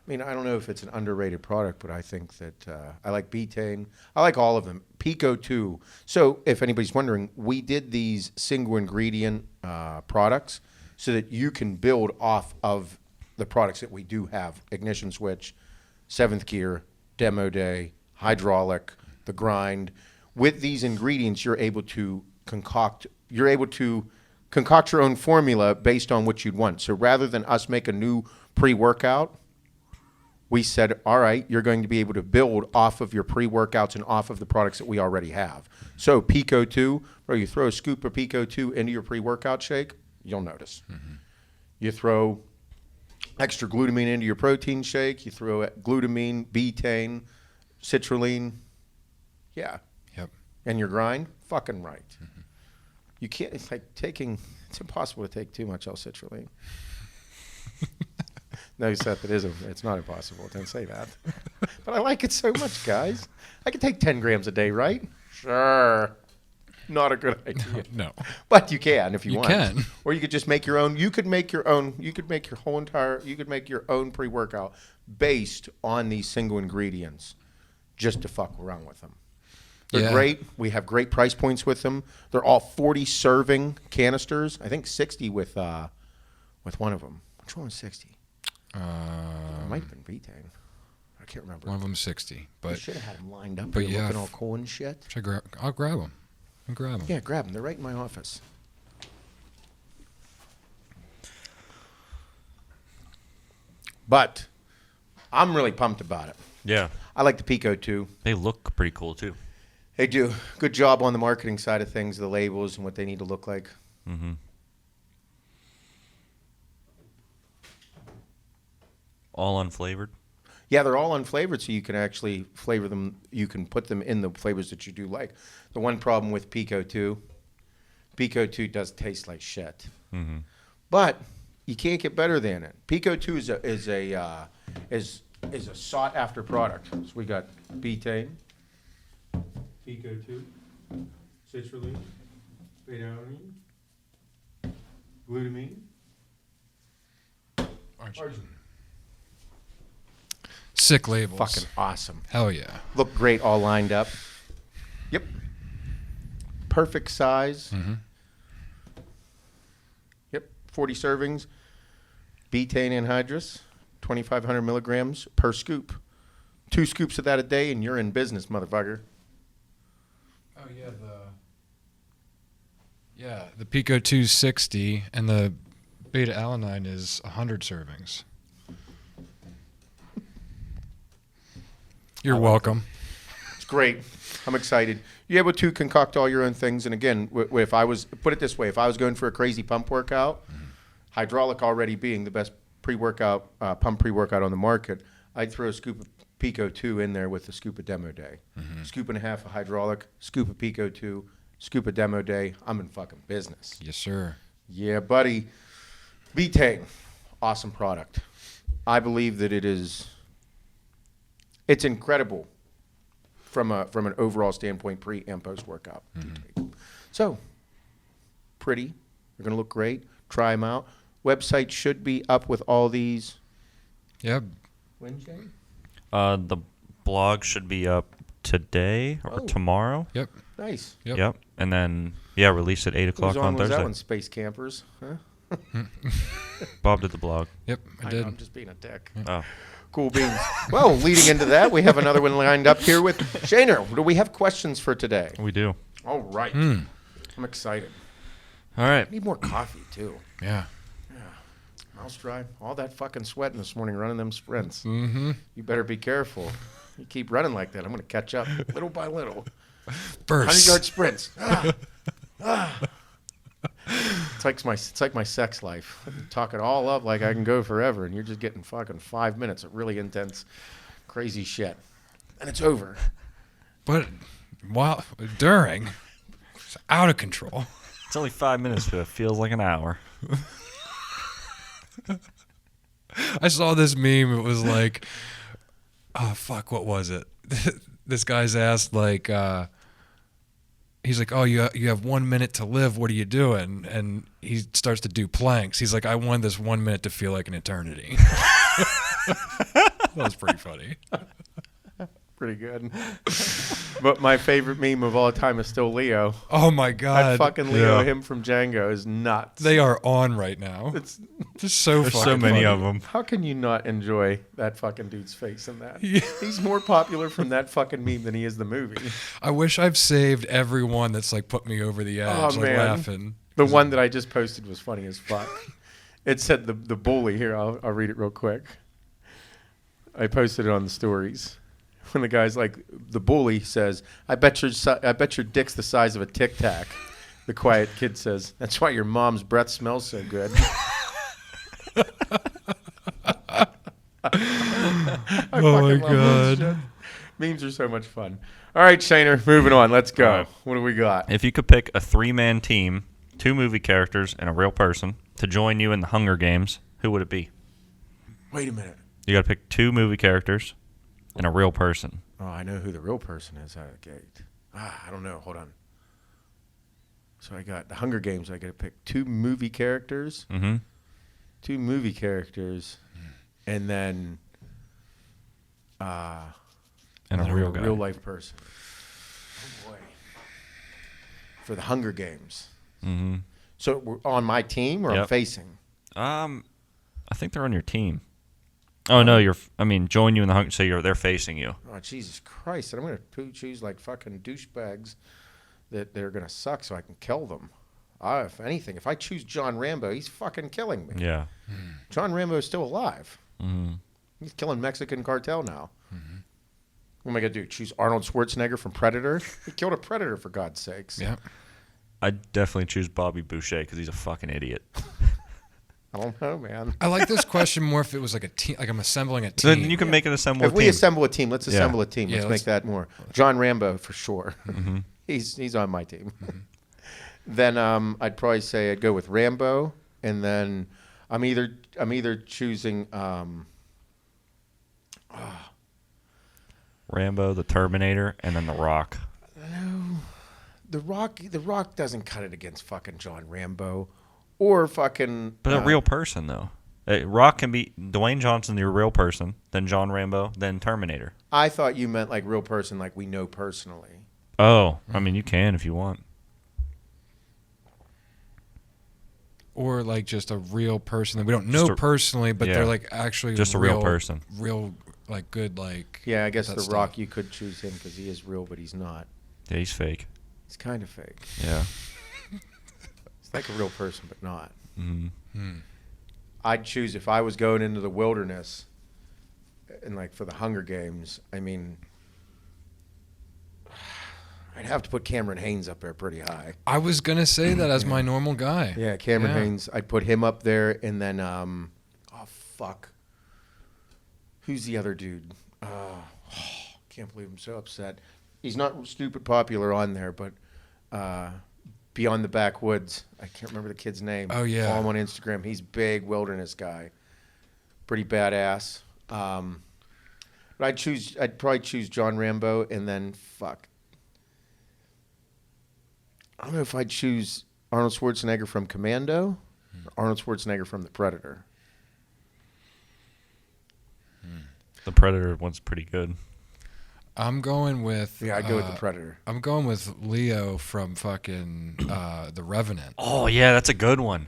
don't know if it's an underrated product, but I think that I like Betaine. I like all of them. Pico 2. So if anybody's wondering, we did these single ingredient products so that you can build off of the products that we do have. Ignition switch, 7th gear, demo day, hydraulic, the grind. With these ingredients, you're able to concoct your own formula based on what you'd want. So rather than us make a new pre-workout, we said, all right, you're going to be able to build off of your pre-workouts and off of the products that we already have. So Pico 2, bro, you throw a scoop of Pico 2 into your pre-workout shake, you'll notice. Mm-hmm. You throw extra glutamine into your protein shake, you throw glutamine, betaine, citrulline, yeah. Yep. And your grind, fucking right. Mm-hmm. You can't, it's impossible to take too much L-citrulline. No, Seth, it's not impossible. Don't say that. But I like it so much, guys. I can take 10 grams a day, right? Sure. Not a good idea. No. But you can if you want. You can. Or you could just make your own. You could make your own pre-workout based on these single ingredients just to fuck around with them. They're great. We have great price points with them. They're all 40 serving canisters. I think 60 with one of them. Which one was 60? It might have been betaine. I can't remember. One of them 60. But you should have had them lined up. But They're looking all cool and shit. I'll grab them. Yeah, grab them. They're right in my office. But I'm really pumped about it. Yeah. I like the Pico 2. They look pretty cool, too. They do. Good job on the marketing side of things, the labels and what they need to look like. Mm-hmm. All unflavored? Yeah, they're all unflavored, so you can actually flavor them. You can put them in the flavors that you do like. The one problem with Pico 2 does taste like shit. Mm-hmm. But you can't get better than it. Pico 2 is a sought after product. So we got betaine, Pico 2, citrulline, beta-alanine, glutamine, arginine. Sick labels. Fucking awesome. Hell yeah. Look great all lined up. Yep. Perfect size. Mm-hmm. Yep. 40 servings. Betaine anhydrous. 2,500 milligrams per scoop. 2 scoops of that a day and you're in business, motherfucker. Oh, yeah, Yeah, the Pico 260 and the beta alanine is 100 servings. You're welcome. It's great. I'm excited. You're able to concoct all your own things. And again, if I was, put it this way, if I was going for a crazy pump workout, hydraulic already being the best pre-workout, pump pre-workout on the market, I'd throw a scoop of Pico 2 in there with a scoop of Demo Day. Scoop and a half of hydraulic, scoop of Pico 2, scoop of Demo Day. I'm in fucking business. Yes, sir. Yeah, buddy. Betaine, awesome product. I believe that it's incredible from an overall standpoint, pre and post workout. So, pretty. They're gonna look great. Try them out. Website should be up with all these. Yep. When, Jay? The blog should be up today or tomorrow. Yep. Nice. Yep. And then, release at 8 o'clock Who's on was Thursday. that one? Space Campers. Huh? Bob did the blog. Yep, I did. I'm just being a dick. Oh. Cool beans. Well, leading into that, we have another one lined up here with Shaner. Do we have questions for today? We do. All right. I'm excited. All right. I need more coffee, too. Yeah. Mouth's dry. All that fucking sweating this morning running them sprints. Mm-hmm. You better be careful. You keep running like that, I'm going to catch up little by little. Burst. 100-yard sprints. It's like my sex life. I'm talking all up like I can go forever, and you're just getting fucking 5 minutes of really intense, crazy shit. And it's over. But during, it's out of control. It's only 5 minutes, but it feels like an hour. I saw this meme. It was like, oh, fuck, what was it? This guy's asked, like, he's like, oh, you have 1 minute to live. What are you doing? And he starts to do planks. He's like, I want this 1 minute to feel like an eternity. That was pretty funny. Pretty good. But my favorite meme of all time is still Leo. Oh, my God. That fucking Leo, him from Django, is nuts. They are on right now. It's just so There's fucking so many funny. of them. How can you not enjoy that fucking dude's face in that? Yeah. He's more popular from that fucking meme than he is the movie. I wish I've saved every one that's like put me over the edge, Oh, like man. laughing. The one that I just posted was funny as fuck. It said the bully. Here, I'll read it real quick. I posted it on the stories. When the guy's like, the bully says, I bet your dick's the size of a Tic Tac. The quiet kid says, that's why your mom's breath smells so good. Oh my fucking love those God. shit. Memes are so much fun. All right, Shaner, moving on. Let's go. All right. What do we got? If you could pick a 3-man team, 2 movie characters, and a real person to join you in the Hunger Games, who would it be? Wait a minute. You got to pick 2 movie characters and a real person. Oh, I know who the real person is out of the gate. I don't know. Hold on. So I got the Hunger Games. I got to pick 2 movie characters. Mm-hmm. 2 movie characters. And then And a real guy. real life person. Oh, boy. For the Hunger Games. Mm-hmm. So we're on my team or I'm Yep. facing? I think they're on your team. Oh no, join you in the Hunger. So they're facing you. Oh, Jesus Christ. And I'm going to choose like fucking douchebags that they're going to suck so I can kill them. If anything, if I choose John Rambo, he's fucking killing me. Yeah. John Rambo is still alive. Mm-hmm. He's killing Mexican cartel now. What am I going to do? Choose Arnold Schwarzenegger from Predator? He killed a predator, for God's sakes. Yeah. I'd definitely choose Bobby Boucher because he's a fucking idiot. I don't know, man. I like this question more if it was like a team, like I'm assembling a So team. then you can make an assemble If we team. assemble a team, let's Yeah. assemble a team. Yeah, Let's let's- make that more. John Rambo, for sure. Mm-hmm. He's on my team. Then I'd probably say I'd go with Rambo, and then I'm either choosing Rambo, the Terminator, and then The Rock. The Rock. The Rock doesn't cut it against fucking John Rambo, or fucking. But a real person, though. Rock can be Dwayne Johnson, your real person, then John Rambo, then Terminator. I thought you meant like real person, like we know personally. Oh, I mean, you can if you want. or like just a real person that we don't Just know personally, but yeah. they're like actually Just a real person. real like good like. Yeah, I guess that The stuff. Rock, you could choose him because he is real, but he's not. Yeah, he's fake. He's kind of fake. Yeah. Like a real person, but not. Mm-hmm. I'd choose if I was going into the wilderness and like for the Hunger Games, I mean, I'd have to put Cameron Haynes up there pretty high. I was going to say that as my normal guy. Yeah, Cameron Haynes. I'd put him up there, and then, fuck. Who's the other dude? Can't believe I'm so upset. He's not stupid popular on there, but Beyond the Backwoods. I can't remember the kid's name. Oh, yeah. Follow him on Instagram. He's big wilderness guy. Pretty badass. But I'd probably choose John Rambo, and then, fuck. I don't know if I'd choose Arnold Schwarzenegger from Commando or Arnold Schwarzenegger from The Predator. The Predator one's pretty good. I'm going with... Yeah, I'd go with The Predator. I'm going with Leo from fucking The Revenant. Oh, yeah, that's a good one.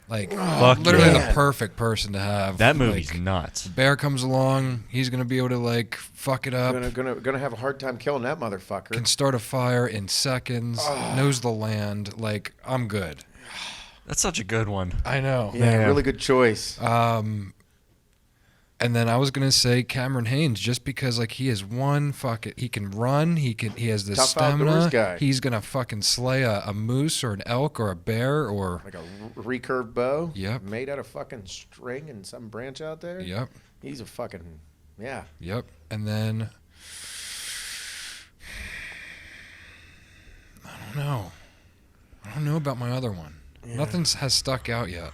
Like, Fuck literally yeah. the perfect person to have. That movie's like, nuts. Bear comes along, he's going to be able to, like, fuck it up. Gonna have a hard time killing that motherfucker. Can start a fire in seconds, knows the land. Like, I'm good. That's such a good one. I know. Yeah, really good choice. And then I was gonna say Cameron Haynes, just because like he is he can run, he has the Tough outdoors stamina. guy. He's gonna fucking slay a moose or an elk or a bear or Like a recurve bow. Yep. Made out of fucking string and some branch out there. Yep. He's a fucking, yeah. Yep. And then I don't know about my other one. Yeah. Nothing has stuck out yet.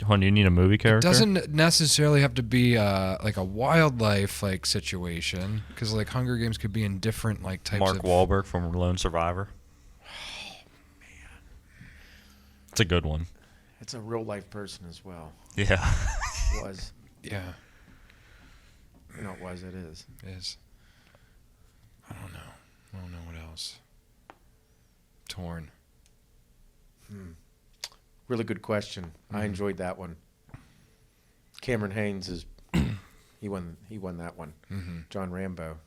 Hon, do you need a movie character? It doesn't necessarily have to be like a wildlife like situation, because like Hunger Games could be in different like types Mark of... Wahlberg from Lone Survivor. Oh, man. It's a good one. It's a real life person as well. Yeah. Was. Yeah, No, it was. It is. it is. I don't know what else. Torn. Really good question. I enjoyed that one. Cameron Haynes is he won that one. John Rambo.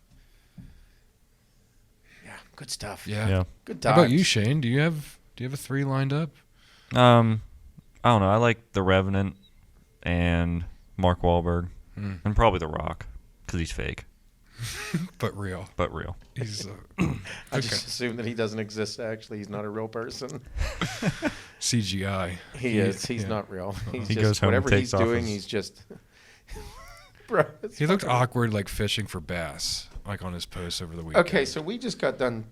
Yeah, good stuff. Yeah. Yeah. Good How times. about you, Shane? Do you have a 3 lined up? I don't know. I like The Revenant and Mark Wahlberg and probably The Rock because he's fake But real. but real. He's I just assume that he doesn't exist. Actually, he's not a real person. CGI. He is. He's not real. He's He just goes home and whatever takes he's off doing. his- He's just. Bro, it's He looked fucking- awkward, like fishing for bass, like on his posts over the weekend. Okay, so we just got done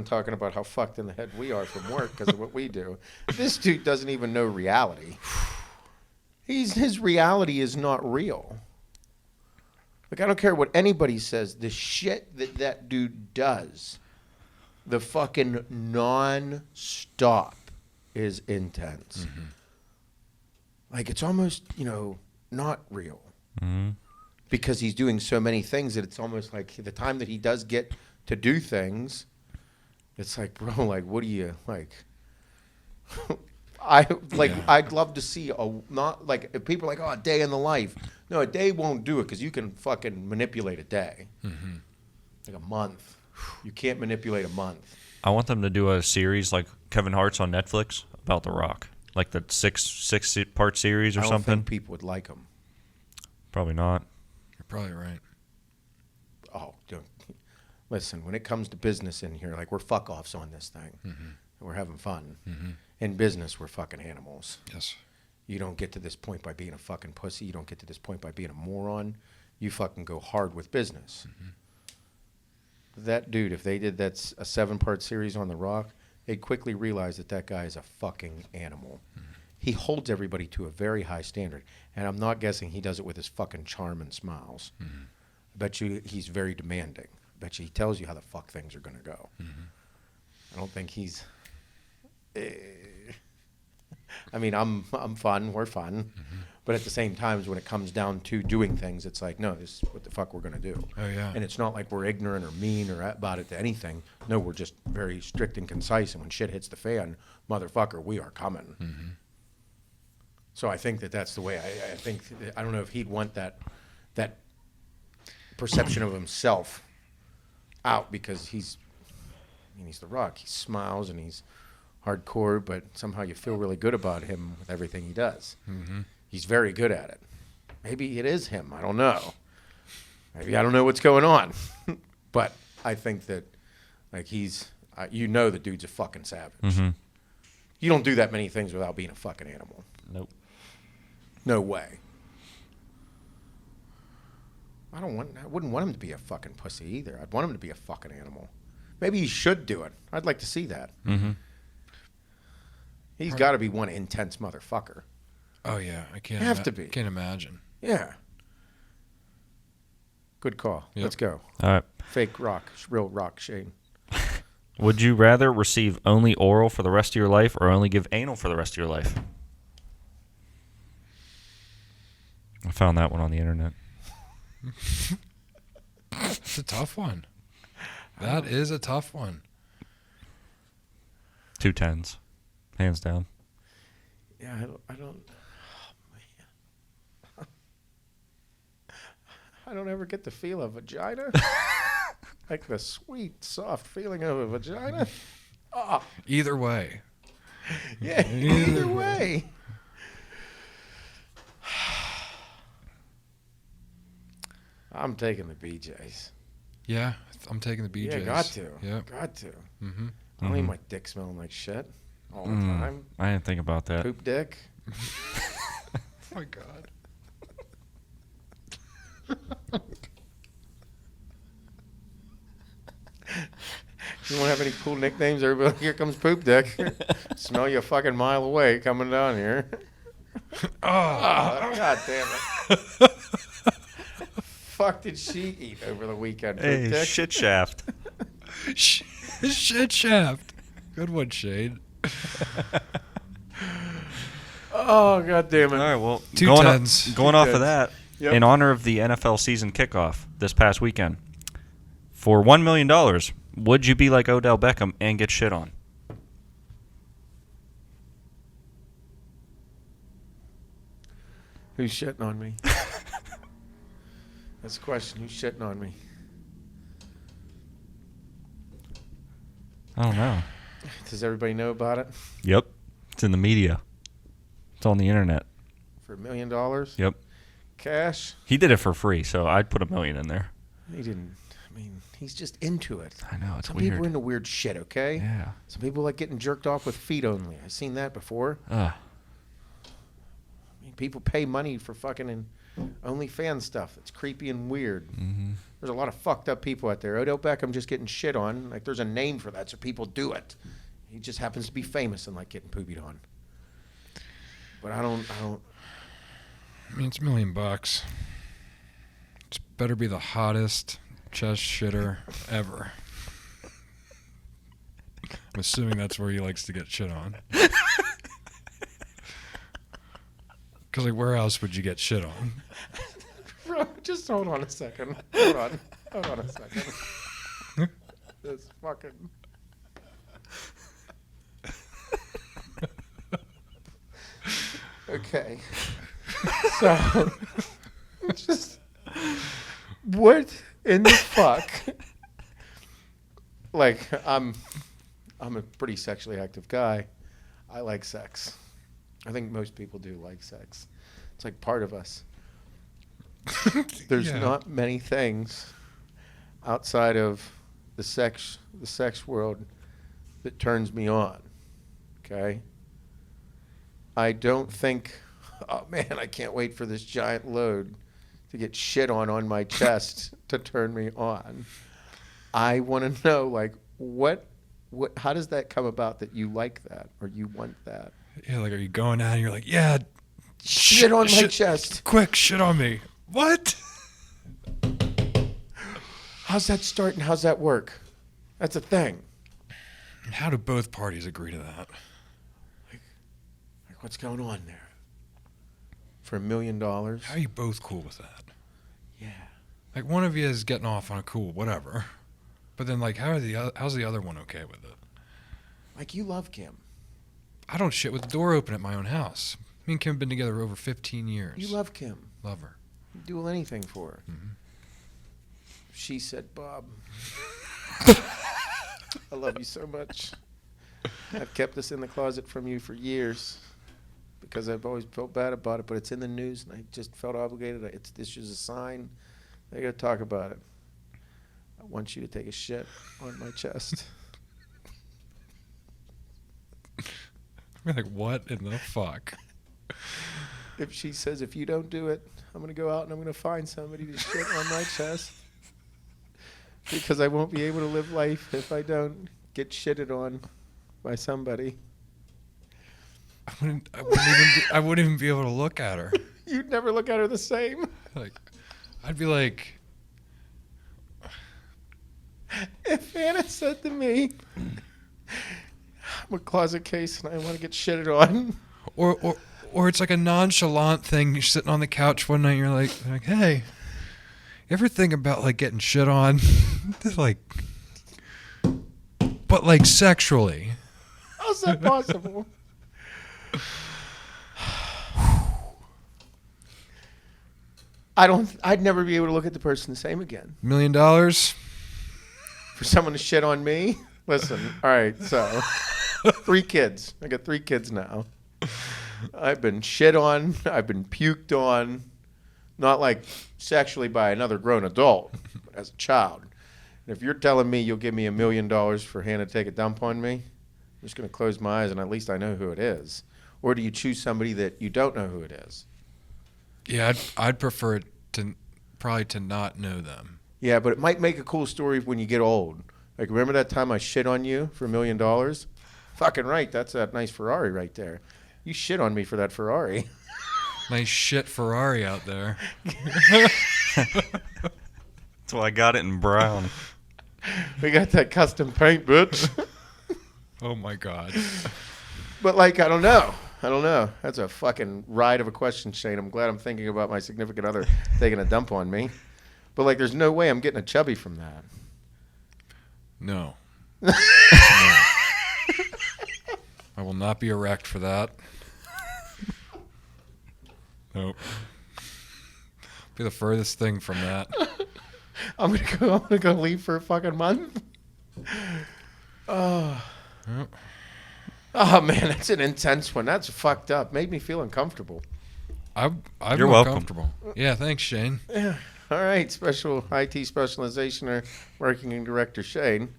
talking about how fucked in the head we are from work because of what we do. This dude doesn't even know reality. His reality is not real. Like, I don't care what anybody says. The shit that dude does, the fucking non-stop is intense. Like, it's almost, not real. Because he's doing so many things that it's almost like the time that he does get to do things, it's like, bro, like, what do you, like... I'd love to see if people are like, oh, a day in the life. No, a day won't do it because you can fucking manipulate a day. Like a month. You can't manipulate a month. I want them to do a series like Kevin Hart's on Netflix about The Rock, like the six-part series or I don't something. think people would like him. Probably not. You're probably right. Oh, listen, when it comes to business in here, like, we're fuck-offs on this thing. And we're having fun. In business, we're fucking animals. Yes. You don't get to this point by being a fucking pussy. You don't get to this point by being a moron. You fucking go hard with business. That dude, if they did a 7-part series on The Rock, they'd quickly realize that guy is a fucking animal. He holds everybody to a very high standard. And I'm not guessing he does it with his fucking charm and smiles. I bet you he's very demanding. I bet you he tells you how the fuck things are going to go. I don't think he's... I mean, I'm fun. We're fun. But at the same time, when it comes down to doing things, it's like, no, this is what the fuck we're going to do. Oh, yeah. And it's not like we're ignorant or mean or about it to anything. No, we're just very strict and concise. And when shit hits the fan, motherfucker, we are coming. So I think that's the way. I think, I don't know if he'd want that perception of himself out because he's The Rock. He smiles and he's hardcore, but somehow you feel really good about him with everything he does. Mm-hmm. He's very good at it. Maybe it is him. I don't know. Maybe I don't know what's going on. But I think that, like, the dude's a fucking savage. Mm-hmm. You don't do that many things without being a fucking animal. Nope. No way. I wouldn't want him to be a fucking pussy either. I'd want him to be a fucking animal. Maybe he should do it. I'd like to see that. Mm-hmm. He's got to be one intense motherfucker. Oh yeah, I can't. Have to be. Can't imagine. Yeah. Good call. Yep. Let's go. All right. Fake rock, real rock, Shane. Would you rather receive only oral for the rest of your life or only give anal for the rest of your life? I found that one on the internet. It's a tough one. That is a tough one. 2 10s. Hands down. Yeah, I don't. Oh, man. I don't ever get to feel a vagina. Like the sweet, soft feeling of a vagina. Oh, Either way. yeah, either way. I'm taking the BJs. Yeah, I'm taking the BJs. Yeah, got to. Yep. Got to. Mm-hmm. I don't need my dick smelling like shit all the time. I didn't think about that. Poop dick. Oh my God. You want to have any cool nicknames? Everybody, here comes Poop Dick. Smell you a fucking mile away coming down here. Oh, God damn it. Fuck did she eat over the weekend, Poop Hey, Dick? shit shaft. Shit shaft. Good one, Shane. Oh, God damn it. All right, well, 2 going, 10s. going 2 off 10s. of that, Yep. in honor of the NFL season kickoff this past weekend, for $1 million, would you be like Odell Beckham and get shit on? Who's shitting on me? That's the question. Who's shitting on me? I don't know. Does everybody know about it? Yep. It's in the media. It's on the internet. For $1 million? Yep. Cash? He did it for free, so I'd put $1 million in there. He didn't. I mean, he's just into it. I know, it's Some weird. people are into weird shit, okay? Yeah. Some people like getting jerked off with feet only. I've seen that before. Ugh. I mean, people pay money for fucking OnlyFans stuff. It's creepy and weird. Mm-hmm. There's a lot of fucked up people out there. Odell Beckham just getting shit on. Like, there's a name for that, so people do it. He just happens to be famous and like getting poopied on. But I don't. I mean, it's $1 million. It's better be the hottest chest shitter ever. I'm assuming that's where he likes to get shit on. Because, like, where else would you get shit on? Bro, just hold on a second. Hold on a second. This fucking. Okay. So, just what in the fuck? Like, I'm a pretty sexually active guy. I like sex. I think most people do like sex. It's like part of us. There's Yeah. not many things outside of the sex world that turns me on. Okay? I don't think, oh man, I can't wait for this giant load to get shit on my chest to turn me on. I want to know, like, how does that come about that you like that or you want that? Yeah, like, are you going out and you're like, yeah, Shit on my chest. quick, shit on me. What? How's that start and how's that work? That's a thing. How do both parties agree to that? Like what's going on there? For $1 million? How are you both cool with that? Yeah. Like, one of you is getting off on a cool whatever. But then, like, how's the other one okay with it? Like, you love Kim. I don't shit with the door open at my own house. Me and Kim have been together over 15 years. You love Kim. Love her. You'd do anything for her. Mm-hmm. She said, Bob, I love you so much. I've kept this in the closet from you for years because I've always felt bad about it, but it's in the news, and I just felt obligated. This is a sign. I got to talk about it. I want you to take a shit on my chest. I'm like, what in the fuck? If she says, if you don't do it, I'm going to go out and I'm going to find somebody to shit on my chest because I won't be able to live life if I don't get shitted on by somebody. I wouldn't even be able to look at her. You'd never look at her the same. Like, I'd be like, if Anna said to me, I'm a closet case and I want to get shitted on. or it's like a nonchalant thing. You're sitting on the couch one night, you're like, hey, you ever think about like getting shit on? Like, but like sexually. How's that possible? I'd never be able to look at the person the same again. $1 million? For someone to shit on me? Listen, all right, so 3 kids. I got 3 kids now. I've been shit on. I've been puked on. Not like sexually by another grown adult, but as a child. And if you're telling me you'll give me $1 million for Hannah to take a dump on me, I'm just going to close my eyes and at least I know who it is. Or do you choose somebody that you don't know who it is? Yeah, I'd prefer it to probably to not know them. Yeah, but it might make a cool story when you get old. Like, remember that time I shit on you for $1 million? Fucking right, that's that nice Ferrari right there. You shit on me for that Ferrari. Nice shit Ferrari out there. That's why I got it in brown. We got that custom paint, bitch. Oh my God. But like, I don't know. That's a fucking ride of a question, Shane. I'm glad I'm thinking about my significant other taking a dump on me. But like, there's no way I'm getting a chubby from that. No. No. I will not be erect for that. Nope. Be the furthest thing from that. I'm gonna go leave for a fucking month. Oh. Yep. Oh man, that's an intense one. That's fucked up. Made me feel uncomfortable. I'm You're more welcome. comfortable. Yeah, thanks, Shane. Yeah. All right, special IT specialization or marketing director Shane.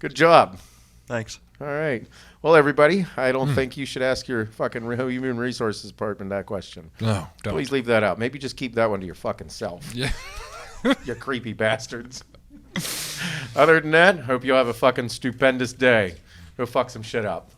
Good job. Thanks. All right. Well, everybody, I don't think you should ask your fucking human resources department that question. No, don't. Please leave that out. Maybe just keep that one to your fucking self. Yeah. You creepy bastards. Other than that, hope you have a fucking stupendous day. Go fuck some shit up.